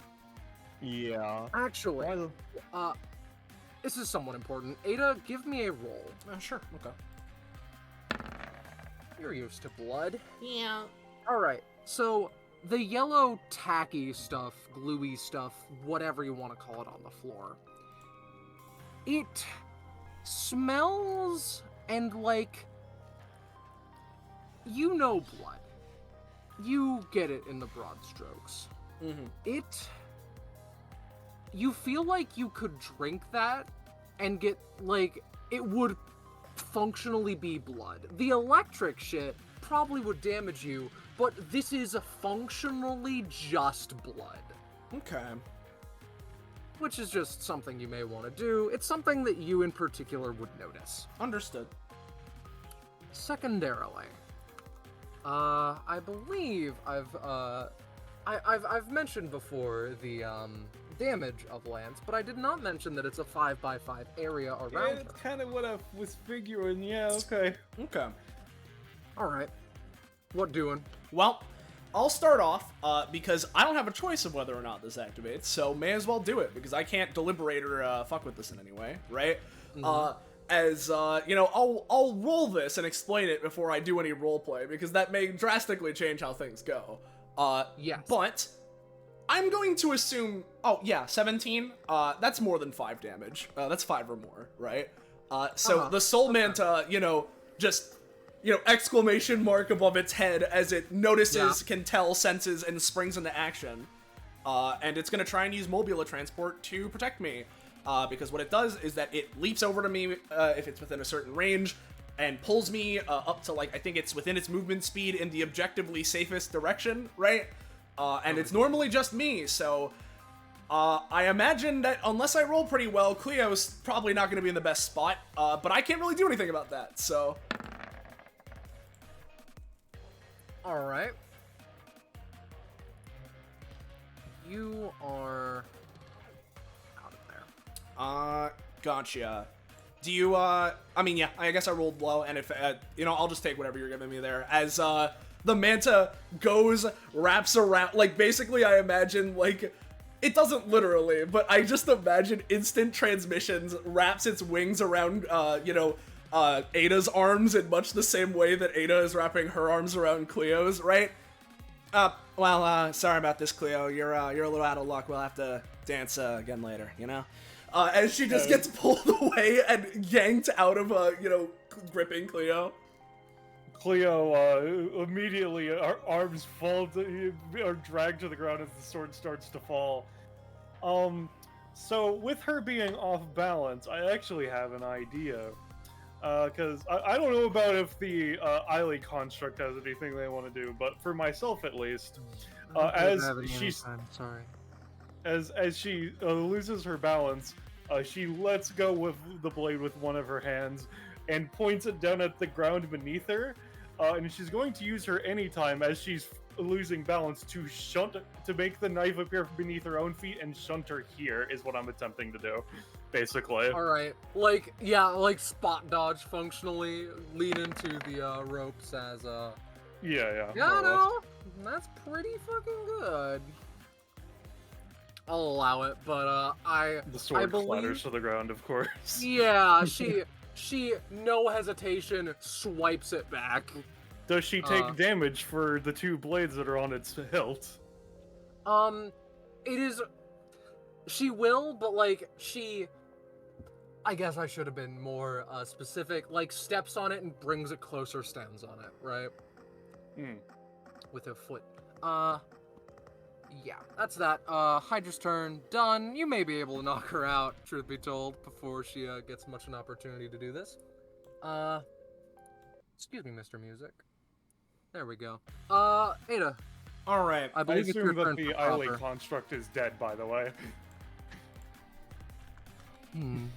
Yeah. Actually, Why the- this is somewhat important. Ada, give me a roll. Sure. Okay. You're used to blood. Yeah. Alright, so the yellow tacky stuff, gluey stuff, whatever you want to call it on the floor, it smells And, like, you know blood. You get it in the broad strokes. Mm-hmm. You feel like you could drink that and get, like, it would functionally be blood. The electric shit probably would damage you, but this is functionally just blood. Okay. Which is just something you may want to do. It's something that you in particular would notice. Understood. Secondarily, I believe I've mentioned before the damage of Lance, but I did not mention that it's a 5x5 area around Yeah, her. that's kind of what I was figuring. Yeah, okay. Okay. All right. What doing? Well, I'll start off because I don't have a choice of whether or not this activates, so may as well do it because I can't deliberate or fuck with this in any way, right? You know, I'll roll this and explain it before I do any roleplay because that may drastically change how things go. Yes. But I'm going to assume. Oh yeah, 17. That's more than 5 damage. That's 5 or more, right? So the Soul Manta, you know, just. You know, exclamation mark above its head as it notices, can tell, senses, and springs into action. And it's going to try and use Mobula Transport to protect me. Because what it does is that it leaps over to me if it's within a certain range and pulls me up to, like, I think it's within its movement speed in the objectively safest direction, right? And it's normally just me, so I imagine that unless I roll pretty well, Cleo's probably not going to be in the best spot. But I can't really do anything about that, so... Alright. You are out of there. Gotcha. Do you, I mean, yeah, I guess I rolled low, and if, you know, I'll just take whatever you're giving me there. As, the Manta goes, wraps around, like, basically I imagine, like, it doesn't literally, but I just imagine instant transmissions, wraps its wings around, you know, Ada's arms in much the same way that Ada is wrapping her arms around Cleo's, right? Sorry about this, Cleo. You're a little out of luck. We'll have to dance again later, you know? As she just gets pulled away and yanked out of, you know, gripping Cleo. Cleo immediately, our arms fall are dragged to the ground as the sword starts to fall. So with her being off balance, I actually have an idea. Because I don't know about if the Eiley construct has anything they want to do, but for myself at least, as she loses her balance, she lets go with the blade with one of her hands and points it down at the ground beneath her, and she's going to use her anytime as she's losing balance to make the knife appear beneath her own feet and shunt her here is what I'm attempting to do. Basically. Alright. Like, yeah, like spot dodge functionally, lean into the ropes as, Yeah, no, that's pretty fucking good. I'll allow it, but, the sword believe... clatters to the ground, of course. Yeah, she, no hesitation, swipes it back. Does she take damage for the 2 blades that are on its hilt? It is... She will, but, like, I guess I should have been more specific. Like, steps on it and brings it closer, stands on it, right? With her foot. Yeah, that's that. Hydra's turn, done. You may be able to knock her out, truth be told, before she gets much an opportunity to do this. Excuse me, Mr. Music. There we go. Ada. Alright. I I believe it's your assume that turn the for Eiley proper. construct is dead, by the way. You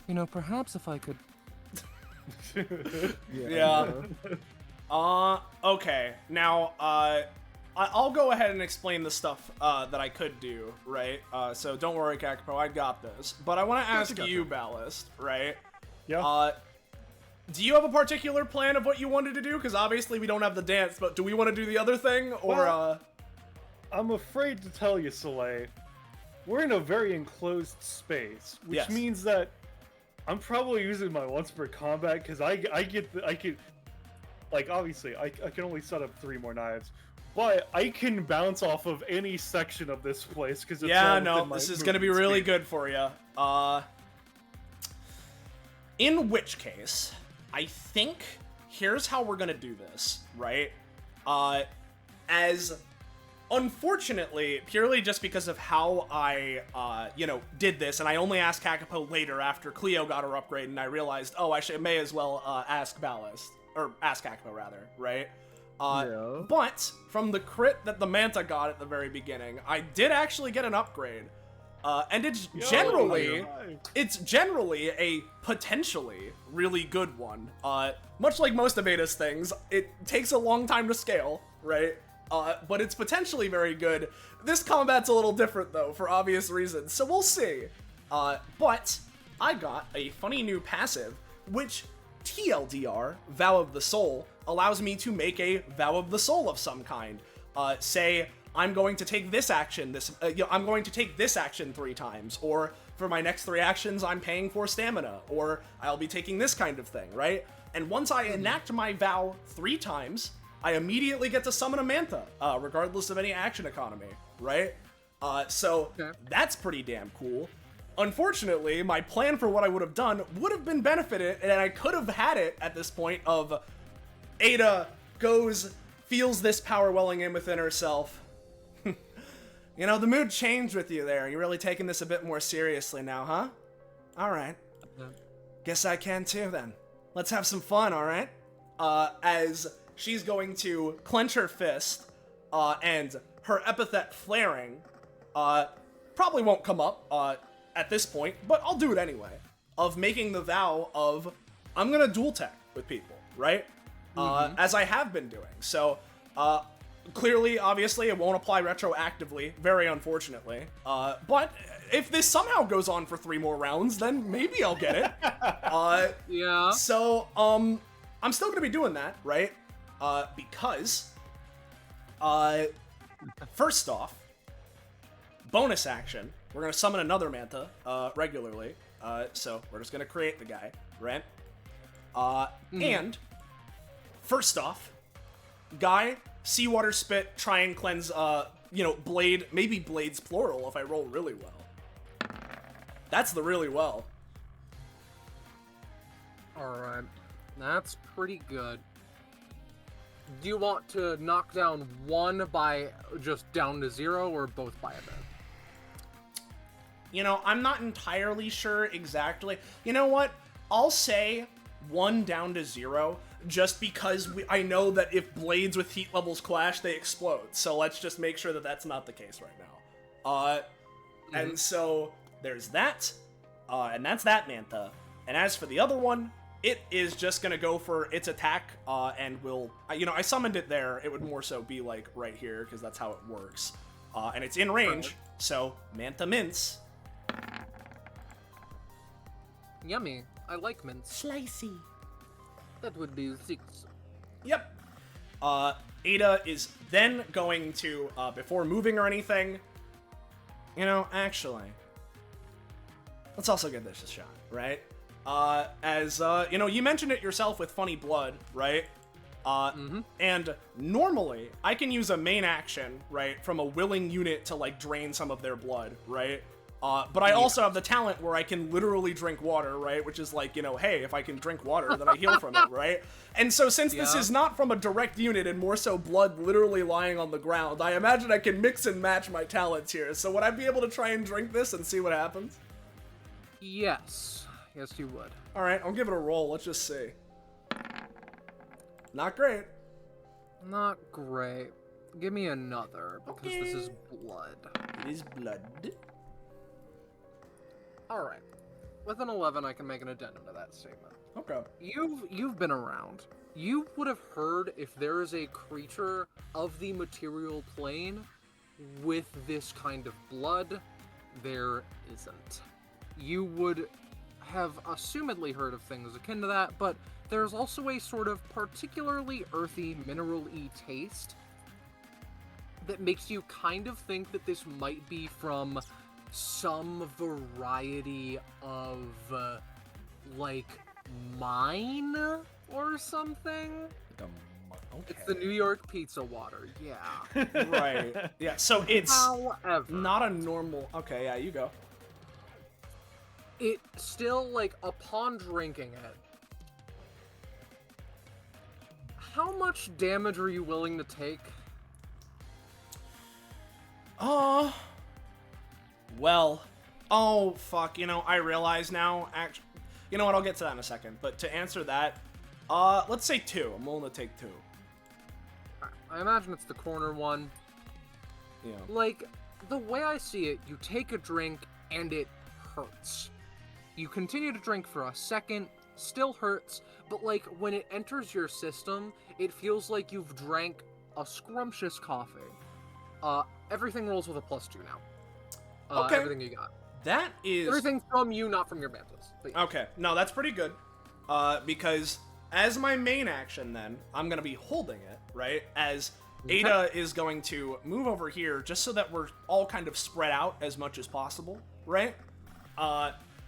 know, perhaps if I could... Yeah. Okay. Now, I'll go ahead and explain the stuff that I could do, right? So don't worry, Kakapo, I got this. But I want to ask you, Ballast, right? Yeah. Do you have a particular plan of what you wanted to do? Because obviously we don't have the dance, but do we want to do the other thing, or Well, I'm afraid to tell you, Soleil. We're in a very enclosed space, which Yes. means that I'm probably using my once per combat because I can, like, obviously I can only set up 3 more knives, but I can bounce off of any section of this place because it's Yeah, all no, within my this is gonna be movement really speed. good for you. In which case, I think here's how we're gonna do this, right? As unfortunately, purely just because of how I, did this, and I only asked Kakapo later after Cleo got her upgrade, and I realized, oh, I may as well ask Ballast, or ask Kakapo rather, right? Yeah. But from the crit that the Manta got at the very beginning, I did actually get an upgrade, and it's generally a potentially really good one. Much like most of Ada's things, it takes a long time to scale, right? But it's potentially very good. This combat's a little different, though, for obvious reasons, so we'll see. But I got a funny new passive, which, TLDR, Vow of the Soul, allows me to make a Vow of the Soul of some kind. Say, I'm going to take this action, I'm going to take this action 3 times, or for my next 3 actions, I'm paying for stamina, or I'll be taking this kind of thing, right? And once I enact my vow 3 times, I immediately get to summon a Mantha, regardless of any action economy, right? So that's pretty damn cool. Unfortunately, my plan for what I would have done would have been benefited, and I could have had it at this point of Ada feels this power welling in within herself. You know, the mood changed with you there. You're really taking this a bit more seriously now, huh? Alright. Guess I can too, then. Let's have some fun, alright? As she's going to clench her fist, and her epithet flaring, probably won't come up, at this point, but I'll do it anyway, of making the vow of, I'm gonna dual tech with people, right? As I have been doing. So, clearly, obviously, it won't apply retroactively, very unfortunately, but if this somehow goes on for 3 more rounds, then maybe I'll get it. Yeah. So, I'm still gonna be doing that, right? Because, first off, bonus action, we're gonna summon another Manta, regularly, so we're just gonna create the guy, right? And, first off, guy, seawater spit, try and cleanse, blade, maybe blades plural if I roll really well. That's the really well. Alright, that's pretty good. Do you want to knock down one by just down to 0, or both by a bit? You know, I'm not entirely sure exactly. You know what? I'll say 1 down to 0, just because I know that if blades with heat levels clash, they explode. So let's just make sure that that's not the case right now. And so there's that, and that's that Mantha. And as for the other one, it is just gonna go for its attack, and will, I summoned it there. It would more so be like right here, because that's how it works. And it's in range, so Mantha Mince. Yummy. I like mince. Slicey. That would be 6. Yep. Ada is then going to, before moving or anything, actually, let's also give this a shot, right? You mentioned it yourself with funny blood, right? And normally, I can use a main action, right, from a willing unit to, drain some of their blood, right? But I also have the talent where I can literally drink water, right? Which is hey, if I can drink water, then I heal from it, right? And so since this is not from a direct unit and more so blood literally lying on the ground, I imagine I can mix and match my talents here. So would I be able to try and drink this and see what happens? Yes. Yes, you would. Alright, I'll give it a roll. Let's just see. Not great. Not great. Give me another, because this is blood. It is blood. Alright. With an 11, I can make an addendum to that statement. Okay. You've been around. You would have heard if there is a creature of the material plane with this kind of blood. There isn't. You would have assumedly heard of things akin to that, but there's also a sort of particularly earthy, mineral-y taste that makes you kind of think that this might be from some variety of, mine or something? Okay. It's the New York pizza water, yeah. Right. Yeah, so it's However, not a normal... Okay, yeah, you go. It still, upon drinking it, how much damage are you willing to take? Well, oh fuck, I realize now, you know what, I'll get to that in a second, but to answer that, let's say 2. I'm willing to take 2. I imagine it's the corner one. Yeah. Like, the way I see it, you take a drink and it hurts. You continue to drink for a second, still hurts, but like, when it enters your system, it feels like you've drank a scrumptious coffee. Everything rolls with a +2 now. Okay. Everything you got. That is... Everything from you, not from your mantis. Okay, no, that's pretty good. Because as my main action then, I'm going to be holding it, right? As Ada is going to move over here just so that we're all kind of spread out as much as possible, right?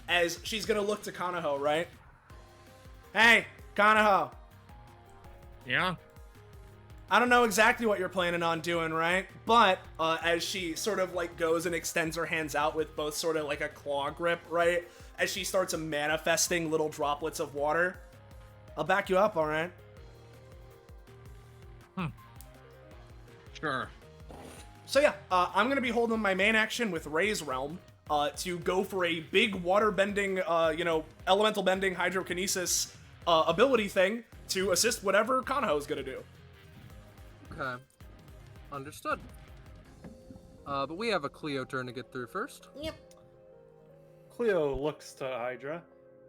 As she's going to look to Kanaho, right? Hey, Kanaho. Yeah? I don't know exactly what you're planning on doing, right? But as she sort of like goes and extends her hands out with both sort of like a claw grip, right? As she starts manifesting little droplets of water, I'll back you up, all right? Sure. So yeah, I'm gonna be holding my main action with Ray's Realm to go for a big water bending, elemental bending hydrokinesis ability thing to assist whatever Kanaho's gonna do. Okay. Understood. But we have a Cleo turn to get through first. Yep. Cleo looks to Hydra,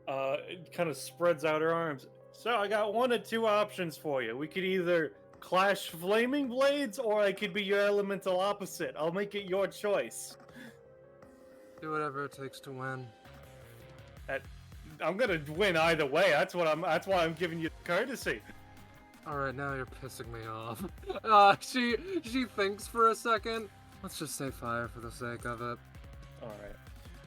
kind of spreads out her arms. So I got 1 of 2 options for you. We could either clash flaming blades, or I could be your elemental opposite. I'll make it your choice. Do whatever it takes to win. I'm gonna win either way. That's why I'm giving you courtesy. Alright, now you're pissing me off. She thinks for a second. Let's just say fire for the sake of it. Alright.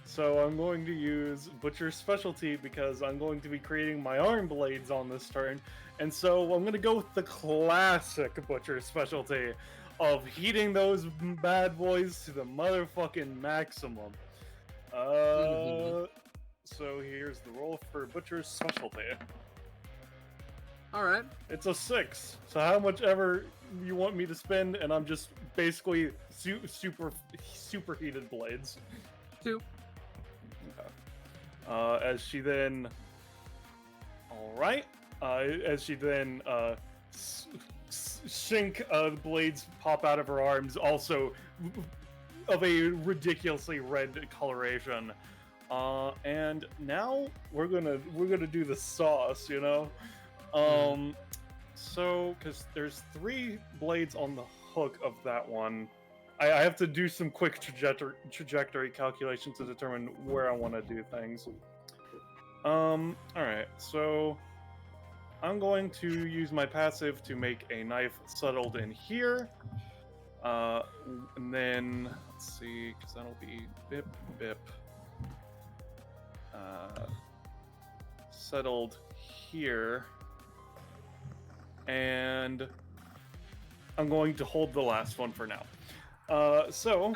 So I'm going to use Butcher's Specialty because I'm going to be creating my arm blades on this turn. And so I'm going to go with the classic Butcher's Specialty of heating those bad boys to the motherfucking maximum. So here's the roll for Butcher's Specialty. Alright. It's a 6. So how much ever you want me to spend, and I'm just basically super heated blades. 2. As she then... Alright. As she then, shink blades pop out of her arms, also of a ridiculously red coloration. And now we're gonna do the sauce, So, because there's 3 blades on the hook of that one, I have to do some quick trajectory calculations to determine where I want to do things. Alright, so I'm going to use my passive to make a knife settled in here. And then, let's see, because that'll be bip, bip. Settled here. And I'm going to hold the last one for now. So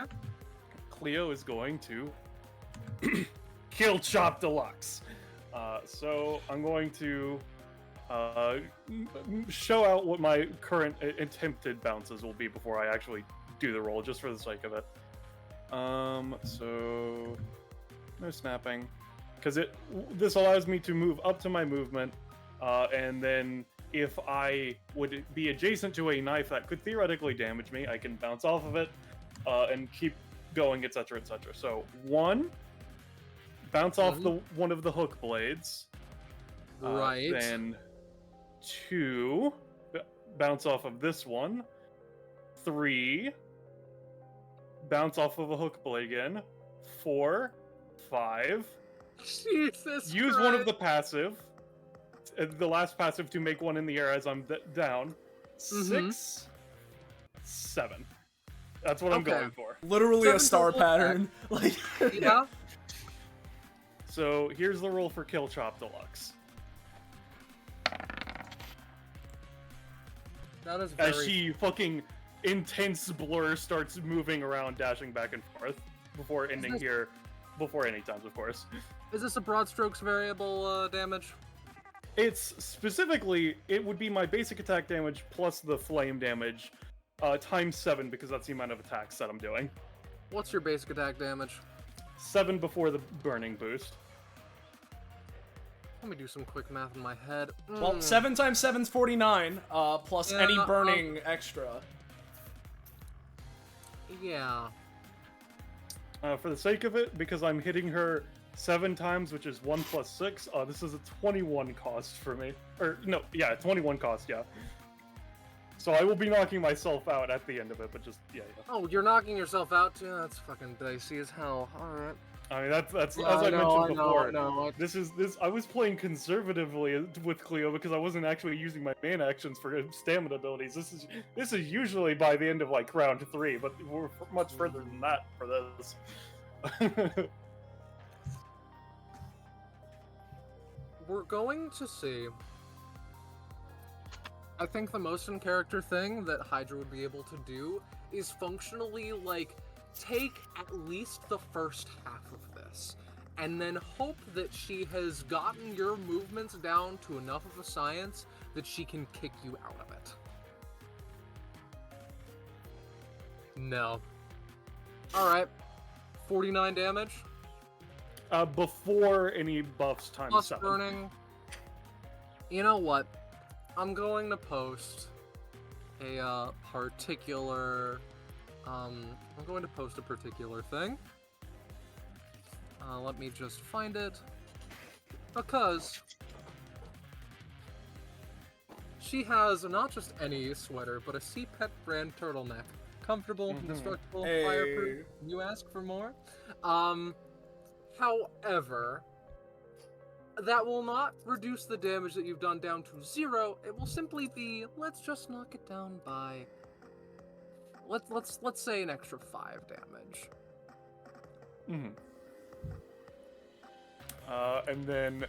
Cleo is going to kill Chop Deluxe. So I'm going to show out what my current attempted bounces will be before I actually do the roll, just for the sake of it. So no snapping, because this allows me to move up to my movement, and then if I would be adjacent to a knife that could theoretically damage me, I can bounce off of it and keep going, etc., etc. So 1, bounce off one of the hook blades. Right. Then 2, bounce off of this one. 3, bounce off of a hook blade again. 4, 5. Jesus Use Christ. one of the passive. The last passive to make one in the air as I'm down. 6, 7. That's what I'm going for. Literally 7 a star total pattern. Like, Yeah. So here's the roll for Kill Chop Deluxe. That is very... As she fucking intense blur starts moving around, dashing back and forth before ending here, before any times, of course. Is this a broad strokes variable damage? It's specifically, it would be my basic attack damage plus the flame damage, times 7 because that's the amount of attacks that I'm doing. What's your basic attack damage? 7 before the burning boost. Let me do some quick math in my head. Well, 7 times 7's 49, plus Yeah, any burning extra. Yeah. For the sake of it, because I'm hitting her 7 times, which is 1 plus 6, this is a 21 cost for me. Or, no, yeah, 21 cost, yeah. So I will be knocking myself out at the end of it, but just, yeah. Oh, you're knocking yourself out too? That's fucking dicey as hell. Alright. I mean, that's Yeah, as I mentioned before. No. I was playing conservatively with Cleo because I wasn't actually using my main actions for stamina abilities. This is usually by the end of like round 3, but we're much further than that for this. We're going to see. I think the most in character thing that Hydra would be able to do is functionally like take at least the first half of this and then hope that she has gotten your movements down to enough of a science that she can kick you out of it. No. Alright. 49 damage. Before any buffs times Plus 7. burning. You know what? I'm going to post a particular... I'm going to post a particular thing. Let me just find it. Because she has not just any sweater, but a Sea Pet brand turtleneck. Comfortable, indestructible, fireproof. You ask for more? However, that will not reduce the damage that you've done down to 0. It will simply be, let's just knock it down by... Let's say an extra 5 damage. And then,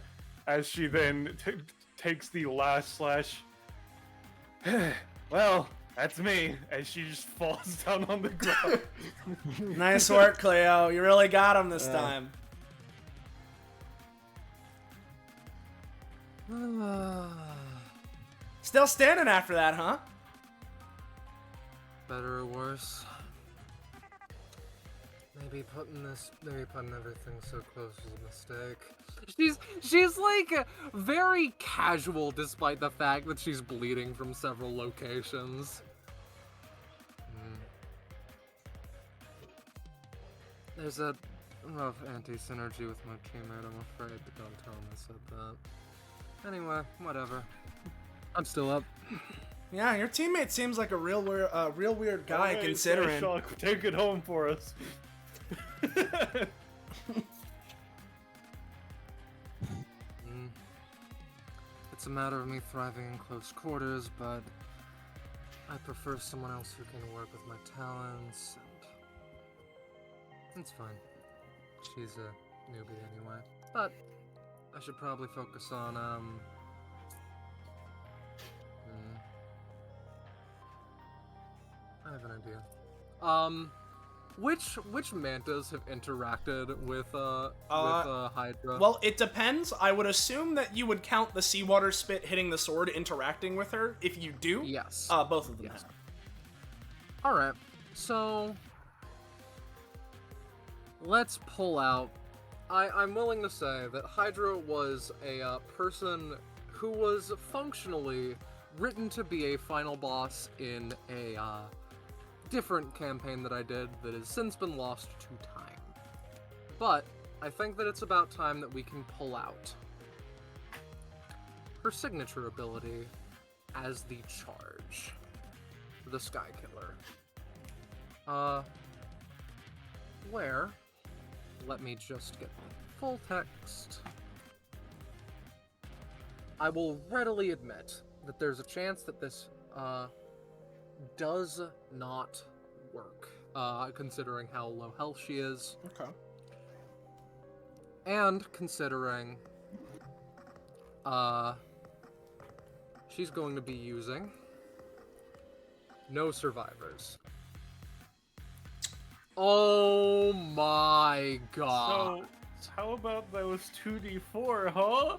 as she then takes the last slash, well, that's me, as she just falls down on the ground. Nice work, Cleo. You really got him this time. Still standing after that, huh? Better or worse? Maybe putting everything so close was a mistake. She's like very casual despite the fact that she's bleeding from several locations. There's a rough anti-synergy with my teammate, I'm afraid, but don't tell him I said that. Anyway, whatever. I'm still up. Yeah, your teammate seems like a real weird guy, Hey, considering. Shock, take it home for us. It's a matter of me thriving in close quarters, but I prefer someone else who can work with my talents, and it's fine. She's a newbie anyway. But I should probably focus on, I have an idea. Which mantas have interacted with Hydra? Well, it depends. I would assume that you would count the seawater spit hitting the sword interacting with her. If you do, Yes. Both of them Yes. have. Alright, so let's pull out. I'm willing to say that Hydra was a person who was functionally written to be a final boss in a different campaign that I did that has since been lost to time. But I think that it's about time that we can pull out her signature ability as the charge, the Sky Killer. Where? Let me just get full text. I will readily admit that there's a chance that this does not work, considering how low health she is. Okay. And considering she's going to be using no survivors. Oh my god. How about those 2d4, huh?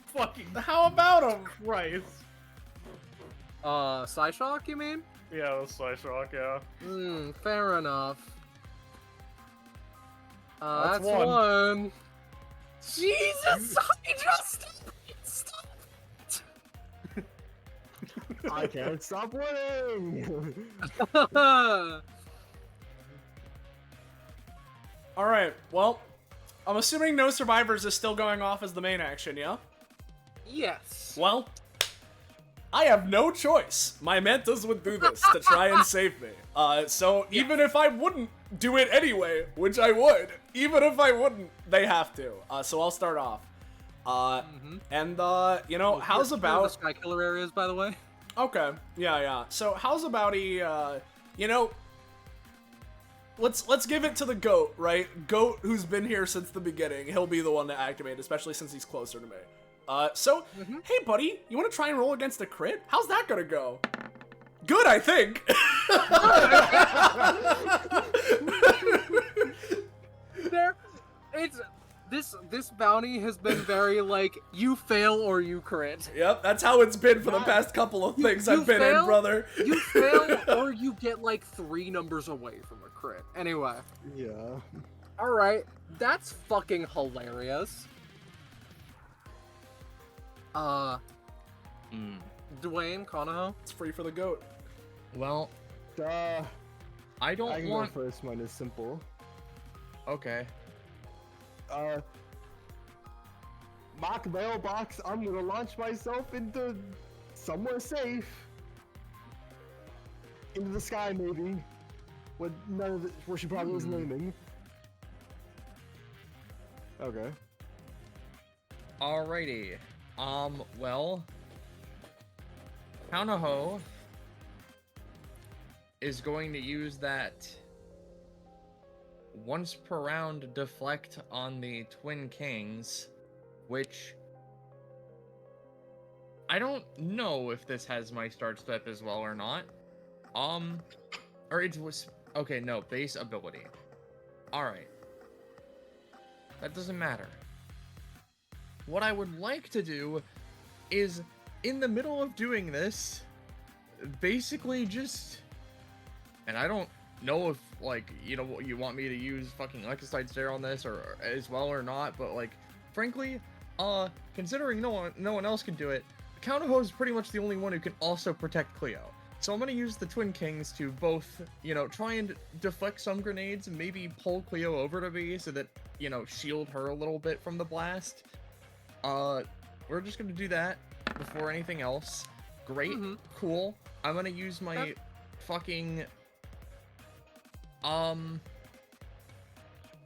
Fucking How about him? Christ. Psyshock, you mean? Yeah, the Slice Rock, yeah. Fair enough. That's That's one. one. Jesus, stop. I can't stop winning. All right. Well, I'm assuming no survivors is still going off as the main action, yeah? Yes. Well, I have no choice. My mentas would do this to try and save me. So even if I wouldn't do it anyway, which I would, even if I wouldn't, they have to. So I'll start off. And you know, how's The about? Sky Killer areas, by the way. Okay, yeah. So how's about you know, let's give it to the goat, right? Goat, who's been here since the beginning. He'll be the one to activate, especially since he's closer to me. Hey, buddy, you want to try and roll against a crit? How's that gonna go? Good, I think. This bounty has been very like you fail or you crit. Yep, that's how it's been for the past couple of things I've been in, brother. You fail or you get like 3 numbers away from a crit. Anyway. Yeah. All right, that's fucking hilarious. Dwayne, Konoha? It's free for the goat. Well, Duh. I don't I can want. go first. Mine is simple. Okay. Mock mailbox. I'm gonna launch myself into somewhere safe. Into the sky, maybe. With none of the, where she probably wasn't aiming. Okay. Alrighty. Well, Konoha is going to use that once per round deflect on the Twin Kings, which I don't know if this has my start step as well or not. Or it was okay, no, base ability. Alright. That doesn't matter. What I would like to do is, in the middle of doing this, basically just... And I don't know if, like, you know, you want me to use fucking Electricide Stare on this or as well or not, but, like, frankly, considering no one else can do it, Konoha is pretty much the only one who can also protect Cleo. So I'm gonna use the Twin Kings to both, you know, try and deflect some grenades and maybe pull Cleo over to me so that, you know, shield her a little bit from the blast. We're just gonna do that before anything else. Great, cool. I'm gonna use my fucking...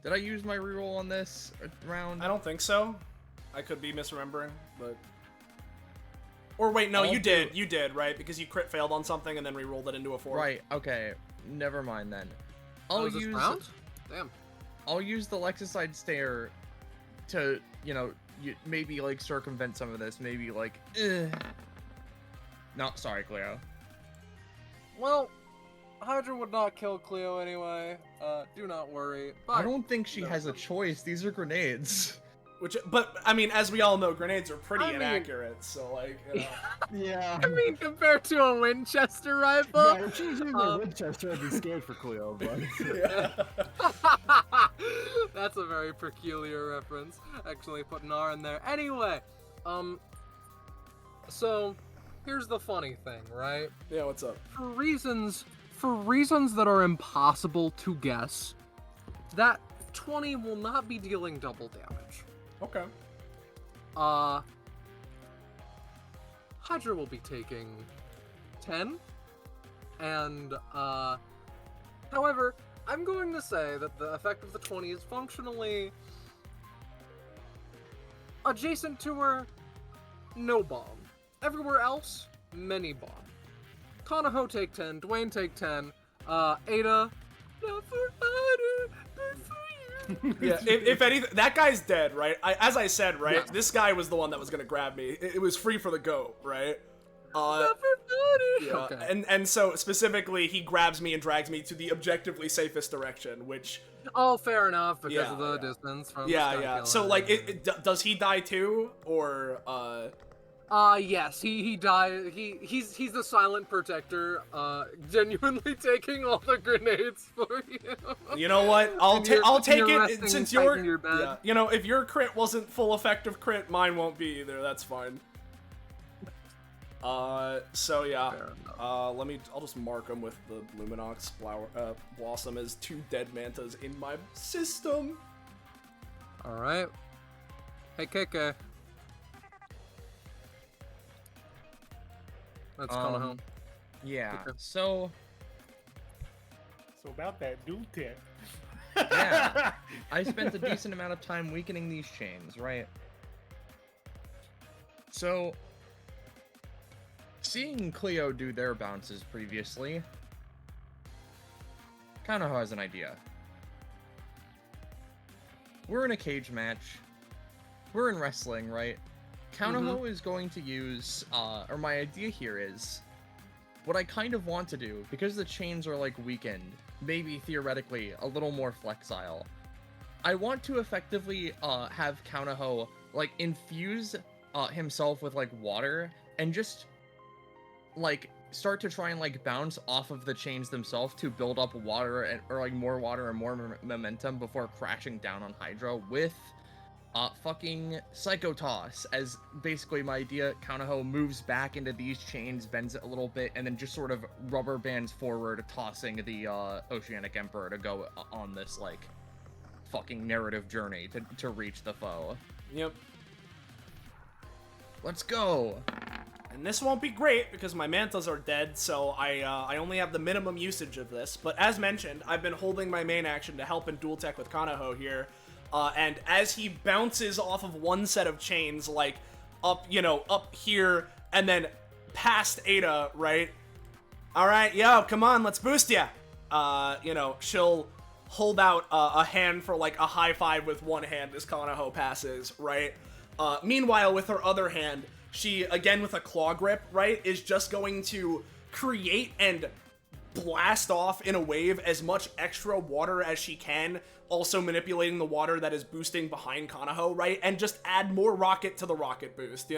Did I use my reroll on this round? I don't think so. I could be misremembering, but... Or wait, no, you did, right? Because you crit failed on something and then re-rolled it into a 4. Right, okay. Never mind then. Is this round? Damn. I'll use the Lexicide Stare to, you know, maybe, like, circumvent some of this. Maybe, like, No, sorry, Cleo. Well, Hydra would not kill Cleo anyway. Do not worry. But I don't think she has a choice. These are grenades. But I mean, as we all know, grenades are pretty inaccurate. So like, you know. Yeah. I mean, compared to a Winchester rifle. Yeah, if she was using a Winchester, I'd be scared for Cleo, but... Yeah. That's a very peculiar reference. Actually, put an R in there. Anyway, so here's the funny thing, right? Yeah, what's up? For reasons that are impossible to guess, that 20 will not be dealing double damage. Okay. Hydra will be taking 10, and however, I'm going to say that the effect of the 20 is functionally adjacent to her, no bomb. Everywhere else, many bomb. Konoha take 10, Dwayne take 10, Ada, not for Ada, but for you. Yeah, if anything, that guy's dead, right? As I said, right? Yeah. This guy was the one that was gonna grab me. It was free for the goat, right? Not for Ada. Yeah, Okay. and so specifically, he grabs me and drags me to the objectively safest direction, which Oh, fair enough, because Yeah, of the yeah. distance from Yeah, the yeah. Sky So Killer. like, does he die too, or Yes, he died. He's the silent protector, genuinely taking all the grenades for you. You know what? I'll take it resting since tight your in your bed. yeah. You know, if your crit wasn't full effective crit, mine won't be either. That's fine. So yeah. Fair enough. I'll just mark them with the Luminox Blossom as 2 dead mantas in my system. All right. Hey, KK. That's kind of home. Yeah. Okay. So So about that dual tip. yeah, I spent a decent amount of time weakening these chains, right? So, seeing Cleo do their bounces previously, Kanoho has an idea. We're in a cage match. We're in wrestling, right? Kanoho is going to use, or my idea here is, what I kind of want to do, because the chains are like weakened, maybe theoretically a little more flexile, I want to effectively have Kanoho like infuse himself with like water and just like start to try and like bounce off of the chains themselves to build up water and or like more water and more momentum before crashing down on Hydra with fucking Psycho Toss as basically my idea. Kanoho moves back into these chains, bends it a little bit, and then just sort of rubber bands forward, tossing the Oceanic Emperor to go on this like fucking narrative journey to reach the foe. Yep. Let's go. And this won't be great because my mantas are dead, so I only have the minimum usage of this. But as mentioned, I've been holding my main action to help in dual tech with Kanoho here. And as he bounces off of one set of chains, like up, up here, and then past Ada, right? All right, yo, come on, let's boost ya. She'll hold out a hand for like a high five with one hand as Kanoho passes, right? Meanwhile, with her other hand, she, again with a claw grip, right, is just going to create and blast off in a wave as much extra water as she can, also manipulating the water that is boosting behind Kanoho, right, and just add more rocket to the rocket boost,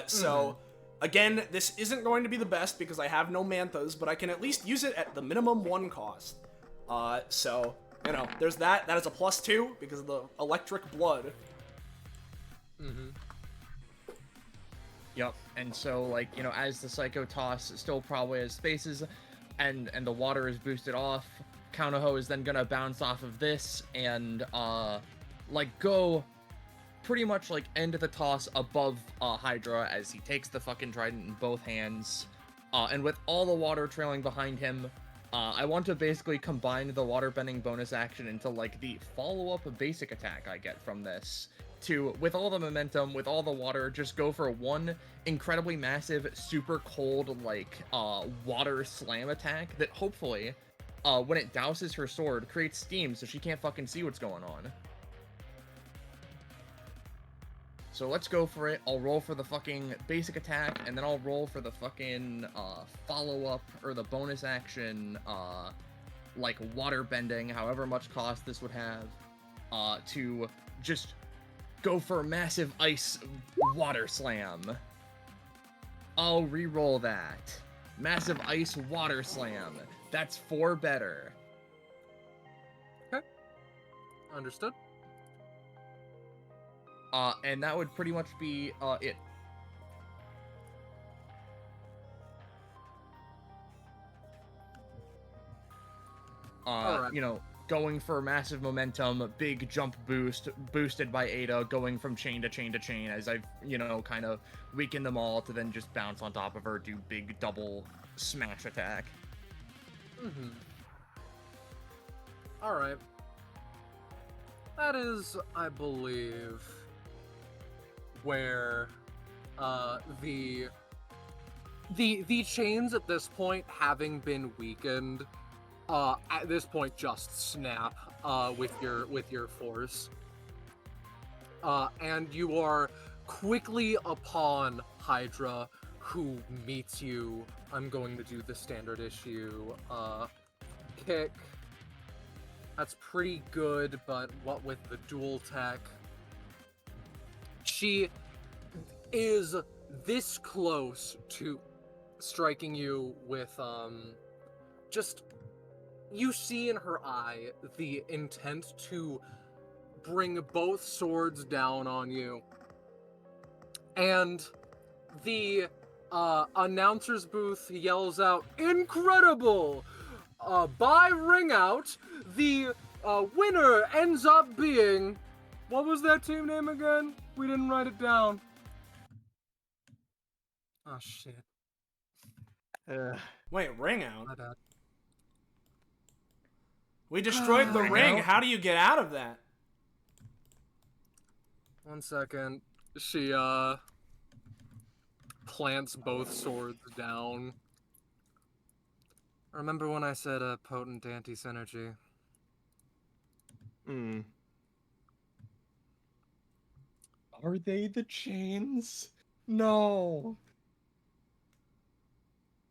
So, again, this isn't going to be the best because I have no mantas, but I can at least use it at the minimum 1 cost. So, there's that. That is a +2 because of the electric blood. Yep, and so, like, as the Psycho Toss still probably has spaces, and the water is boosted off, Kanoho is then gonna bounce off of this, and, go pretty much, end the toss above, Hydra as he takes the fucking trident in both hands, and with all the water trailing behind him, I want to basically combine the water-bending bonus action into, the follow-up basic attack I get from this, to, with all the momentum, with all the water, just go for one incredibly massive, super cold, water slam attack that hopefully, when it douses her sword, creates steam so she can't fucking see what's going on. So let's go for it. I'll roll for the fucking basic attack, and then I'll roll for the fucking, follow-up, or the bonus action, water bending, however much cost this would have, to just go for a massive ice water slam. I'll re-roll that. Massive ice water slam. That's 4 better. Okay. Understood. And that would pretty much be, it. Alright. Going for massive momentum, big jump boost, boosted by Ada, going from chain to chain to chain as I've, kind of weakened them all to then just bounce on top of her, do big double smash attack. Alright. That is, I believe, where, the chains at this point, having been weakened, at this point just snap with your force, and you are quickly upon Hydra, who meets you. I'm going to do the standard issue kick. That's pretty good, but what with the dual tech? She is this close to striking you with, just... You see in her eye the intent to bring both swords down on you. And the announcer's booth yells out, "Incredible! By ring out, the winner ends up being..." What was that team name again? We didn't write it down. Oh, shit. Wait, ring out? My bad. We destroyed the Ring ring. out? How do you get out of that? 1 second. She, plants both swords down. Remember when I said a potent anti-synergy? Hmm. Are they the chains? No.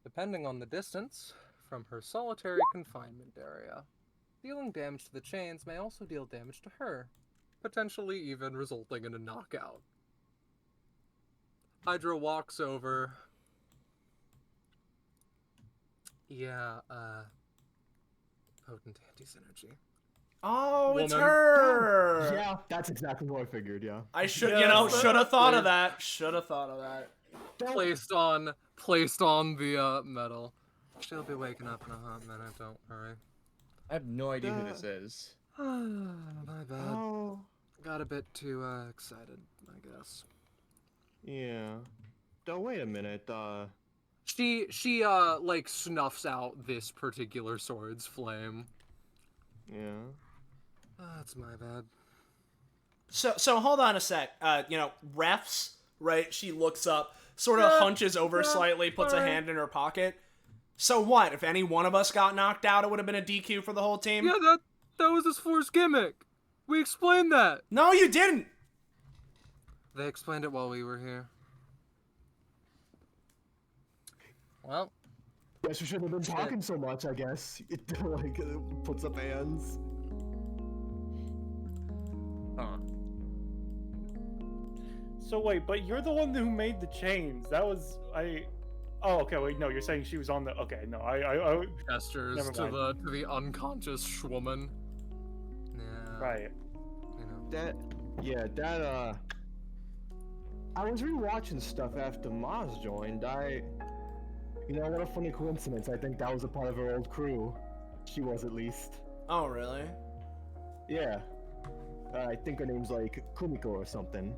Depending on the distance from her solitary confinement area, dealing damage to the chains may also deal damage to her, potentially even resulting in a knockout. Hydra walks over. Yeah, potent anti-synergy. Oh, it's Woman. her. Yeah, that's exactly what I figured. Yeah. I should, Yeah, should have thought of exactly. that. Should have thought of that. Placed on the metal. She'll be waking up in a hot minute, don't worry. I have no idea who this is. My bad. Oh. Got a bit too excited, I guess. Yeah. Oh, wait a minute. She like snuffs out this particular sword's flame. Yeah. That's my bad. So hold on a sec. Refs, right? She looks up, sort of hunches over slightly, puts a hand in her pocket. So what? If any one of us got knocked out, it would have been a DQ for the whole team? Yeah, that was his force gimmick. We explained that. No, you didn't. They explained it while we were here. Well, Guess we shouldn't have been talking so much, I guess. It, like, puts up hands. Huh. So wait, but you're the one who made the chains. That was Oh, okay. Wait, no. You're saying she was on the. Okay, no. I gestures Never to the unconscious woman. Yeah. right. You know. That. I was rewatching stuff after Maz joined. What a funny coincidence. I think that was a part of her old crew. She was, at least. Oh, really? Yeah. I think her name's like Kumiko or something.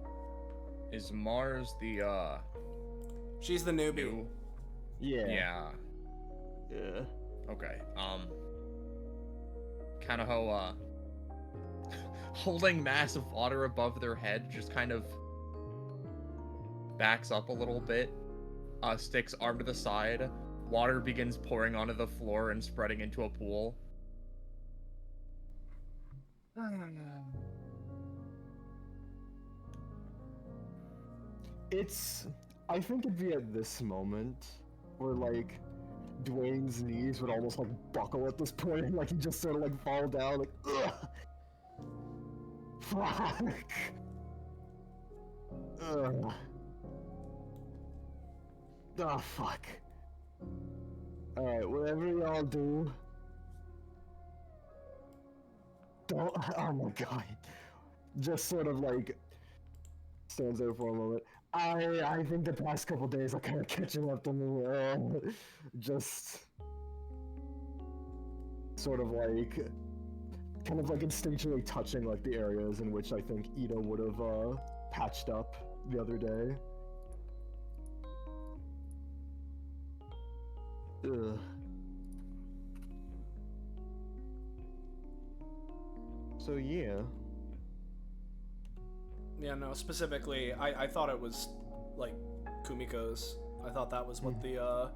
Is Mars the She's the newbie. new? Yeah. Yeah. Yeah. Okay. Kind of how holding massive water above their head just kind of backs up a little bit. Sticks arm to the side. Water begins pouring onto the floor and spreading into a pool. I think it'd be at this moment where, like, Dwayne's knees would almost, like, buckle at this point, and, like, he just sort of, like, fall down, like, ugh! Fuck! Ugh. Oh, fuck. Alright, whatever y'all do... Don't... Oh my god. Just sort of, like, stands there for a moment. I think the past couple days are kind of catching up to me. Just sort of like, kind of like instinctually touching like the areas in which I think Ida would have patched up the other day. Ugh. So yeah. Yeah, no, specifically, I thought it was, like, Kumiko's. I thought that was what the,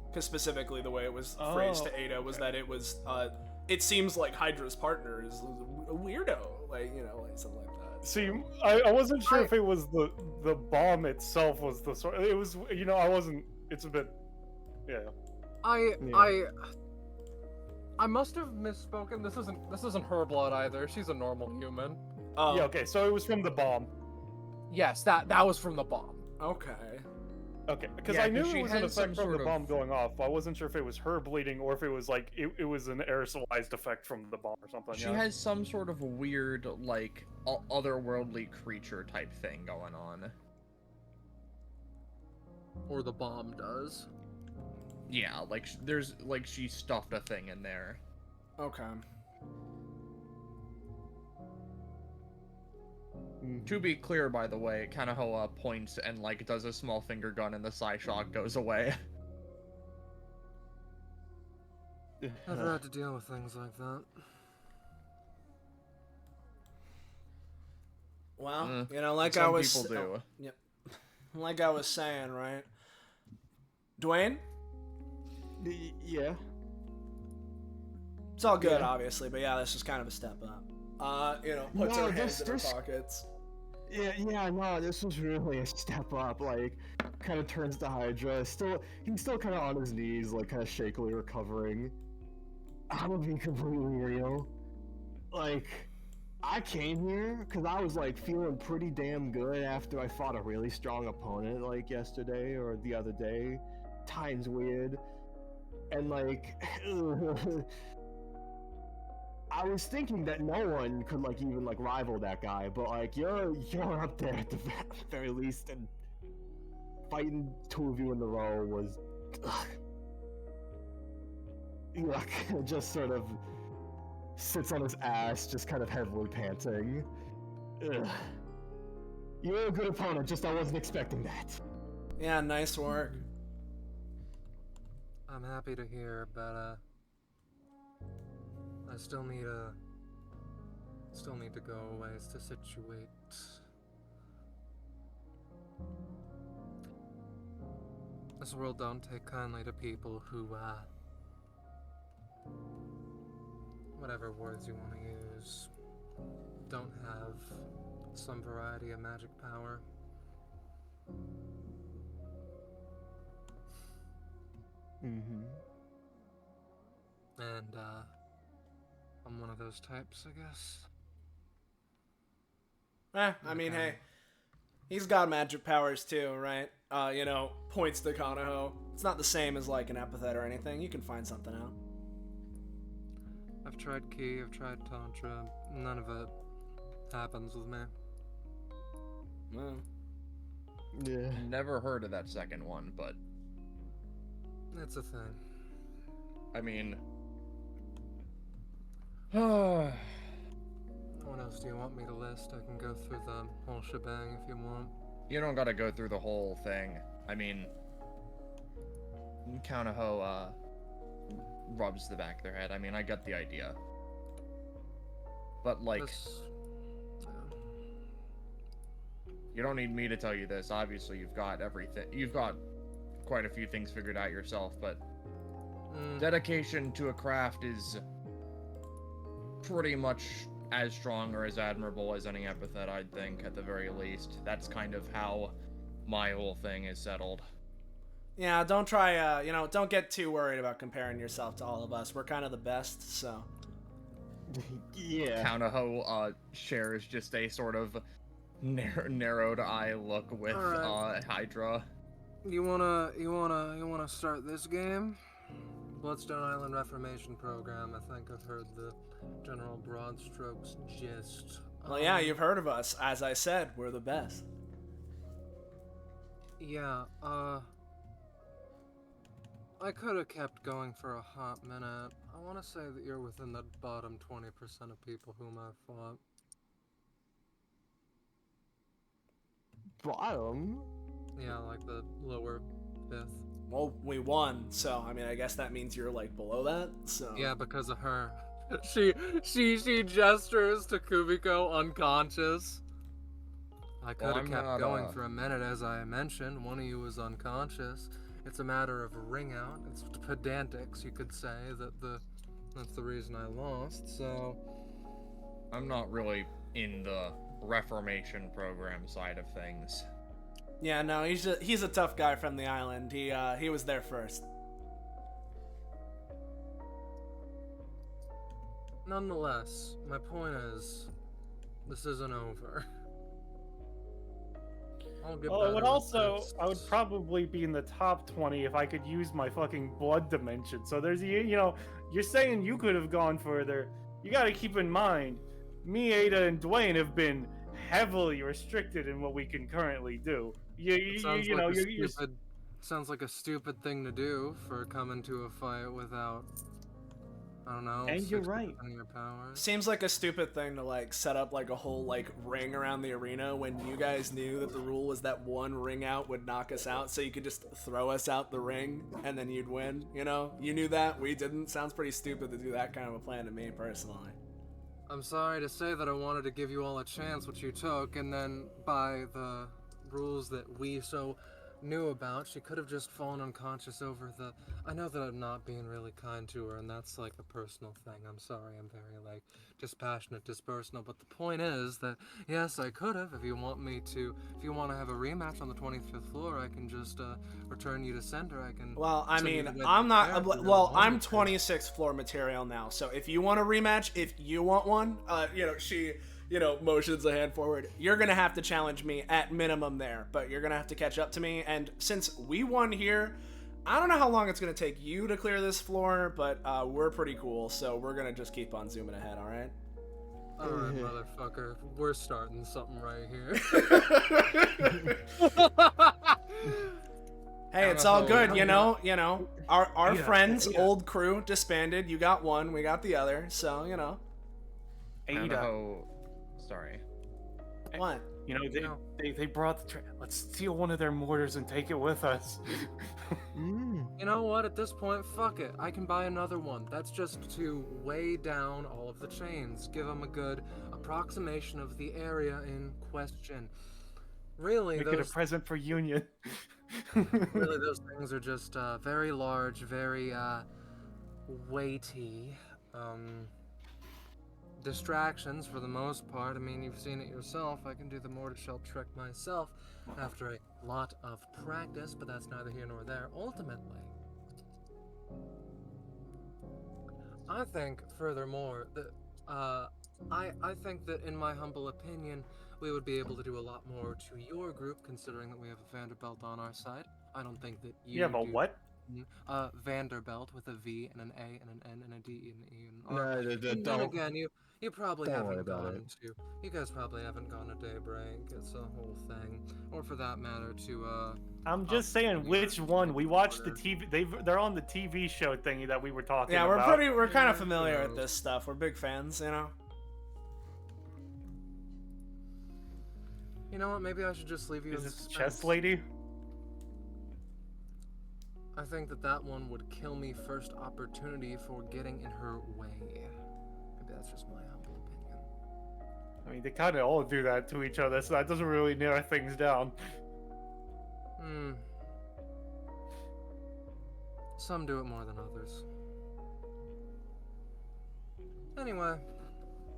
because specifically the way it was phrased to Ada was that it was, it seems like Hydra's partner is a weirdo, like, like, something like that. See, I wasn't sure if it was the bomb itself was the sort. It was, I wasn't. It's a bit, yeah. I I must have misspoken. This isn't her blood either. She's a normal human. Oh, Yeah, okay, so it was from the bomb. Yes, that was from the bomb. okay. Okay, because Yeah, I knew 'cause she it was an had some effect from sort the of- bomb going off. I wasn't sure if it was her bleeding or if it was like it was an aerosolized effect from the bomb or something. She yeah. has some sort of weird, like, otherworldly creature type thing going on. Or the bomb does. Yeah, like, she stuffed a thing in there. Okay. To be clear, by the way, Kanahoa points and, like, does a small finger gun and the Psyshock goes away. I've had to deal with things like that. Well, you know, like I Some was... people do. oh, yep. Like I was saying, right? Dwayne? Yeah. It's all good, Yeah. obviously, but yeah, this is kind of a step up. You know, puts No, her hands this- in her this- pockets. Yeah, no, this was really a step up. Like, kind of turns to Hydra. He's still kind of on his knees, like, kind of shakily recovering. I'm gonna be completely real. Like, I came here because I was, like, feeling pretty damn good after I fought a really strong opponent, like, yesterday or the other day. Time's weird. And, like, I was thinking that no one could, like, even, like, rival that guy, but, like, you're up there at the very least, and fighting two of you in a row was... Yuck. Just sort of sits on his ass, just kind of heavily panting. Ugh. You're a good opponent, just I wasn't expecting that. Yeah, nice work. I'm happy to hear, but I still need to go a ways to situate. This world don't take kindly to people who, whatever words you want to use, don't have some variety of magic power. Mm-hmm. And, I'm one of those types, I guess. I mean, hey, he's got magic powers too, right? You know, points to Kanaho. It's not the same as, like, an epithet or anything. You can find something out. I've tried Ki, I've tried Tantra, none of it happens with me. Well, Yeah. Never heard of that second one, but, It's a thing. I mean... What else do you want me to list? I can go through the whole shebang if you want. You don't gotta go through the whole thing. I mean... Kanaho, rubs the back of their head. I mean, I got the idea. But, like... You don't need me to tell you this. Obviously, you've got everything. You've got quite a few things figured out yourself, but dedication to a craft is pretty much as strong or as admirable as any epithet, I'd think, at the very least. That's kind of how my whole thing is settled. yeah, don't try, you know, don't get too worried about comparing yourself to all of us. We're kind of the best, so. Yeah. Kanaho shares just a sort of narrowed eye look with Alright. Hydra. You wanna start this game? Bloodstone Island Reformation Program. I think I've heard the general broad strokes gist. Well, yeah, you've heard of us. As I said, we're the best. Yeah, I could have kept going for a hot minute. I want to say that you're within the bottom 20% of people whom I've fought. Bottom? Yeah, like the lower fifth. Well, we won, so, I mean, I guess that means you're, like, below that, so. Yeah, because of her. She gestures to Kubiko unconscious. I could have I'm kept not, going for a minute, as I mentioned. One of you was unconscious. It's a matter of ring out. It's pedantics, you could say, that's the reason I lost, so... I'm not really in the Reformation program side of things. Yeah, no, he's a tough guy from the island. He was there first. Nonetheless, my point is, this isn't over. I'll get Well, it would better at also, this. I would probably be in the top 20 if I could use my fucking blood dimension. So there's, you know, you're saying you could have gone further. You got to keep in mind, me, Ada, and Dwayne have been heavily restricted in what we can currently do. Sounds like a stupid thing to do for coming to a fight without, I don't know. And you're 60% right. of your powers. Seems like a stupid thing to like set up like a whole like ring around the arena when you guys knew that the rule was that one ring out would knock us out, so you could just throw us out the ring and then you'd win. You know, you knew that, we didn't. Sounds pretty stupid to do that kind of a plan to me personally. I'm sorry to say that I wanted to give you all a chance, which you took, and then by the rules that we so knew about, she could have just fallen unconscious over the... I know that I'm not being really kind to her, and that's like a personal thing. I'm sorry, I'm very like dispassionate, dispersonal, but the point is that yes, I could have. If you want me to, if you want to have a rematch on the 25th floor, I can just return you to center. I can... Well, I send you mean, to the I'm not. chair if you Well, really I'm want to. 26th floor material now, so if you want a rematch, if you want one, you know, she, you know, motions a hand forward. You're gonna have to challenge me at minimum there, but you're gonna have to catch up to me. And since we won here, I don't know how long it's gonna take you to clear this floor, but we're pretty cool, so we're gonna just keep on zooming ahead. All right? Alright, motherfucker. We're starting something right here. Hey, it's all good, you know. You know, our friends, old crew, disbanded. You got one, we got the other, so you know. Ada, Sorry. What? you know, they brought the let's steal one of their mortars and take it with us. You know what? At this point, fuck it. I can buy another one. That's just to weigh down all of the chains, give them a good approximation of the area in question. Really, Make it a present for Union. really, those things are just very large, very weighty. Distractions for the most part. I mean, you've seen it yourself. I can do the mortar shell trick myself after a lot of practice, but that's neither here nor there. Ultimately, I think, furthermore, that I think that, in my humble opinion, we would be able to do a lot more to your group, considering that we have a Vanderbilt on our side. I don't think that you. Yeah, but what? Vanderbilt with a V and an A and an N and a D and an E and an No, R. And then don't. again, you probably Don't worry haven't about gone to. You guys probably haven't gone to Daybreak. It's a whole thing, or for that matter, to I'm just saying which one. We watched the TV. They're on the TV show thingy that we were talking Yeah, about. we're kind of familiar with this stuff. We're big fans, you know. You know what? Maybe I should just leave you. Is in this suspense. chess lady? I think that one would kill me first opportunity for getting in her way. Maybe that's just my humble opinion. I mean, they kind of all do that to each other, so that doesn't really narrow things down. Some do it more than others. Anyway.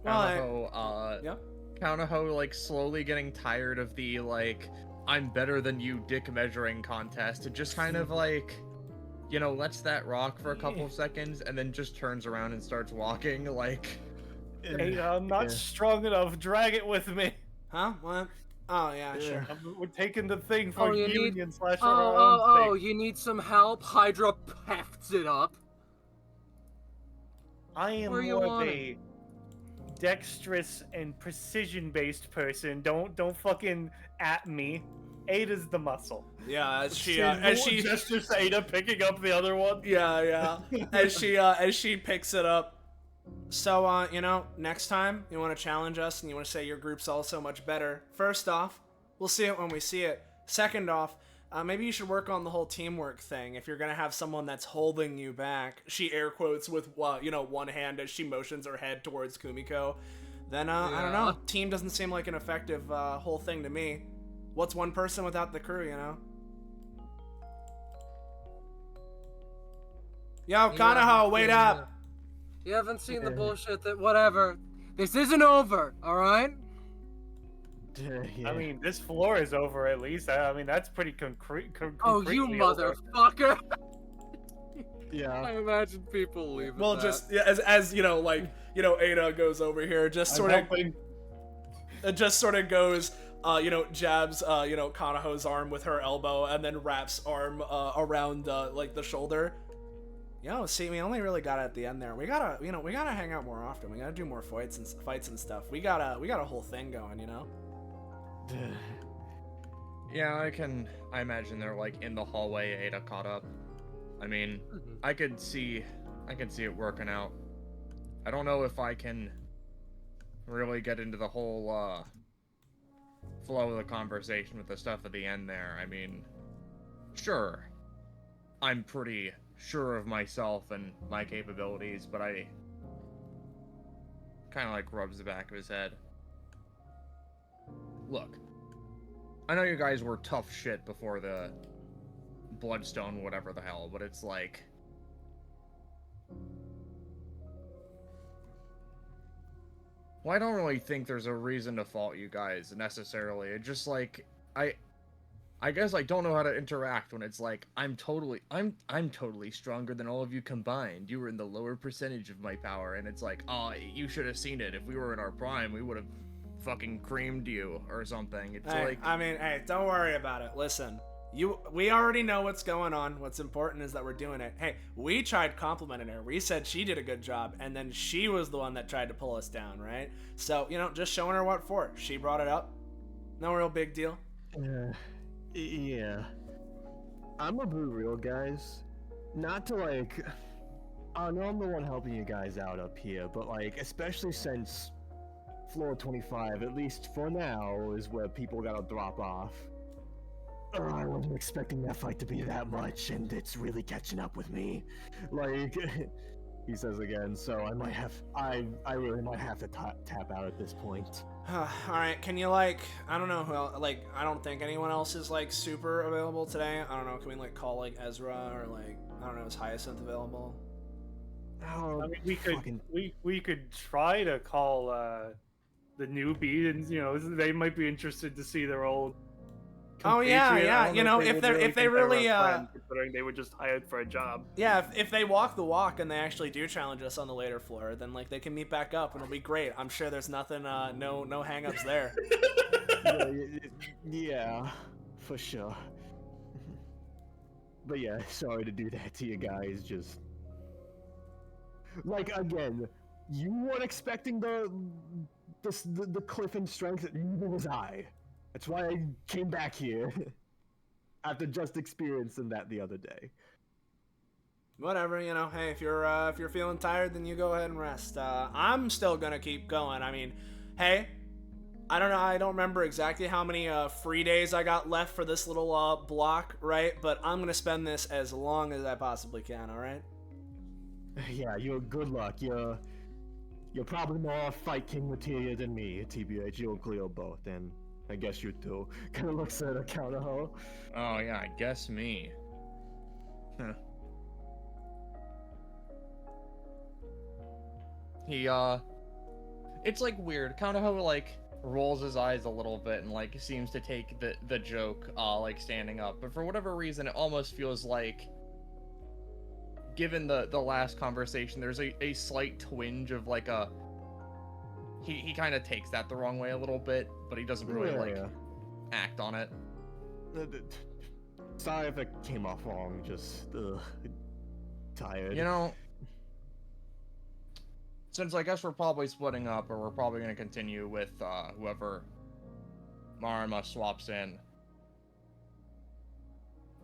Well, yeah. Counterho, like, slowly getting tired of the, like, I'm better than you dick measuring contest. It just kind of, like, you know, lets that rock for a couple of seconds and then just turns around and starts walking, like... Hey, I'm not strong enough. Drag it with me. Huh? What? Oh yeah, sure. We're taking the thing for you Union need... slash our own sake. You need some help? Hydra hefts it up. I am Where you more of want a dexterous and precision-based person. Don't fucking at me. Ada's the muscle. Yeah, as she gestures to Ada picking up the other one. yeah, as she picks it up. So, you know, next time you want to challenge us and you want to say your group's also much better. First off, we'll see it when we see it. Second off, maybe you should work on the whole teamwork thing. If you're gonna have someone that's holding you back, she air quotes with you know, one hand as she motions her head towards Kumiko. Then I don't know. Team doesn't seem like an effective whole thing to me. What's one person without the crew, you know? Yo, Kanaho, wait up! You haven't seen the bullshit that... Whatever. This isn't over, alright? I mean, this floor is over at least. I mean, that's pretty concrete. Oh, you motherfucker! Yeah. I imagine people leaving. Well, that. just as you know, like Ada goes over here, just I'm sort of helping. just sort of goes, jabs, Kanaho's arm with her elbow, and then wraps arm around like the shoulder. See, we only really got it at the end there. We gotta hang out more often. We gotta do more fights and stuff. We got a whole thing going, Yeah, I imagine they're like in the hallway. Ada caught up. I mean, I could see it working out. I don't know if I can really get into the whole flow of the conversation with the stuff at the end there. I mean, sure, I'm pretty sure of myself and my capabilities, but I kind of like rubs the back of his head. Look, I know you guys were tough shit before the Bloodstone, whatever the hell, but it's like, well, I don't really think there's a reason to fault you guys necessarily. It's just like I guess I don't know how to interact when it's like I'm totally stronger than all of you combined. You were in the lower percentage of my power, and it's like, oh, you should have seen it. If we were in our prime, we would have fucking creamed you or something. It's hey, like, I mean, hey, don't worry about it. Listen, we already know what's going on. What's important is that we're doing it. Hey, we tried complimenting her. We said she did a good job, and then she was the one that tried to pull us down, right? So, just showing her what for. She brought it up. No real big deal. Yeah. I'm gonna be real, guys. Not to like, I know I'm the one helping you guys out up here, but like, especially since floor 25, at least for now, is where people gotta drop off. I wasn't expecting that fight to be that much, and it's really catching up with me. Like, he says again, so I really might have to tap out at this point. Alright, can you I don't know who else, I don't think anyone else is super available today. I don't know, can we call Ezra or I don't know, is Hyacinth available? Oh, I mean, we could try to call the newbie, and they might be interested to see their old. Oh yeah, if they really considering they were just hired for a job. Yeah, if they walk the walk and they actually do challenge us on the later floor, then they can meet back up and it'll be great. I'm sure there's nothing, no hang-ups there. Yeah, for sure. But yeah, sorry to do that to you guys. Just again, you weren't expecting the cliff in strength. Neither was I. That's why I came back here after just experiencing that the other day. Whatever, hey, if you're feeling tired, then you go ahead and rest. I'm still gonna keep going. I mean, hey, I don't know, I don't remember exactly how many free days I got left for this little block, right? But I'm gonna spend this as long as I possibly can, alright? Yeah, good luck. You're probably more Fight King material than me, TBH. You'll clear both, and I guess you too. Kind of looks at a counterhole. oh yeah, I guess me. Huh. He it's weird. Counterhole rolls his eyes a little bit and seems to take the joke standing up, but for whatever reason it almost feels like, given the last conversation, there's a slight twinge of a he kind of takes that the wrong way a little bit, but he doesn't really act on it. Sorry if it came off wrong, just tired. Since I guess we're probably splitting up, or we're probably going to continue with whoever Marima swaps in,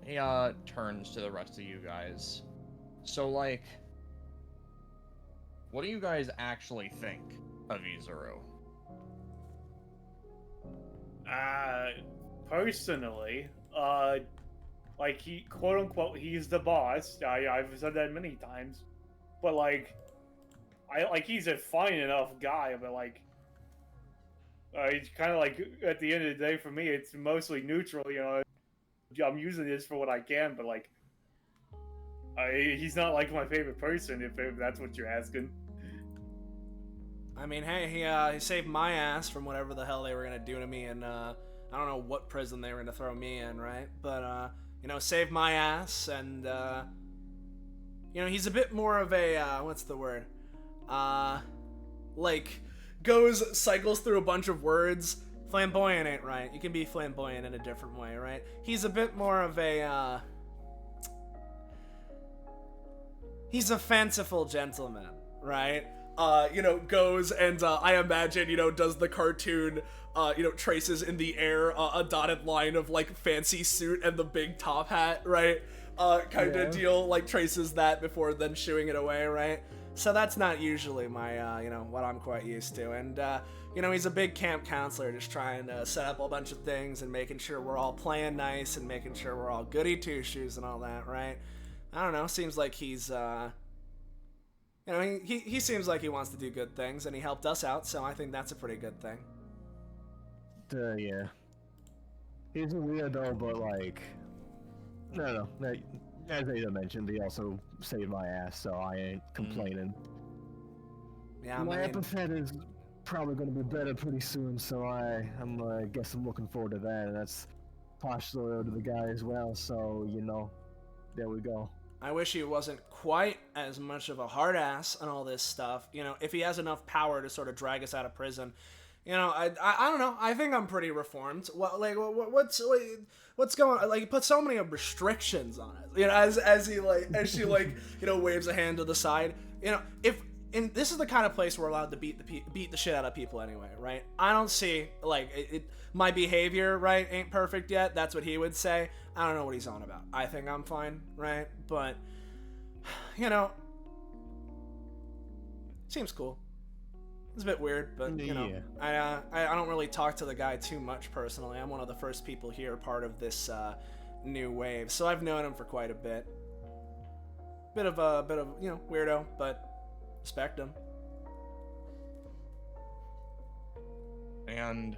he turns to the rest of you guys. So what do you guys actually think of Izuru? Personally, he, quote unquote, he's the boss. I've said that many times, but he's a fine enough guy, but it's kind of at the end of the day for me, it's mostly neutral. I'm using this for what I can, but he's not my favorite person, if that's what you're asking. I mean, hey, he saved my ass from whatever the hell they were gonna do to me, and I don't know what prison they were gonna throw me in, right? But saved my ass, and he's a bit more of a what's the word? like cycles through a bunch of words. Flamboyant ain't right. You can be flamboyant in a different way, right? He's a bit more of a he's a fanciful gentleman, right? Goes and I imagine, does the cartoon, traces in the air a dotted line of like fancy suit and the big top hat, right? Kind of deal, like traces that before then shooing it away, right? So that's not usually my, what I'm quite used to. And, he's a big camp counselor just trying to set up a bunch of things and making sure we're all playing nice and making sure we're all goody two-shoes and all that, right? I don't know, seems like he's, he seems like he wants to do good things, and he helped us out, so I think that's a pretty good thing. Yeah. He's a weirdo, but like, no. As Ada mentioned, he also saved my ass, so I ain't complaining. Yeah, my epithet is probably going to be better pretty soon, so I guess I'm looking forward to that, and that's partially to the guy as well, so, there we go. I wish he wasn't quite as much of a hard ass on all this stuff. If he has enough power to sort of drag us out of prison, I don't know. I think I'm pretty reformed. What's going on? Like, he put so many restrictions on it. As she waves a hand to the side. And this is the kind of place we're allowed to beat the shit out of people anyway, right? I don't see my behavior, right, ain't perfect yet. That's what he would say. I don't know what he's on about. I think I'm fine, right? But seems cool. It's a bit weird, but I don't really talk to the guy too much personally. I'm one of the first people here, part of this new wave, so I've known him for quite a bit. Bit of weirdo, but respect him. And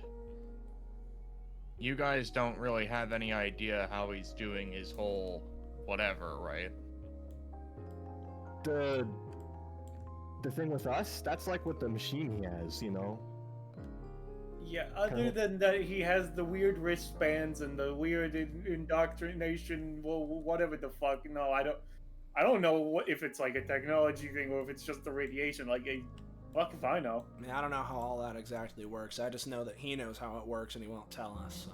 you guys don't really have any idea how he's doing his whole whatever, right? The thing with us, that's like what the machine he has, Yeah, other than that, he has the weird wristbands and the weird indoctrination, whatever the fuck. No, I don't know if it's like a technology thing or if it's just the radiation. Fuck if I know. I mean, I don't know how all that exactly works. I just know that he knows how it works and he won't tell us, so.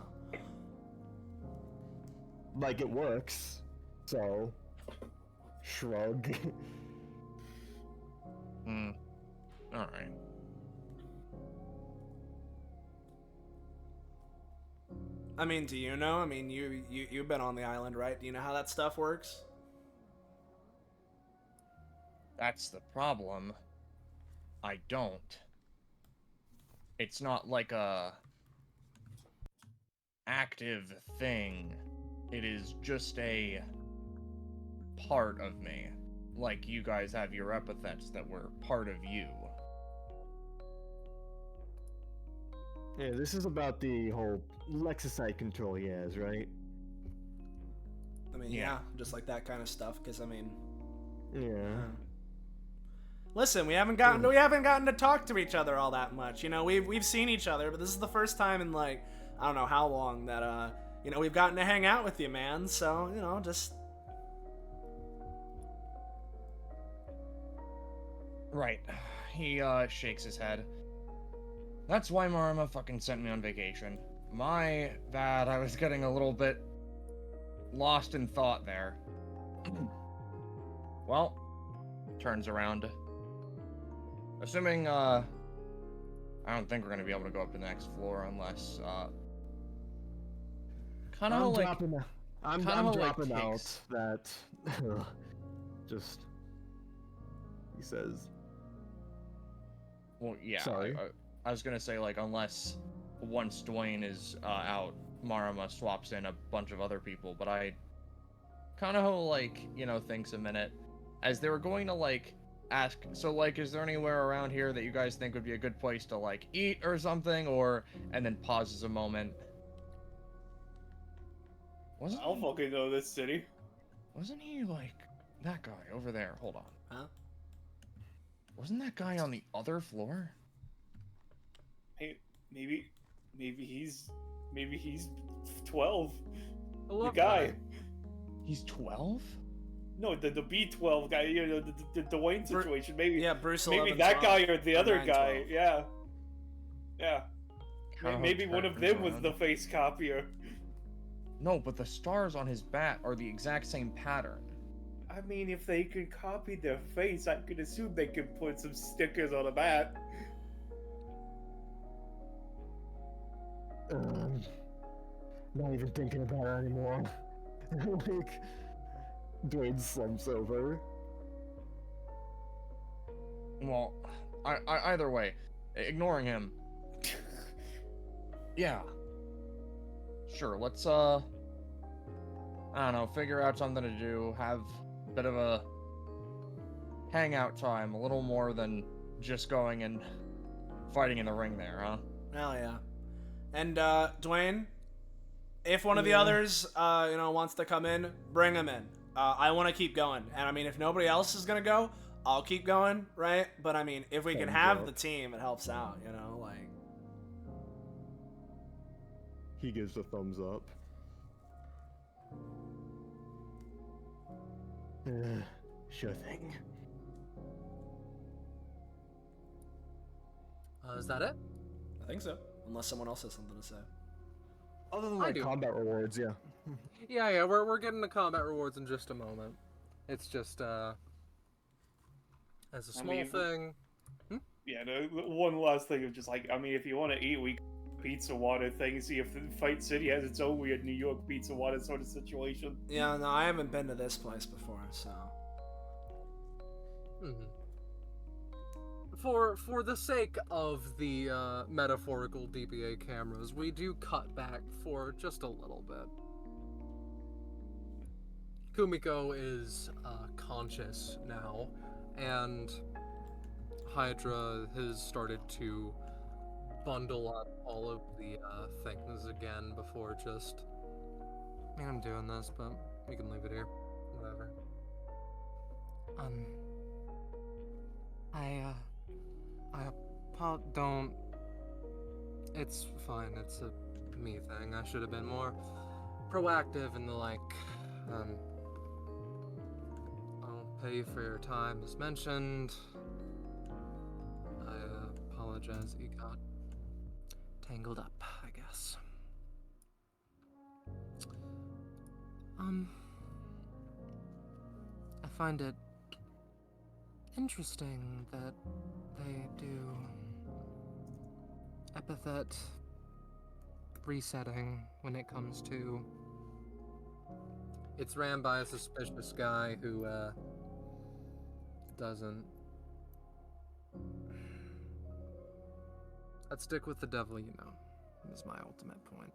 Like, it works, so shrug. Alright. I mean, do you know? I mean, you've been on the island, right? Do you know how that stuff works? That's the problem. I don't. It's not like a active thing. It is just a part of me. Like you guys have your epithets that were part of you. Yeah, this is about the whole Lexicite control he has, right? I mean, yeah, just like that kind of stuff, because, I mean... Yeah. Listen, we haven't gotten to talk to each other all that much. We've seen each other, but this is the first time in, like, I don't know how long that, we've gotten to hang out with you, man. So, just... Right. He, shakes his head. That's why Marima fucking sent me on vacation. My bad, I was getting a little bit lost in thought there. Well, turns around. Assuming, I don't think we're gonna be able to go up to the next floor unless, I'm dropping out that, just, he says. Well, yeah, sorry. I was gonna say, like, unless once Dwayne is out, Marima swaps in a bunch of other people, but I kind of, like, thinks a minute. As they were going to, like, ask, so, like, is there anywhere around here that you guys think would be a good place to, like, eat or something, or, and then pauses a moment. I'll fucking know this city. Wasn't he, like, that guy over there? Hold on. Huh? Wasn't that guy on the other floor? Hey, maybe he's 12. I love The guy. that. He's 12? No, the B12 guy, you know, the Dwayne Bru- situation. Maybe Yeah, Bruce maybe 11, that 12, guy or the or other 9, guy. 12. Yeah, yeah. Kinda Maybe hooked one of Patrick's them was around. the face copier. No, but the stars on his bat are the exact same pattern. I mean, if they could copy their face, I could assume they could put some stickers on a bat. Not even thinking about it anymore. Like, Dwayne slumps over. Well, either way, ignoring him. Yeah. Sure, let's I don't know, figure out something to do, have a bit of a hangout time, a little more than just going and fighting in the ring there, huh? Hell yeah. And Dwayne, if one of the Yeah. others wants to come in, bring him in. I want to keep going. And I mean, if nobody else is going to go, I'll keep going, right? But I mean, if we can Thumbs have up. the team, it helps out, like. He gives a thumbs up. Sure thing. Is that it? I think so. Unless someone else has something to say. Other than I like do. combat rewards, yeah. Yeah, we're getting to combat rewards in just a moment. It's just as a small mean, thing. Yeah, no, one last thing of just like, I mean, if you want to eat, we pizza water thing. See if Fight City has its own weird New York pizza water sort of situation. Yeah, no, I haven't been to this place before, so. For the sake of the metaphorical DBA cameras, we do cut back for just a little bit. Kumiko is conscious now, and Hydra has started to bundle up all of the things again before just... I mean, I'm doing this, but we can leave it here. Whatever. Don't... It's fine, it's a me thing. I should have been more proactive in the, like, I'll pay for your time as mentioned. I apologize, you got tangled up, I guess. I find it interesting that they do epithet resetting when it comes to... It's ran by a suspicious guy who, doesn't... I'd stick with the devil, you know, is my ultimate point.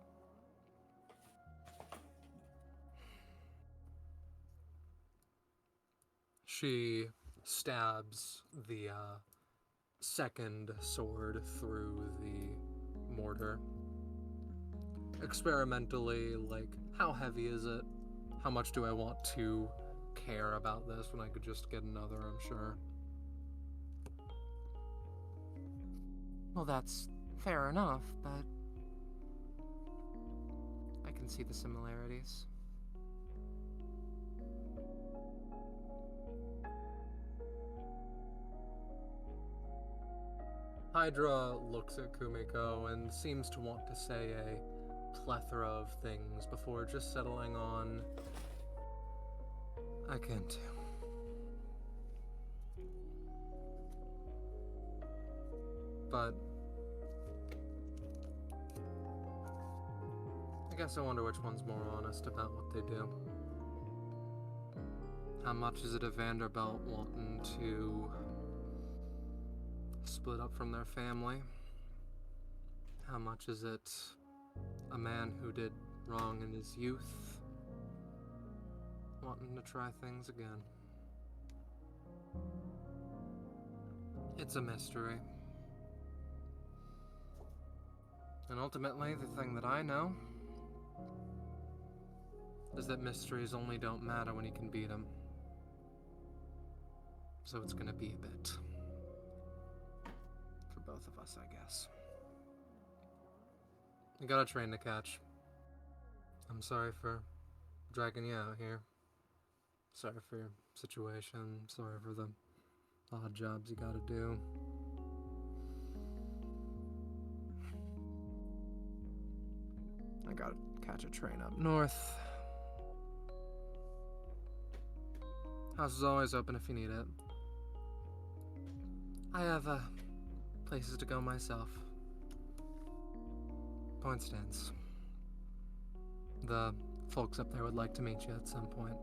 She stabs the, second sword through the mortar. Experimentally, like, how heavy is it? How much do I want to care about this when I could just get another, I'm sure. Well, that's fair enough, but I can see the similarities. Hydra looks at Kumiko and seems to want to say a plethora of things before just settling on... I can't. But... I guess I wonder which one's more honest about what they do. How much is it of Vanderbilt wanting to split up from their family? How much is it a man who did wrong in his youth wanting to try things again? It's a mystery. And ultimately, the thing that I know is that mysteries only don't matter when you can beat them. So it's gonna be a bit. For both of us, I guess. I got a train to catch. I'm sorry for dragging you out here. Sorry for your situation. Sorry for the odd jobs you gotta do. I gotta catch a train up north. House is always open if you need it. I have places to go myself. Point stands. The folks up there would like to meet you at some point.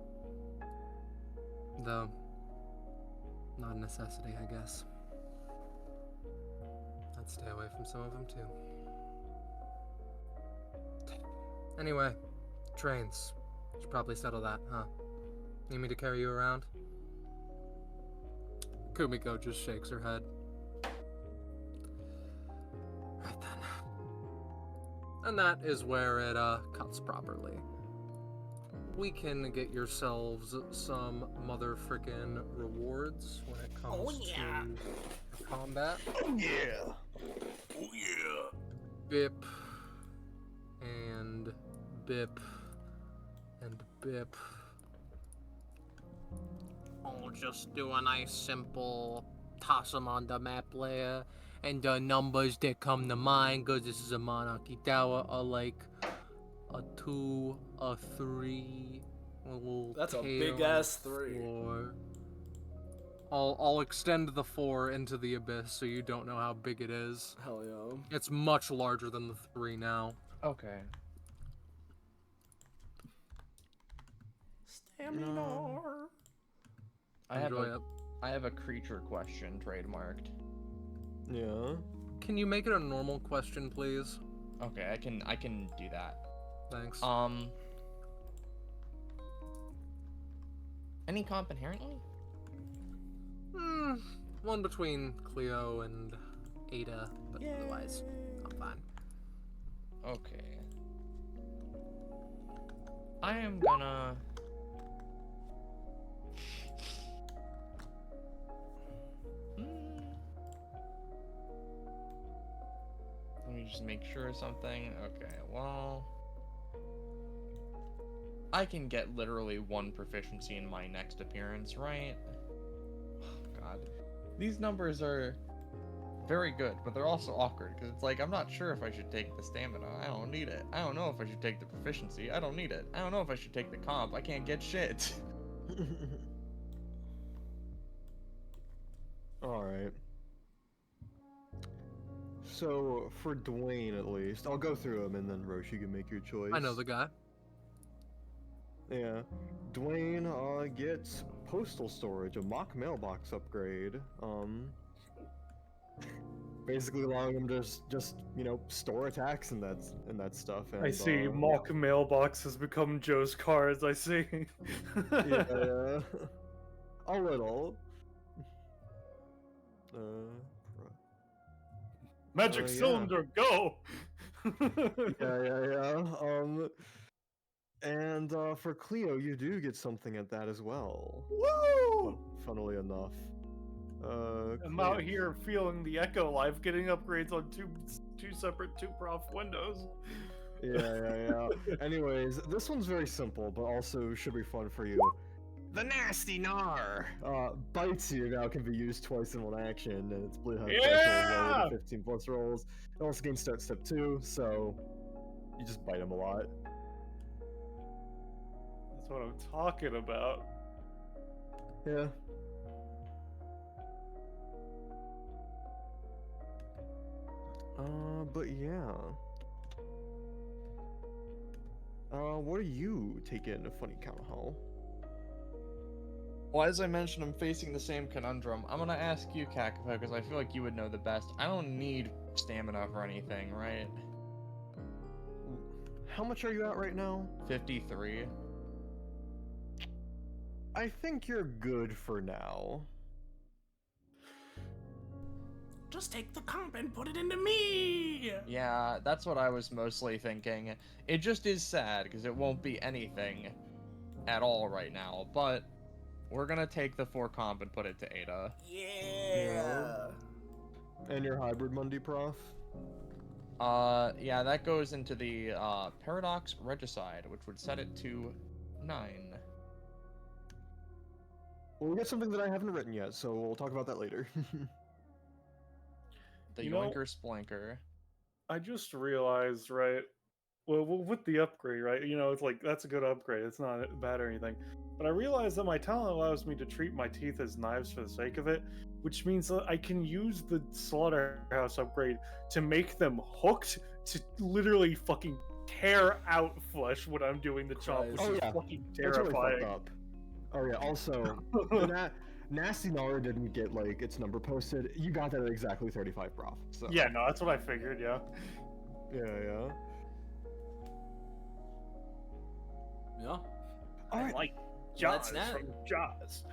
Though, not a necessity, I guess. I'd stay away from some of them too. Anyway, trains. Should probably settle that, huh? Need me to carry you around? Kumiko just shakes her head. Right then. And that is where it cuts properly. We can get yourselves some mother frickin' rewards when it comes to combat. Oh yeah. Oh yeah. Bip and bip and bip. I'll just do a nice simple toss them on the map layer, and the numbers that come to mind, because this is a Monarchy Tower, are like a 2, a 3, a little That's a tail, big ass 3. 4. I'll extend the 4 into the abyss so you don't know how big it is. Hell yeah. It's much larger than the 3 now. Okay. Stamina. I have Enjoy a it. I have a creature question trademarked. Yeah. Can you make it a normal question, please? Okay, I can do that. Thanks. Any comp inherently? One between Cleo and Ada, but otherwise, I'm fine. Okay. I am gonna... Let me just make sure of something. Okay, well... I can get literally 1 proficiency in my next appearance, right? Oh, God. These numbers are very good, but they're also awkward, because it's like, I'm not sure if I should take the stamina. I don't need it. I don't know if I should take the proficiency. I don't need it. I don't know if I should take the comp. I can't get shit. Alright. So, for Dwayne at least, I'll go through them and then Roche, you can make your choice. I know the guy. Yeah. Dwayne gets postal storage, a mock mailbox upgrade. Basically allowing him to just store attacks and that stuff. And, I see. Mock mailbox has become Joe's cards. I see. Yeah. A little. Magic yeah. cylinder, go! Yeah. And for Cleo, you do get something at that as well. Woo! Funnily enough. I'm Cleo. out here feeling the Echo Life, getting upgrades on two separate 2-prof windows. Yeah. Anyways, this one's very simple, but also should be fun for you. The Nasty Gnar! Bites you now can be used twice in one action, and it's blue health Yeah! 15 plus rolls. It also gains start step 2, so you just bite him a lot. That's what I'm talking about. Yeah. But yeah. What are you taking a funny counter haul? Well, as I mentioned, I'm facing the same conundrum. I'm gonna ask you, Kakapo, because I feel like you would know the best. I don't need stamina for anything, right? How much are you at right now? 53. I think you're good for now. Just take the comp and put it into me! Yeah, that's what I was mostly thinking. It just is sad, because it won't be anything at all right now, but we're gonna take the 4 comp and put it to Ada. Yeah! And your hybrid Monday prof? Yeah, that goes into the, Paradox Regicide, which would set it to 9. Well, we got something that I haven't written yet, so we'll talk about that later. The You know- Yoinker Splanker. I just realized, right? Well, with the upgrade, right? You know, it's like that's a good upgrade. It's not bad or anything. But I realized that my talent allows me to treat my teeth as knives for the sake of it, which means that I can use the slaughterhouse upgrade to make them hooked to literally fucking tear out flesh when I'm doing the chop, which Christ. Oh, is yeah. fucking That's really terrifying. fucked up. Oh yeah, also, Nasty Nara didn't get, like, its number posted. You got that at exactly 35 prof. So. Yeah, no, that's what I figured. Yeah. Yeah. Yeah. Alright. Like That's Jaws that. from Jaws.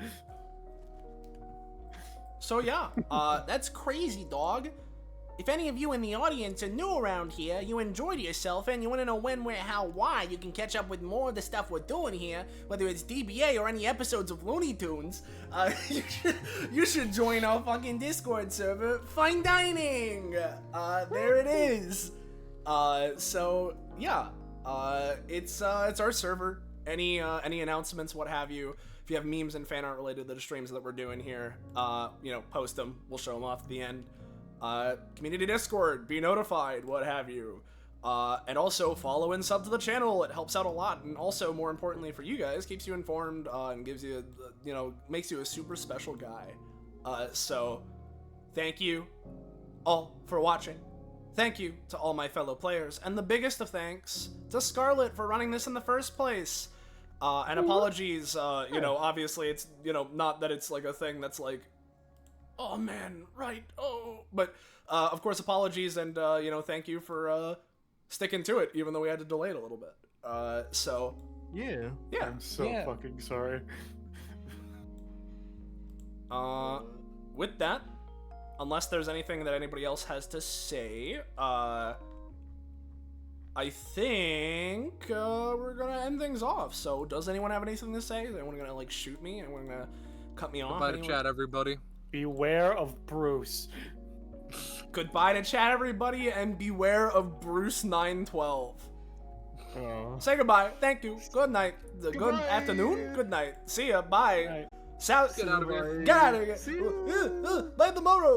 So yeah, that's crazy, dog. If any of you in the audience are new around here, you enjoyed yourself, and you want to know when, where, how, why, you can catch up with more of the stuff we're doing here, whether it's DBA or any episodes of Looney Tunes, you should join our fucking Discord server, Fine Dining! There it is! So, yeah, it's our server. Any announcements, what have you. If you have memes and fan art related to the streams that we're doing here, post them. We'll show them off at the end. Community Discord, be notified, what have you. And also follow and sub to the channel. It helps out a lot, and also more importantly for you guys, keeps you informed and gives you, makes you a super special guy. So thank you all for watching. Thank you to all my fellow players, and the biggest of thanks to Scarlet for running this in the first place. And apologies, obviously it's, not that it's like a thing that's like, oh man, right, oh, but of course apologies, and thank you for sticking to it, even though we had to delay it a little bit. So Yeah. I'm so Yeah. fucking sorry. With that, unless there's anything that anybody else has to say, I think we're gonna end things off. So does anyone have anything to say? Is anyone gonna shoot me? Anyone gonna cut me off? Goodbye to Anyone- chat, everybody. Beware of Bruce. Goodbye to chat, everybody, and beware of Bruce 912. Oh. Say goodbye. Thank you. Good night. Good Goodbye. afternoon. Good night. See ya. Bye. Right. South. Get out of here. Get out of here. See ya. Bye tomorrow.